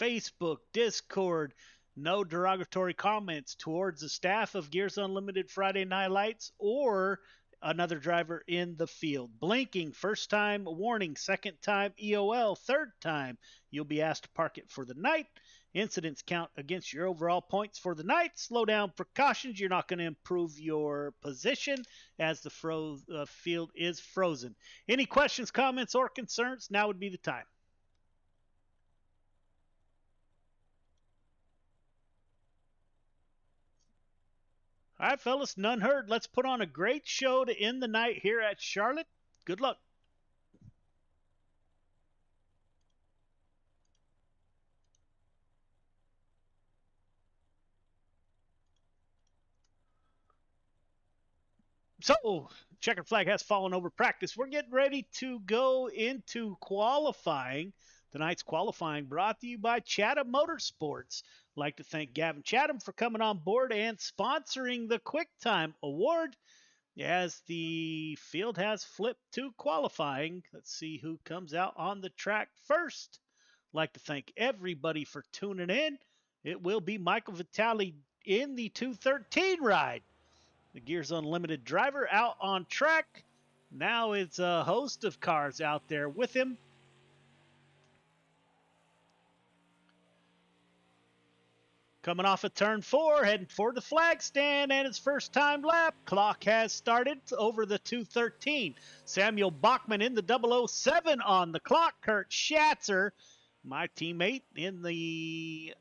G: Facebook, Discord. No derogatory comments towards the staff of Gears Unlimited Friday Night Lights or another driver in the field. Blinking, first time warning, second time EOL, third time you'll be asked to park it for the night. Incidents count against your overall points for the night. Slow down precautions. You're not going to improve your position as the field is frozen. Any questions, comments, or concerns? Now would be the time. All right, fellas, none heard. Let's put on a great show to end the night here at Charlotte. Good luck. So, checkered flag has fallen over practice. We're getting ready to go into qualifying. Tonight's qualifying brought to you by Chatham Motorsports. I'd like to thank Gavin Chatham for coming on board and sponsoring the Quick Time Award. As the field has flipped to qualifying, let's see who comes out on the track first. I'd like to thank everybody for tuning in. It will be Michael Vitale in the 213 ride. The Gears Unlimited driver out on track. Now it's a host of cars out there with him. Coming off of turn 4, heading for the flag stand and his first time lap. Clock has started over the 213. Samuel Bachman in the 007 on the clock. Kurt Schatzer, my teammate in the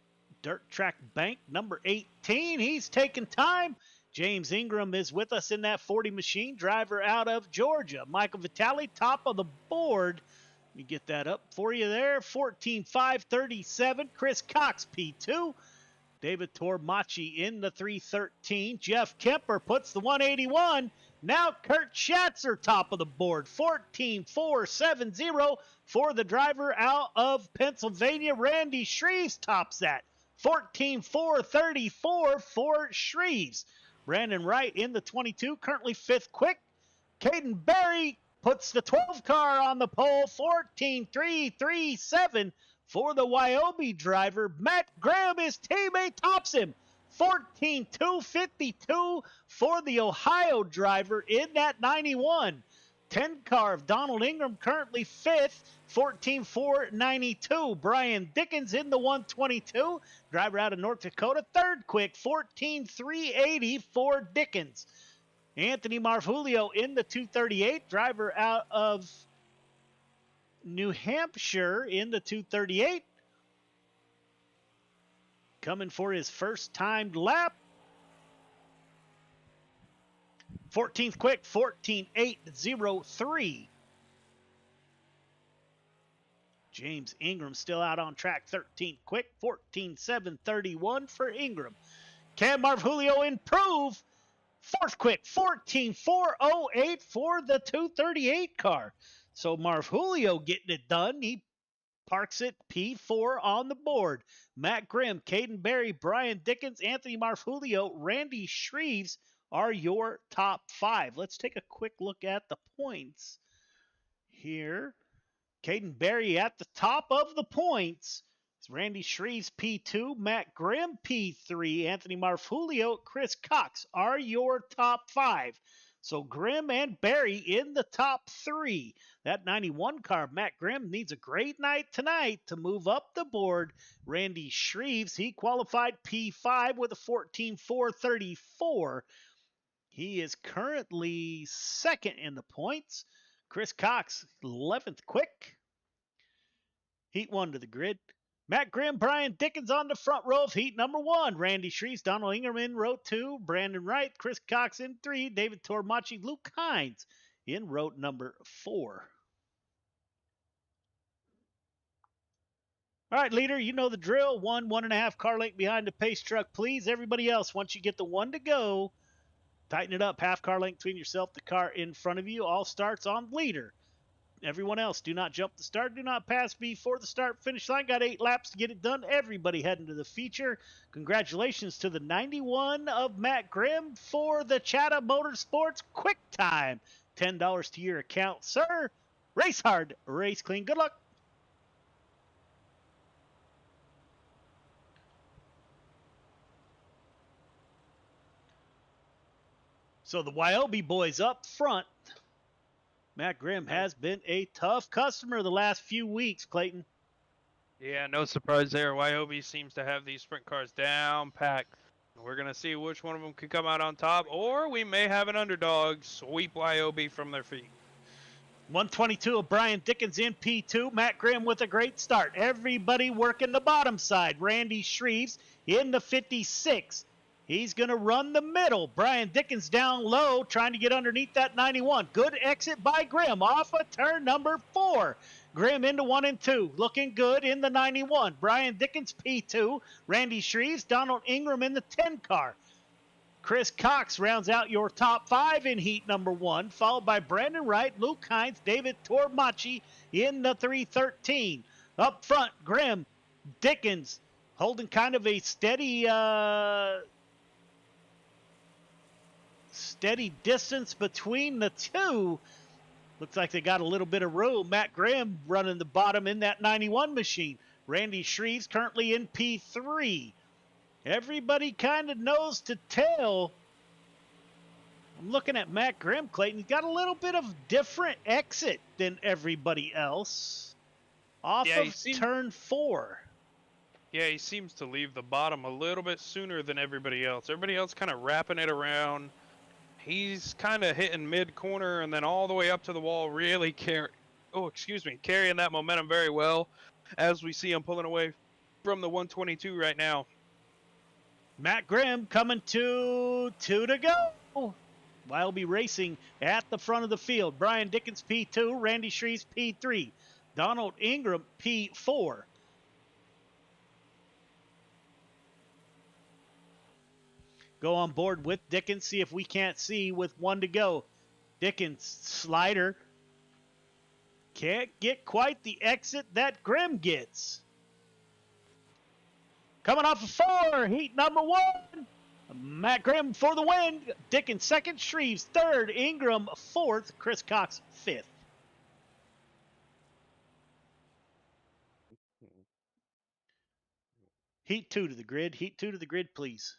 G: dirt track bank, number 18. He's taking time. James Ingram is with us in that 40 machine, driver out of Georgia. Michael Vitale, top of the board. Let me get that up for you there. 14.537. Chris Cox, P2. David Tormachi in the 313. Jeff Kemper puts the 181. Now Kurt Schatzer, top of the board. 14.470 for the driver out of Pennsylvania. Randy Shreves tops that. 14.434 for Shreves. Brandon Wright in the 22, currently 5th quick. Caden Berry puts the 12 car on the pole. 14.337 for the Wyoming driver. Matt Graham, his teammate, tops him. 14.252 for the Ohio driver in that 91. 10 car of Donald Ingram, currently 5th. 14.492. Brian Dickens in the 122. Driver out of North Dakota, 3rd quick. 14.380 for Dickens. Anthony Marvulio in the 238. Driver out of New Hampshire in the 238. Coming for his first timed lap. 14th quick, 14.803. James Ingram still out on track, 13th quick, 14.731 for Ingram. Can Marvulio improve? 4th quick, 14.408 for the 238 car. So Marvulio getting it done. He parks it P4 on the board. Matt Grimm, Caden Berry, Brian Dickens, Anthony Marvulio, Randy Shreves are your top 5. Let's take a quick look at the points here. Caden Berry at the top of the points. It's Randy Shreves, P2, Matt Grimm, P3, Anthony Marfulio, Chris Cox are your top 5. So Grimm and Barry in the top 3. That 91 car, Matt Grimm, needs a great night tonight to move up the board. Randy Shreves, he qualified P5 with a 14.434. He is currently second in the points. Chris Cox, 11th quick. Heat 1 to the grid. Matt Grimm, Brian Dickens on the front row of heat number 1. Randy Shreves, Donald Ingram in row 2. Brandon Wright, Chris Cox in 3. David Tormachi, Luke Hines in row number 4. All right, leader, you know the drill. 1.5 car length behind the pace truck, please. Everybody else, once you get the 1 to go, tighten it up. Half car length between yourself, the car in front of you. All starts on leader. Everyone else, do not jump the start. Do not pass before the start finish line. Got 8 laps to get it done. Everybody heading to the feature. Congratulations to the 91 of Matt Grimm for the Chatham Motorsports Quick Time. $10 to your account, sir. Race hard, race clean. Good luck. So the Wyobe boys up front. Matt Grimm has been a tough customer the last few weeks, Clayton.
H: Yeah, no surprise there. Wyobe seems to have these sprint cars down packed. We're going to see which one of them can come out on top, or we may have an underdog sweep Wyobe from their feet.
G: 122 of Brian Dickens in P2. Matt Grimm with a great start. Everybody working the bottom side. Randy Shreves in the 56. He's going to run the middle. Brian Dickens down low, trying to get underneath that 91. Good exit by Grimm off of turn number 4. Grimm into 1 and 2. Looking good in the 91. Brian Dickens, P2. Randy Shreves, Donald Ingram in the 10 car. Chris Cox rounds out your top 5 in heat number 1, followed by Brandon Wright, Luke Hines, David Tormachi in the 313. Up front, Grimm, Dickens, holding kind of a steady distance between the two. Looks like they got a little bit of room. Matt Grimm running the bottom in that 91 machine. Randy Shreves currently in P3. Everybody kind of nose to tail. I'm looking at Matt Grimm, Clayton. He's got a little bit of different exit than everybody else. Off of turn 4.
H: Yeah, he seems to leave the bottom a little bit sooner than everybody else. Everybody else kind of wrapping it around. He's kind of hitting mid-corner and then all the way up to the wall, really carrying that momentum very well as we see him pulling away from the 122 right now.
G: Matt Grimm coming to 2 to go. Wyobe Racing at the front of the field. Brian Dickens, P2. Randy Shreves, P3. Donald Ingram, P4. Go on board with Dickens, see if we can't see with 1 to go. Dickens, slider. Can't get quite the exit that Grimm gets. Coming off of 4, heat number 1. Matt Grimm for the win. Dickens second, Shreves third, Ingram fourth, Chris Cox fifth. Heat 2 to the grid. Heat 2 to the grid, please.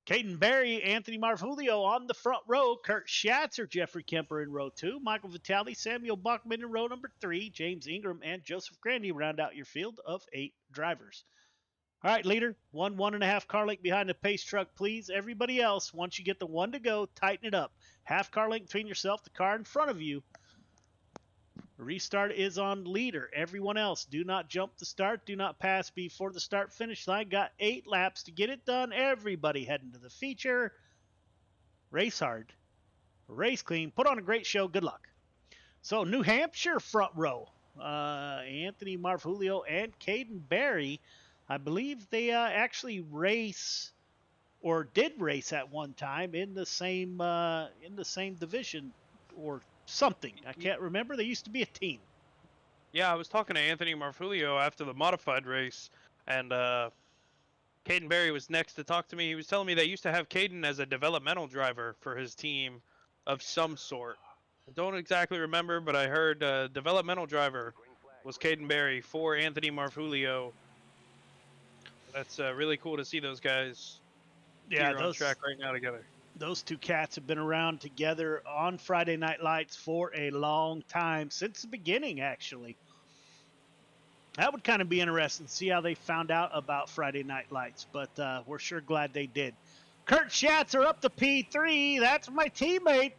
G: Caden Berry, Anthony Marfulio on the front row. Kurt Schatzer, Jeffrey Kemper in row 2. Michael Vitale, Samuel Buckman in row number 3. James Ingram and Joseph Grandy round out your field of 8 drivers. All right, leader, 1.5 car length behind the pace truck, please. Everybody else, once you get the 1 to go, tighten it up. Half car length between yourself, the car in front of you. Restart is on leader. Everyone else, do not jump the start. Do not pass before the start finish line. Got 8 laps to get it done. Everybody heading to the feature. Race hard. Race clean. Put on a great show. Good luck. So, New Hampshire front row. Anthony Marfulio and Caden Berry. I believe they actually race or did race at one time in the same division or something. I can't remember. They used to be a team.
H: Yeah, I was talking to Anthony Marfulio after the modified race, and Caden Berry was next to talk to me. He was telling me they used to have Caden as a developmental driver for his team of some sort. I don't exactly remember, but I heard developmental driver was Caden Berry for Anthony Marfulio. That's really cool to see those guys here on track right now together.
G: Those two cats have been around together on Friday Night Lights for a long time, since the beginning, actually. That would kind of be interesting to see how they found out about Friday Night Lights, but we're sure glad they did. Kurt Schatzer up to P3. That's my teammate.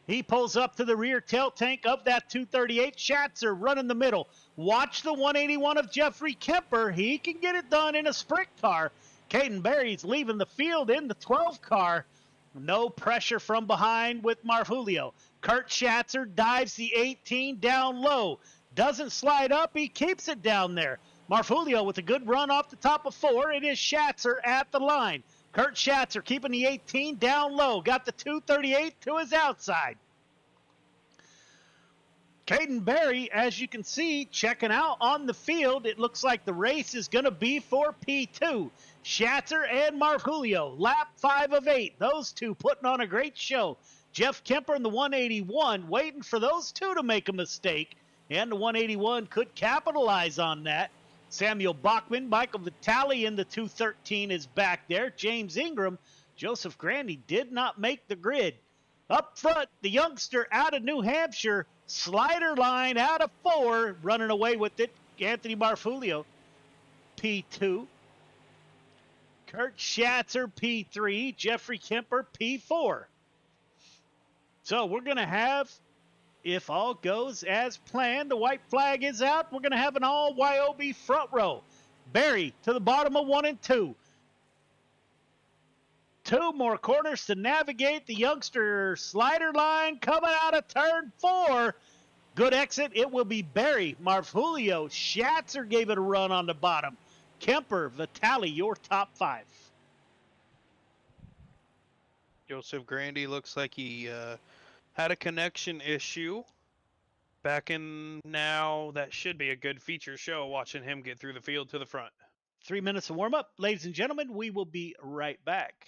G: He pulls up to the rear tail tank of that 238. Schatzer running the middle. Watch the 181 of Jeffrey Kemper. He can get it done in a sprint car. Caden Berry's leaving the field in the 12 car. No pressure from behind with Marfulio. Kurt Schatzer dives the 18 down low. Doesn't slide up. He keeps it down there. Marfulio with a good run off the top of 4. It is Schatzer at the line. Kurt Schatzer keeping the 18 down low. Got the 238 to his outside. Caden Berry, as you can see, checking out on the field. It looks like the race is going to be for P2. Schatzer and Marfulio, lap 5 of 8. Those two putting on a great show. Jeff Kemper in the 181, waiting for those two to make a mistake. And the 181 could capitalize on that. Samuel Bachman, Michael Vitale in the 213 is back there. James Ingram, Joseph Grandy did not make the grid. Up front, the youngster out of New Hampshire, slider line out of 4, running away with it. Anthony Marfulio, P2. Kurt Schatzer, P3. Jeffrey Kemper, P4. So we're going to have, if all goes as planned, the white flag is out. We're going to have an all YOB front row. Berry to the bottom of 1 and 2. 2 more corners to navigate. The youngster slider line coming out of turn 4. Good exit. It will be Berry, Marfulio. Schatzer gave it a run on the bottom. Kemper, Vitale, your top 5.
H: Joseph Grandy looks like he had a connection issue. Back in now, that should be a good feature show, watching him get through the field to the front.
G: 3 minutes of warm-up. Ladies and gentlemen, we will be right back.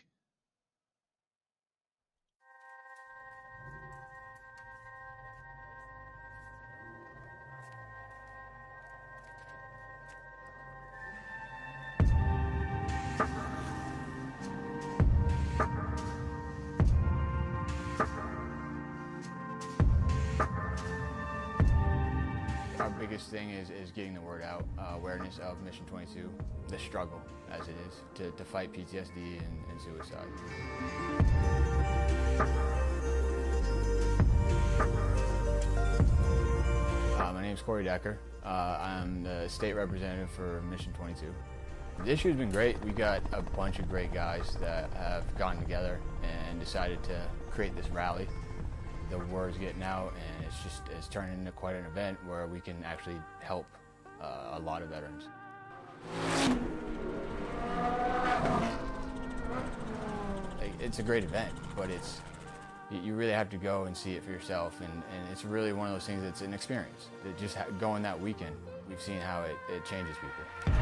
I: Biggest thing is getting the word out, awareness of Mission 22, the struggle as it is to fight PTSD and suicide. My name's Corey Decker. I'm the state representative for Mission 22. The issue has been great. We got a bunch of great guys that have gotten together and decided to create this rally. The word's getting out, and it's turning into quite an event where we can actually help a lot of veterans. It's a great event, but you really have to go and see it for yourself, and it's really one of those things that's an experience. That just going that weekend, we've seen how it changes people.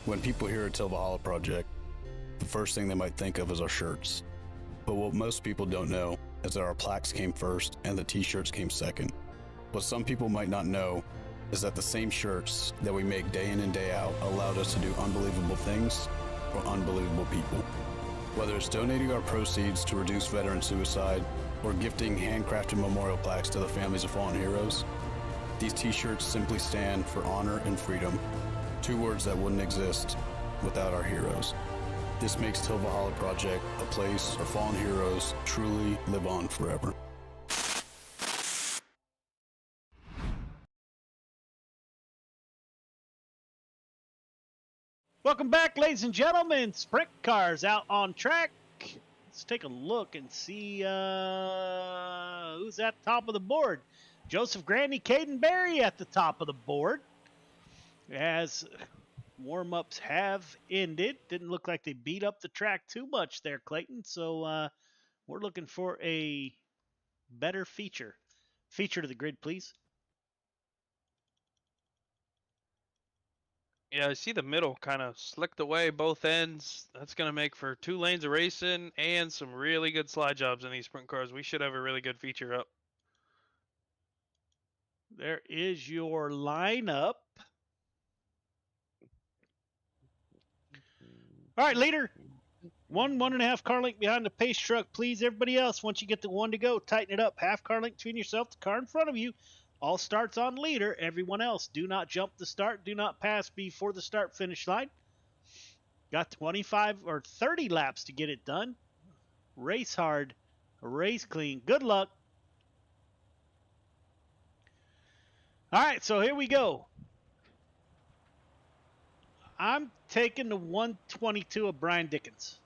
C: When people hear Till Valhalla Project, the first thing they might think of is our shirts. But what most people don't know is that our plaques came first and the t-shirts came second. What some people might not know is that the same shirts that we make day in and day out allowed us to do unbelievable things for unbelievable people. Whether it's donating our proceeds to reduce veteran suicide or gifting handcrafted memorial plaques to the families of fallen heroes, these t-shirts simply stand for honor and freedom, 2 words that wouldn't exist without our heroes. This makes Till Valhalla Project a place our fallen heroes truly live on forever.
G: Welcome back, ladies and gentlemen. Sprint cars out on track. Let's take a look and see who's at the top of the board. Joseph Grandy, Caden Berry at the top of the board. As warm-ups have ended. Didn't look like they beat up the track too much there, Clayton. So we're looking for a better feature. Feature to the grid, please.
H: Yeah, I see the middle kind of slicked away both ends. That's going to make for 2 lanes of racing and some really good slide jobs in these sprint cars. We should have a really good feature up.
G: There is your lineup. All right, leader. 1.5 car length behind the pace truck, please. Everybody else, once you get the 1 to go, tighten it up. Half car length between yourself, the car in front of you. All starts on leader. Everyone else, do not jump the start. Do not pass before the start finish line. Got 25 or 30 laps to get it done. Race hard, race clean. Good luck. All right, so here we go. I'm taking the 122 of Brian Dickens.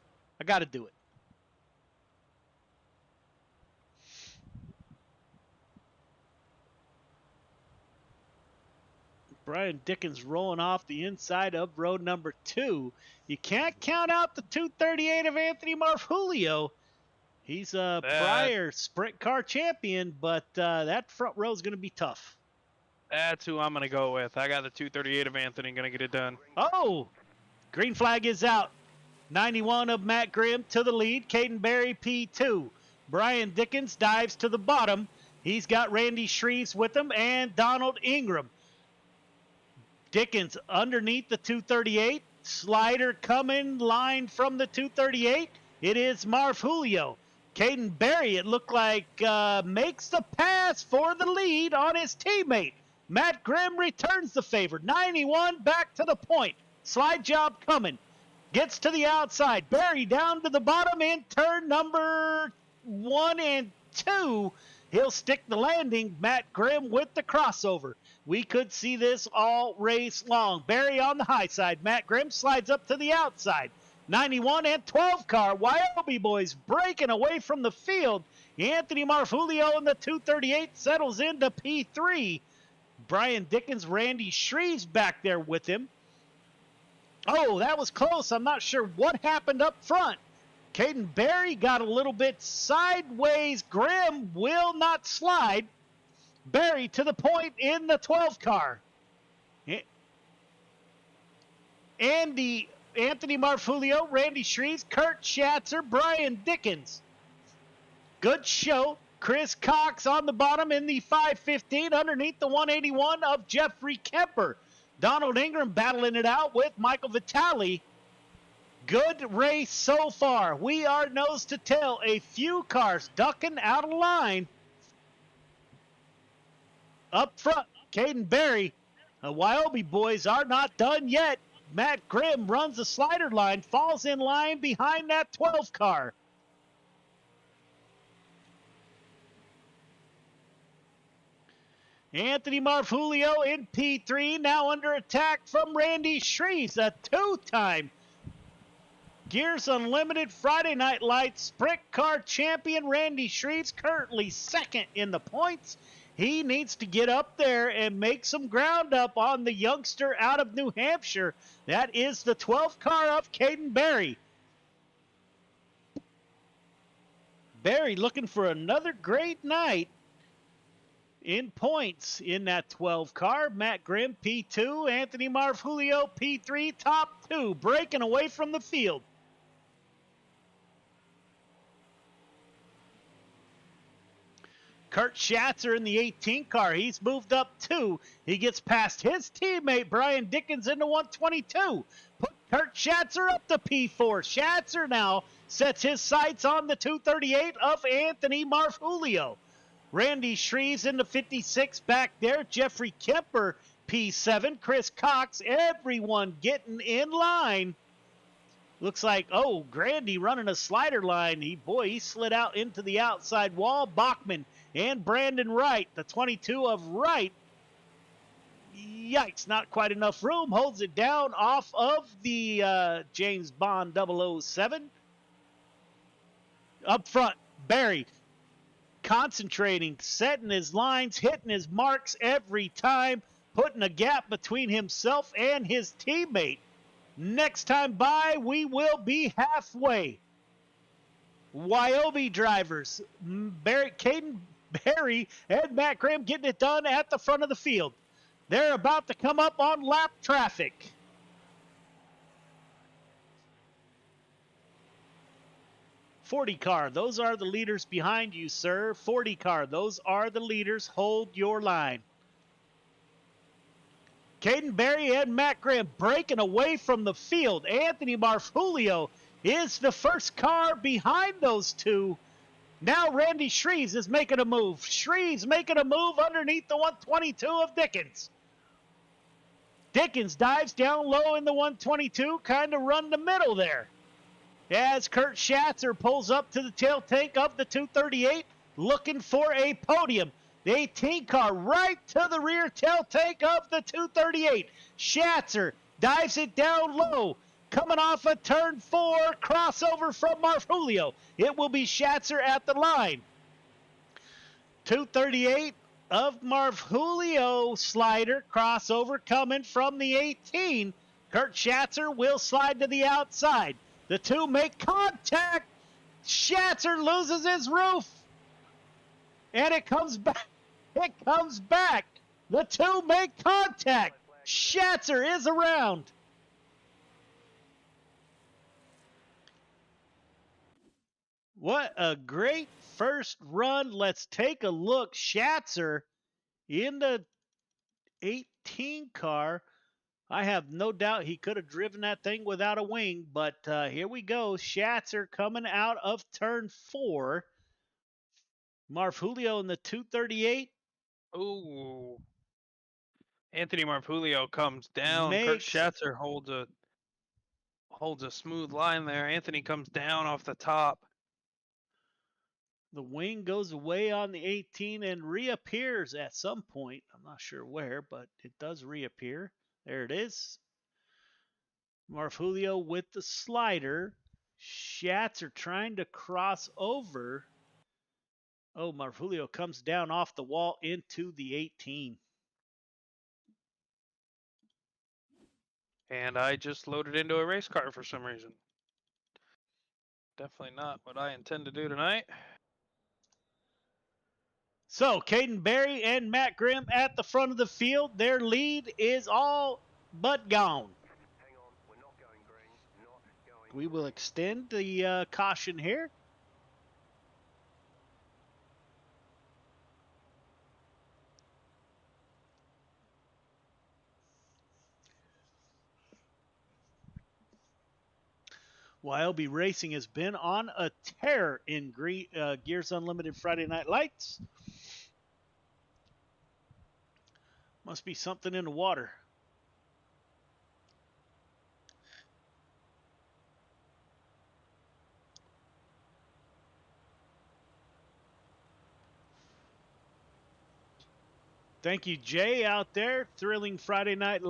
G: I got to do it. Brian Dickens rolling off the inside of road number 2. You can't count out the 238 of Anthony Marfulio. He's a prior sprint car champion, but that front row is going to be tough.
H: That's who I'm going to go with. I got the 238 of Anthony, going to get it done.
G: Oh, green flag is out. 91 of Matt Grimm to the lead. Caden Berry, P2. Brian Dickens dives to the bottom. He's got Randy Shreves with him and Donald Ingram. Dickens underneath the 238. Slider coming, line from the 238. It is Marfulio. Caden Berry, it looked like, makes the pass for the lead on his teammate. Matt Grimm returns the favor. 91 back to the point. Slide job coming. Gets to the outside. Berry down to the bottom in turn number 1 and 2. He'll stick the landing. Matt Grimm with the crossover. We could see this all race long. Berry on the high side. Matt Grimm slides up to the outside. 91 and 12 car. Wyoming boys breaking away from the field. Anthony Marfulio in the 238 settles into P3. Brian Dickens, Randy Shreves back there with him. Oh, that was close. I'm not sure what happened up front. Caden Berry got a little bit sideways. Grimm will not slide. Berry to the point in the 12 car. Anthony Marfulio, Randy Shreves, Kurt Schatzer, Brian Dickens. Good show. Chris Cox on the bottom in the 515 underneath the 181 of Jeffrey Kemper. Donald Ingram battling it out with Michael Vitale. Good race so far. We are nose to tail. A few cars ducking out of line. Up front, Caden Berry. The Wyoming boys are not done yet. Matt Grimm runs the slider line, falls in line behind that 12 car. Anthony Marfulio in P3, now under attack from Randy Shreves, a 2-time Gears Unlimited Friday Night Lights Sprint Car Champion. Randy Shreves currently second in the points. He needs to get up there and make some ground up on the youngster out of New Hampshire. That is the 12th car of Caden Berry. Berry looking for another great night in points in that 12 car. Matt Grimm, P2. Anthony Marfulio, P3. Top 2, breaking away from the field. Kurt Schatzer in the 18 car. He's moved up 2. He gets past his teammate, Brian Dickens, into 122. Put Kurt Schatzer up to P4. Schatzer now sets his sights on the 238 of Anthony Marfulio. Randy Shreves in the 56 back there. Jeffrey Kemper, P7. Chris Cox, everyone getting in line. Looks like, oh, Grandy running a slider line. He slid out into the outside wall. Bachman and Brandon Wright, the 22 of Wright. Yikes, not quite enough room. Holds it down off of the James Bond 007. Up front, Barry concentrating, setting his lines, hitting his marks every time, putting a gap between himself and his teammate. Next time by, we will be halfway. Wyobe drivers, Caden Barry and Matt Graham getting it done at the front of the field. They're about to come up on lap traffic. "40 car, those are the leaders behind you, sir. 40 car, those are the leaders. Hold your line." Caden Barry and Matt Graham breaking away from the field. Anthony Marfulio is the first car behind those two. Now Randy Shreves is making a move. Shreves making a move underneath the 122 of Dickens. Dickens dives down low in the 122, kind of run the middle there. As Kurt Schatzer pulls up to the tail tank of the 238, looking for a podium. The 18 car right to the rear tail tank of the 238. Schatzer dives it down low. Coming off a turn 4, crossover from Marfulio. It will be Schatzer at the line. 238 of Marfulio slider, crossover coming from the 18. Kurt Schatzer will slide to the outside. The two make contact. Schatzer loses his roof. And it comes back. It comes back. The two make contact. Schatzer is around. What a great first run. Let's take a look. Schatzer in the 18 car. I have no doubt he could have driven that thing without a wing, but here we go. Schatzer coming out of turn 4. Marfulio in the 238.
H: Ooh. Anthony Marfulio comes down. Kurt Schatzer holds a smooth line there. Anthony comes down off the top.
G: The wing goes away on the 18 and reappears at some point. I'm not sure where, but it does reappear. There it is. Marfulio with the slider. Schatzer trying to cross over. Oh, Marfulio comes down off the wall into the 18.
H: And I just loaded into a race car for some reason. Definitely not what I intend to do tonight.
G: So, Caden Barry and Matt Grimm at the front of the field. Their lead is all but gone. We will extend the caution here. YLB Racing has been on a tear in Gears Unlimited Friday Night Lights. Must be something in the water. Thank you, Jay, out there. Thrilling Friday night.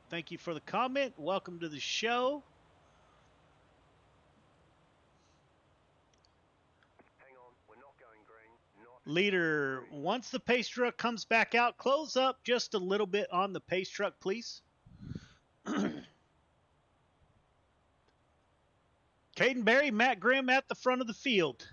G: Thank you for the comment. Welcome to the show. Leader, once the pace truck comes back out, close up just a little bit on the pace truck, please. Caden Barry, Matt Grimm at the front of the field.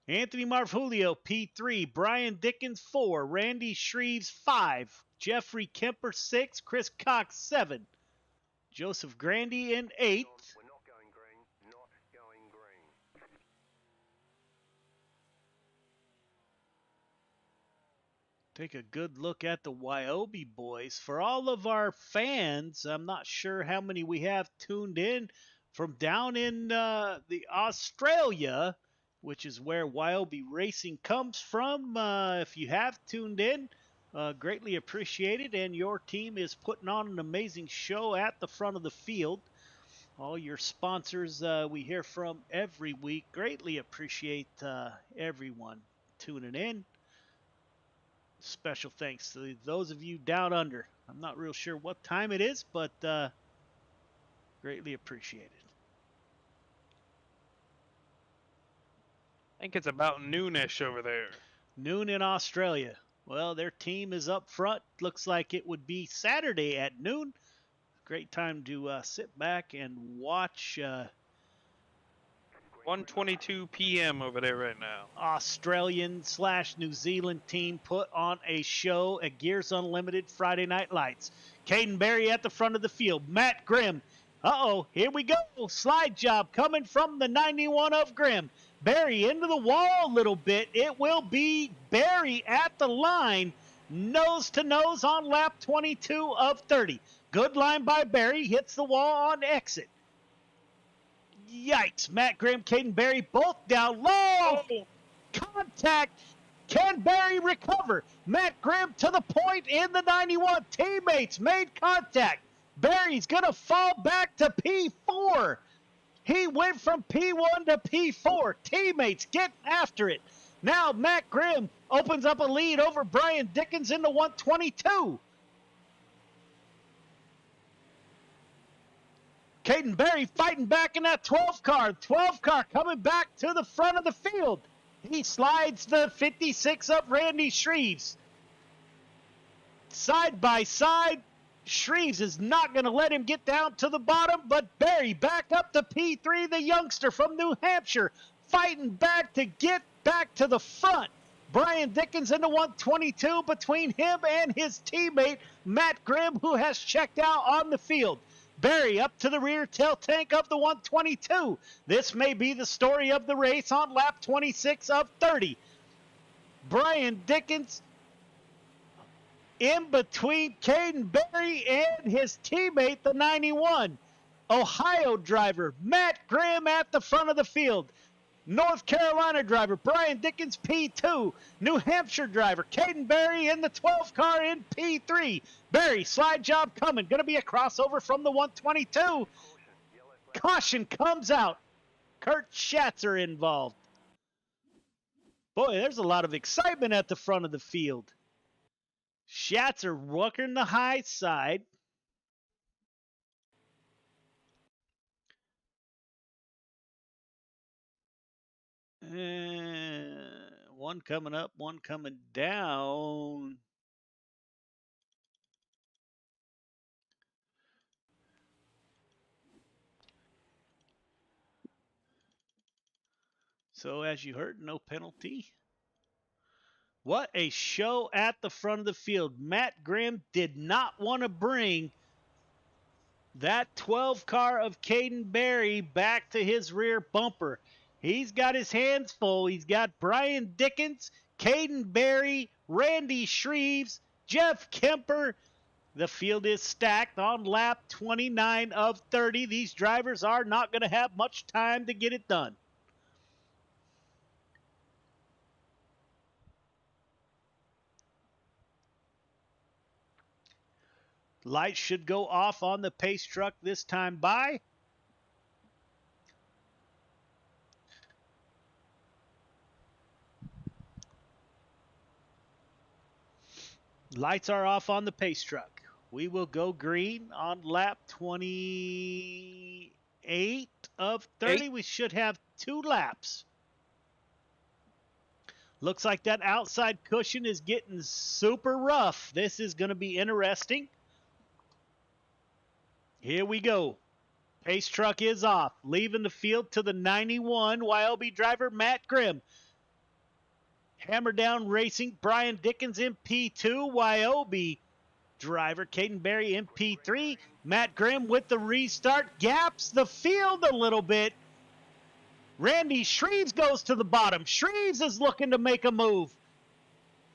G: Anthony Marfulio, P3. Brian Dickens, 4. Randy Shreves, 5. Jeffrey Kemper, 6. Chris Cox, 7. Joseph Grandy in 8th. Take a good look at the Wyobe boys. For all of our fans, I'm not sure how many we have tuned in from down in the Australia, which is where Wyobe Racing comes from. If you have tuned in, Greatly appreciated, and your team is putting on an amazing show at the front of the field. All your sponsors we hear from every week. Greatly appreciate everyone tuning in. Special thanks to those of you down under. I'm not real sure what time it is, but greatly appreciated.
H: I think it's about noonish over there.
G: Noon in Australia. Well, their team is up front. Looks like it would be Saturday at noon. Great time to sit back and watch.
H: 1:22 p.m. over there right now.
G: Australian/New Zealand team put on a show at Gears Unlimited Friday Night Lights. Caden Berry at the front of the field. Matt Grimm. Uh-oh, here we go. Slide job coming from the 91 of Grimm. Berry into the wall a little bit. It will be Berry at the line. Nose to nose on lap 22 of 30. Good line by Berry. Hits the wall on exit. Yikes. Matt Grimm, Caden Berry, both down low. Contact. Can Berry recover? Matt Grimm to the point in the 91. Teammates made contact. Berry's going to fall back to P4. He went from P1 to P4. Teammates getting after it. Now Matt Grimm opens up a lead over Brian Dickens in the 122. Caden Berry fighting back in that 12 car. 12 car coming back to the front of the field. He slides the 56 of Randy Shreves. Side by side, Shreves is not going to let him get down to the bottom, but Berry back up to P3, the youngster from New Hampshire, fighting back to get back to the front. Brian Dickens in the 122 between him and his teammate, Matt Grimm, who has checked out on the field. Berry up to the rear tail tank of the 122. This may be the story of the race on lap 26 of 30. Brian Dickens in between Caden Berry and his teammate, the 91. Ohio driver, Matt Grimm at the front of the field. North Carolina driver, Brian Dickens, P2. New Hampshire driver, Caden Berry in the 12 car in P3. Berry, slide job coming. Going to be a crossover from the 122. Caution comes out. Kurt Schatzer involved. Boy, there's a lot of excitement at the front of the field. Schatzer working the high side. One coming up, one coming down. So as you heard, no penalty. What a show at the front of the field. Matt Grimm did not want to bring that 12 car of Caden Berry back to his rear bumper. He's got his hands full. He's got Brian Dickens, Caden Berry, Randy Shreves, Jeff Kemper. The field is stacked on lap 29 of 30. These drivers are not going to have much time to get it done. Lights should go off on the pace truck this time by. Lights are off on the pace truck. We will go green on lap 28 of 30. We should have 2 laps. Looks like that outside cushion is getting super rough. This is going to be interesting. Here we go. Pace truck is off. Leaving the field to the 91, YLB driver Matt Grimm. Hammer Down Racing, Brian Dickens in P2, YOB driver Caden Berry in P3. Matt Grimm with the restart, gaps the field a little bit. Randy Shreves goes to the bottom. Shreves is looking to make a move.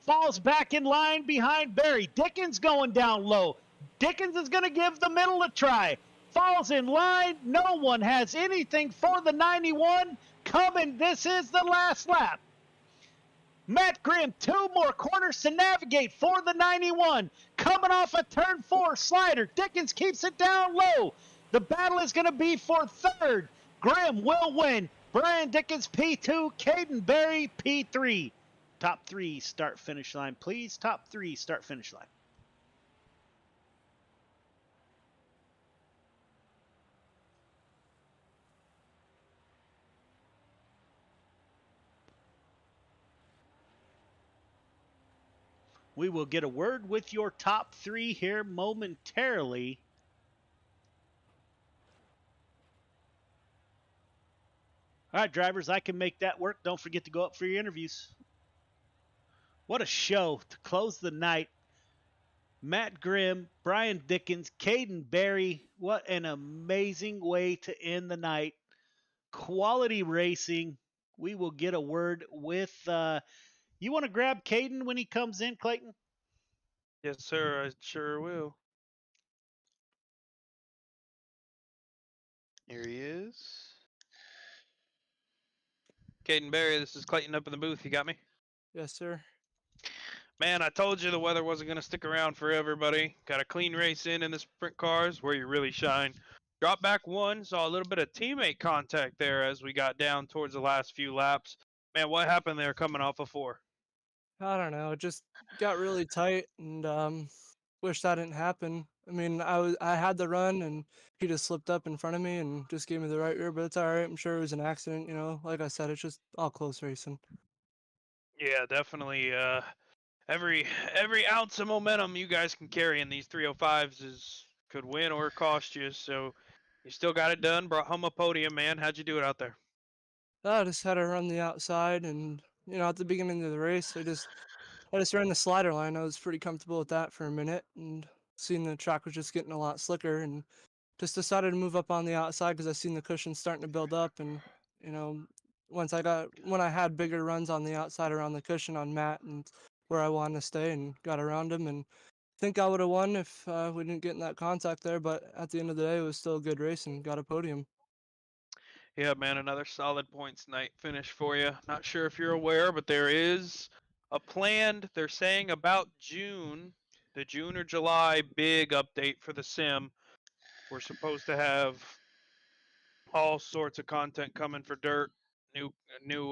G: Falls back in line behind Berry. Dickens going down low. Dickens is going to give the middle a try. Falls in line. No one has anything for the 91 coming. This is the last lap. Matt Grimm, 2 more corners to navigate for the 91. Coming off a turn 4 slider. Dickens keeps it down low. The battle is going to be for third. Grimm will win. Brian Dickens, P2. Caden Berry, P3. Top 3 start finish line, please. Top 3 start finish line. We will get a word with your top 3 here momentarily. All right, drivers, I can make that work. Don't forget to go up for your interviews. What a show to close the night. Matt Grimm, Brian Dickens, Caden Berry. What an amazing way to end the night. Quality racing. We will get a word with. You want to grab Caden when he comes in, Clayton?
H: Yes, sir. I sure will. Here he is. Caden Berry, this is Clayton up in the booth. You got me?
A: Yes, sir.
H: Man, I told you the weather wasn't going to stick around forever, buddy. Got a clean race in the sprint cars where you really shine. Drop back 1, saw a little bit of teammate contact there as we got down towards the last few laps. Man, what happened there coming off of 4?
A: I don't know. It just got really tight, and wish that didn't happen. I mean, I had the run, and he just slipped up in front of me and just gave me the right rear. But it's all right. I'm sure it was an accident. You know, like I said, it's just all close racing.
H: Yeah, definitely. Every ounce of momentum you guys can carry in these 305s could win or cost you. So you still got it done. Brought home a podium, man. How'd you do it out there?
A: I just had to run the outside, and you know, at the beginning of the race, I just ran the slider line. I was pretty comfortable with that for a minute, and seeing the track was just getting a lot slicker, and just decided to move up on the outside because I seen the cushion starting to build up, and you know, when I had bigger runs on the outside around the cushion on Matt and where I wanted to stay, and got around him, and think I would have won if we didn't get in that contact there. But at the end of the day, it was still a good race and got a podium.
H: Yeah, man, another solid points night finish for you. Not sure if you're aware, but there is a planned, they're saying about June, the June or July big update for the sim. We're supposed to have all sorts of content coming for dirt, new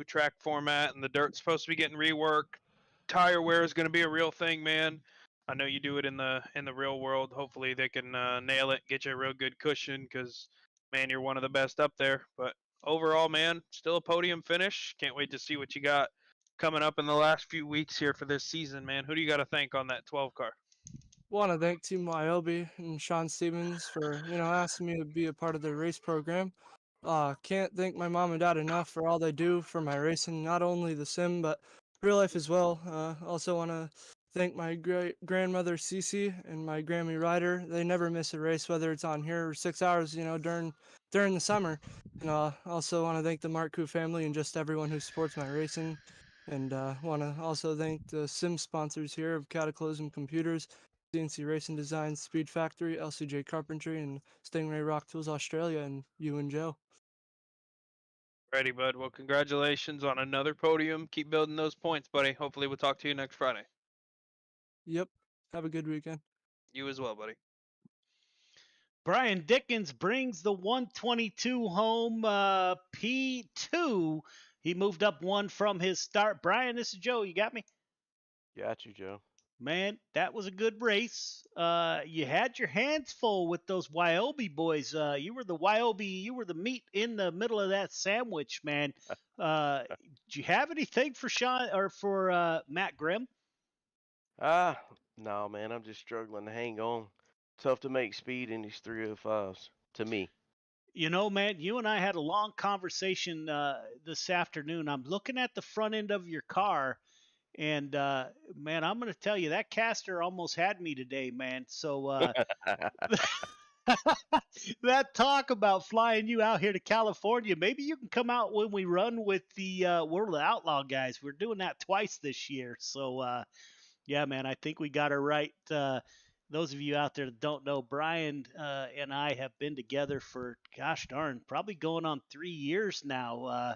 H: track format, and the dirt's supposed to be getting reworked. Tire wear is going to be a real thing, man. I know you do it in the real world. Hopefully they can nail it, get you a real good cushion, because man, you're one of the best up there. But overall, man, still a podium finish. Can't wait to see what you got coming up in the last few weeks here for this season, man. Who do you got to thank on that 12 car?
A: Want to thank Team Wyobi and Sean Stevens for asking me to be a part of their race program. Can't thank my mom and dad enough for all they do for my racing, not only the sim but real life as well. Also want to thank my great grandmother Cece and my Grammy Ryder. They never miss a race, whether it's on here or 6 hours, during the summer. And also want to thank the Marku family and just everyone who supports my racing. And want to also thank the sim sponsors here of Cataclysm Computers, CNC Racing Designs, Speed Factory, LCJ Carpentry, and Stingray Rock Tools Australia, and you and Joe.
H: Ready, bud. Well, congratulations on another podium. Keep building those points, buddy. Hopefully we'll talk to you next Friday.
A: Yep. Have a good weekend.
H: You as well, buddy.
G: Brian Dickens brings the 122 home, P2. He moved up 1 from his start. Brian, this is Joe. You got me?
D: Got you, Joe.
G: Man, that was a good race. You had your hands full with those Wyobi boys. You were the meat in the middle of that sandwich, man. Do you have anything for Sean or for Matt Grimm?
D: No, man, I'm just struggling to hang on. Tough to make speed in these 305s, to me.
G: You know, man, you and I had a long conversation this afternoon. I'm looking at the front end of your car, and man, I'm going to tell you that caster almost had me today, man. So that talk about flying you out here to California, maybe you can come out when we run with the World of Outlaw guys. We're doing that twice this year. So yeah, man, I think we got it right. Those of you out there that don't know, Brian and I have been together for, gosh darn, probably going on 3 years now.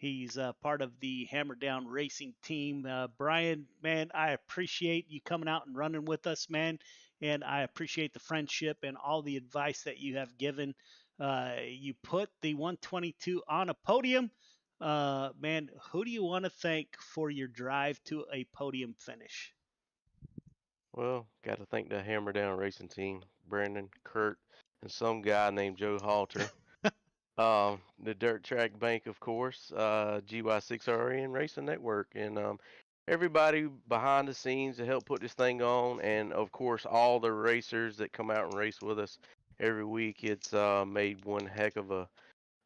G: He's part of the Hammer Down Racing team. Brian, man, I appreciate you coming out and running with us, man. And I appreciate the friendship and all the advice that you have given. You put the 122 on a podium. Man, who do you want to thank for your drive to a podium finish?
D: Well, got to thank the Hammer Down Racing team, Brandon, Kurt, and some guy named Joe Halter. The Dirt Track Bank, of course, GY6RN Racing Network, and everybody behind the scenes to help put this thing on, and of course all the racers that come out and race with us every week. It's made one heck of a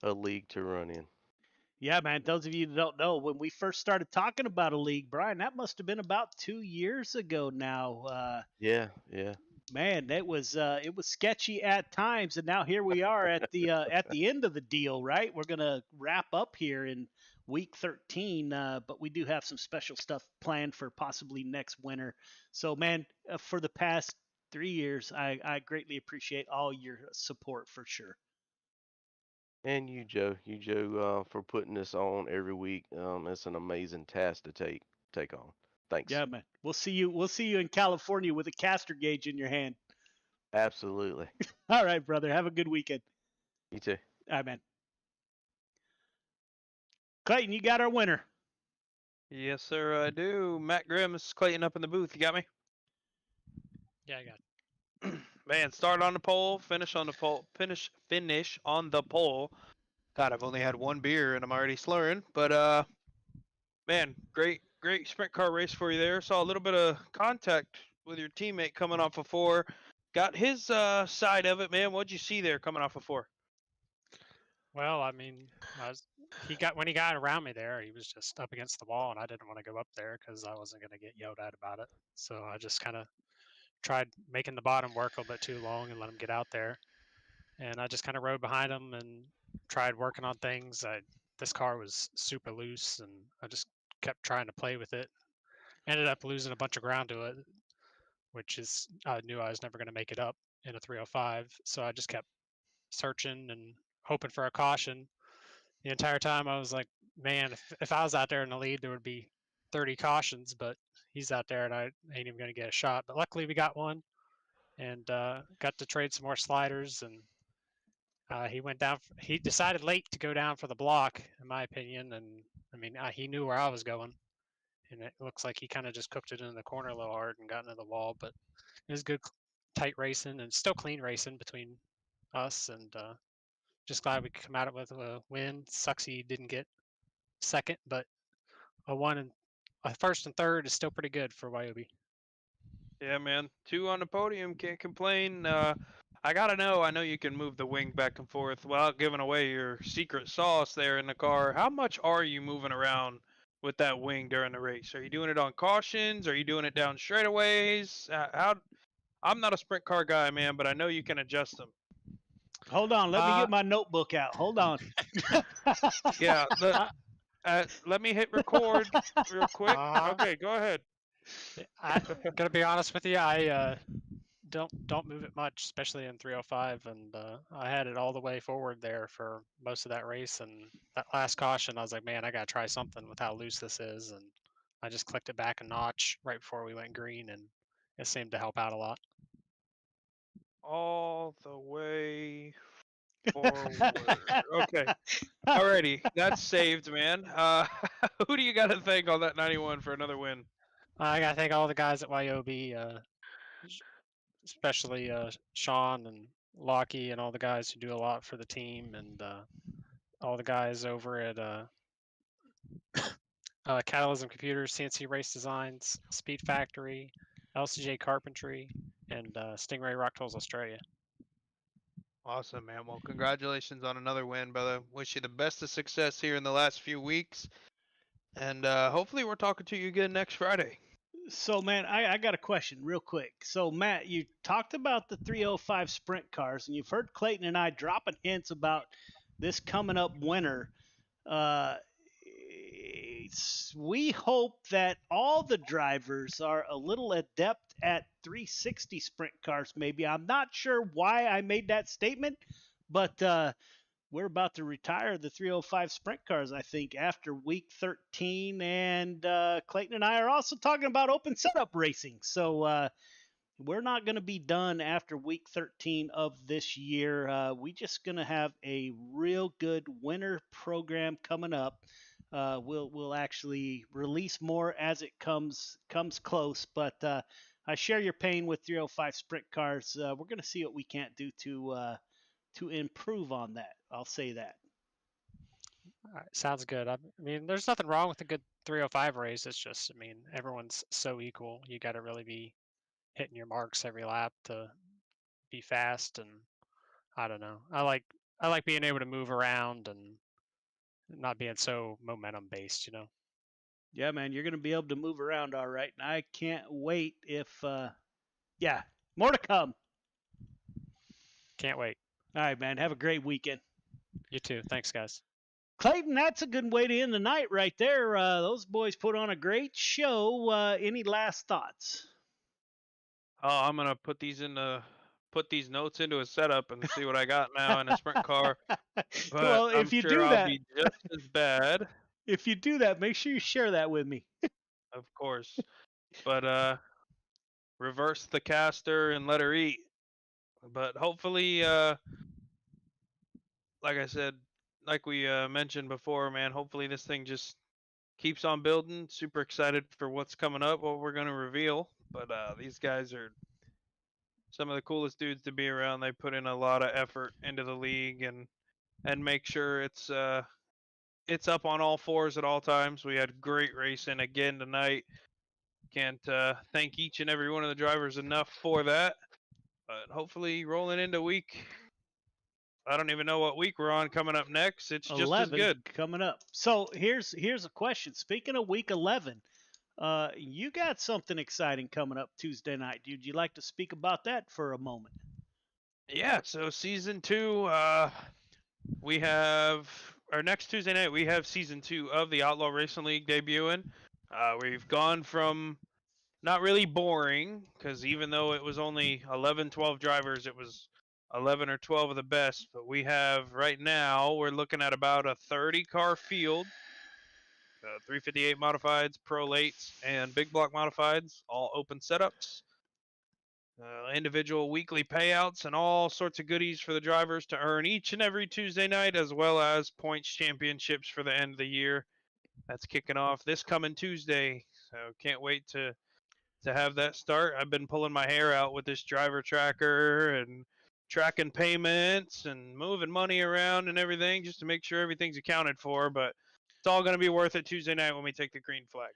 D: league to run in.
G: Yeah, man. Those of you that don't know, when we first started talking about a league, Brian, that must have been about 2 years ago now.
D: Yeah.
G: Man, it was sketchy at times, and now here we are at the end of the deal. Right, we're gonna wrap up here in week 13, but we do have some special stuff planned for possibly next winter. So, man, for the past 3 years, I greatly appreciate all your support for sure.
D: And you, Joe, for putting this on every week. It's an amazing task to take on. Thanks.
G: Yeah, man. We'll see you in California with a caster gauge in your hand.
D: Absolutely.
G: All right, brother. Have a good weekend.
D: You too.
G: All right, man. Clayton, you got our winner.
H: Yes, sir, I do. Matt Grimm is Clayton up in the booth. You got me?
B: Yeah, I got it.
H: Man, start on the pole, finish on the pole, finish on the pole. God, I've only had one beer and I'm already slurring. But man, great sprint car race for you there. Saw a little bit of contact with your teammate coming off of 4. Got his side of it, man. What'd you see there coming off of 4?
B: Well, I mean, when he got around me there, he was just up against the wall, and I didn't want to go up there because I wasn't going to get yelled at about it. So I just kind of tried making the bottom work a little bit too long and let him get out there. And I just kind of rode behind him and tried working on things. This car was super loose, and I just kept trying to play with it. Ended up losing a bunch of ground to it, which is I knew I was never going to make it up in a 305. So I just kept searching and hoping for a caution. The entire time I was like, man, if I was out there in the lead, there would be 30 cautions, but he's out there and I ain't even going to get a shot. But luckily we got one and got to trade some more sliders. And he went down. He decided late to go down for the block, in my opinion. And I mean, he knew where I was going. And it looks like he kind of just cooked it in the corner a little hard and got into the wall. But it was good, tight racing and still clean racing between us. And just glad we could come out with a win. Sucks he didn't get second, but a first and third is still pretty good for Wyobe.
H: Yeah, man. 2 on the podium, can't complain. I gotta know. I know you can move the wing back and forth without giving away your secret sauce there in the car. How much are you moving around with that wing during the race? Are you doing it on cautions? Are you doing it down straightaways? I'm not a sprint car guy, man, but I know you can adjust them.
G: Hold on, let me get my notebook out. Hold on.
H: Yeah, let me hit record real quick. Okay, go ahead.
B: I'm gonna be honest with you. I don't move it much, especially in 305, and I had it all the way forward there for most of that race. And that last caution, I was like, man, I gotta try something with how loose this is, and I just clicked it back a notch right before we went green, and it seemed to help out a lot.
H: All the way forward. Okay. Alrighty. That's saved, man. Who do you got to thank on that 91 for another win?
B: I got to thank all the guys at Wyobe, especially Sean and Lockie and all the guys who do a lot for the team, and all the guys over at Catalysm Computers, CNC Race Designs, Speed Factory, LCJ Carpentry, and Stingray Rock Tools Australia.
H: Awesome, man. Well, congratulations on another win, brother. Wish you the best of success here in the last few weeks. And hopefully we're talking to you again next Friday.
G: So, man, I got a question real quick. So, Matt, you talked about the 305 sprint cars, and you've heard Clayton and I dropping hints about this coming up winter. We hope that all the drivers are a little adept at 360 sprint cars, maybe. I'm not sure why I made that statement, but we're about to retire the 305 sprint cars, I think, after week 13. And Clayton and I are also talking about open setup racing. So we're not going to be done after week 13 of this year. We just going to have a real good winter program coming up. We'll actually release more as it comes close, but I share your pain with 305 sprint cars. We're going to see what we can't do to improve on that. I'll say that.
B: All right, sounds good. I mean, there's nothing wrong with a good 305 race. It's just, I mean, everyone's so equal. You got to really be hitting your marks every lap to be fast, and I don't know. I like being able to move around and not being so momentum based, you know.
G: Yeah, man, you're going to be able to move around all right. And I can't wait if yeah, more to come.
B: Can't wait.
G: All right, man. Have a great weekend.
B: You too. Thanks, guys.
G: Clayton, that's a good way to end the night right there. Those boys put on a great show. Any last thoughts?
H: Oh, I'm gonna put these notes into a setup and see what I got now in a sprint car. But
G: Well, if
H: I'm
G: you
H: sure
G: do
H: I'll
G: that,
H: be just as bad.
G: If you do that, make sure you share that with me.
H: Of course. But reverse the caster and let her eat. But hopefully, like I said, like we mentioned before, man, hopefully this thing just keeps on building. Super excited for what's coming up, what we're going to reveal. But these guys are some of the coolest dudes to be around. They put in a lot of effort into the league and make sure it's up on all fours at all times. We had great racing again tonight. Can't thank each and every one of the drivers enough for that. But hopefully rolling into week, I don't even know what week we're on coming up next. It's just as good.
G: Coming up. So here's a question. Speaking of week 11, you got something exciting coming up Tuesday night. Would you like to speak about that for a moment?
H: Yeah, so season 2, we have our next Tuesday night. We have season 2 of the Outlaw Racing League debuting. We've gone from not really boring, because even though it was only 11, 12 drivers, it was 11 or 12 of the best. But we have right now, we're looking at about a 30-car field, 358 modifieds, Pro Lates, and Big Block modifieds, all open setups. Individual weekly payouts and all sorts of goodies for the drivers to earn each and every Tuesday night, as well as points championships for the end of the year. That's kicking off this coming Tuesday, so can't wait to have that start. I've been pulling my hair out with this driver tracker and tracking payments and moving money around and everything just to make sure everything's accounted for, but it's all going to be worth it Tuesday night when we take the green flag.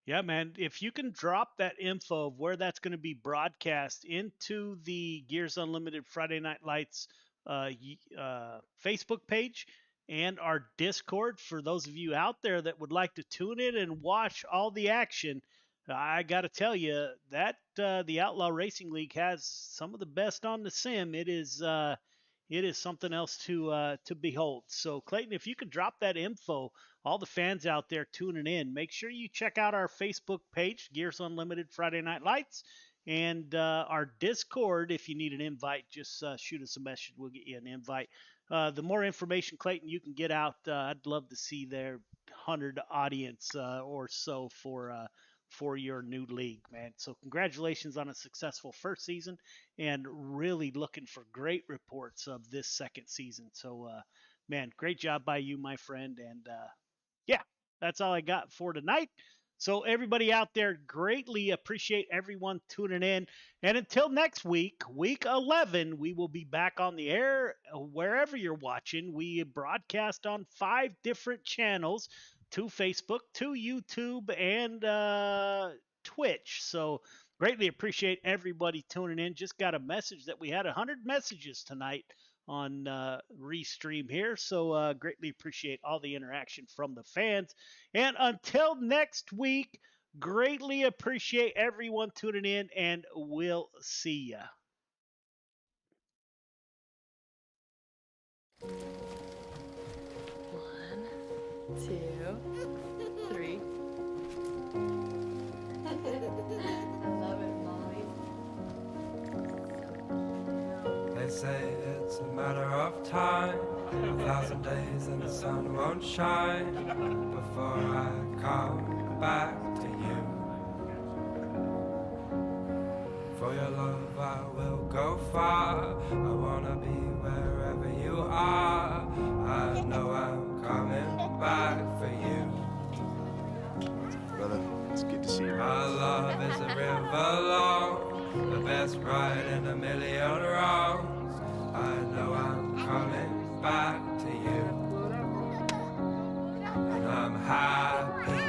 G: Yeah, man. If you can drop that info of where that's going to be broadcast into the Gears Unlimited Friday Night Lights Facebook page and our Discord, for those of you out there that would like to tune in and watch all the action, I got to tell you that the Outlaw Racing League has some of the best on the sim. It is something else to behold. So, Clayton, if you could drop that info, all the fans out there tuning in, make sure you check out our Facebook page, Gears Unlimited Friday Night Lights, and our Discord. If you need an invite, just shoot us a message. We'll get you an invite. The more information, Clayton, you can get out, I'd love to see their 100 audience or so for your new league, man. So congratulations on a successful first season, and really looking for great reports of this second season. So, man, great job by you, my friend. And yeah, that's all I got for tonight. So everybody out there, greatly appreciate everyone tuning in. And until next week, week 11, we will be back on the air wherever you're watching. We broadcast on 5 different channels, 2 Facebook, 2 YouTube, and Twitch. So greatly appreciate everybody tuning in. Just got a message that we had 100 messages tonight on Restream here. So greatly appreciate all the interaction from the fans. And until next week, greatly appreciate everyone tuning in, and we'll see ya.
E: 1, 2, 3. I love it, Molly.
F: They say it's a matter of time. 1,000 days and the sun won't shine before I come back to you. For your love I will go far. I wanna be wherever you are. I know I'm coming back for you.
P: Brother, it's good to see you.
F: Our love is a river long, the best ride in a million wrongs. I know I'm coming back to you. And I'm happy,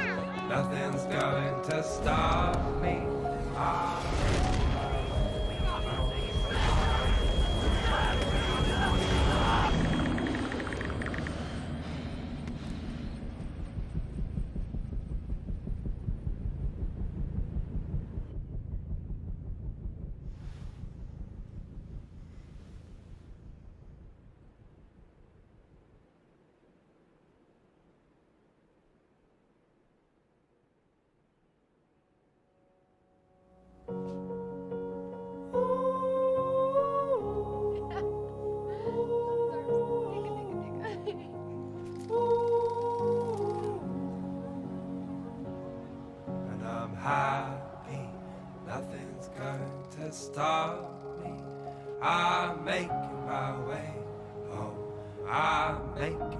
F: nothing's going to stop me. And I'm happy, nothing's going to stop me. I'm making my way home. I'm making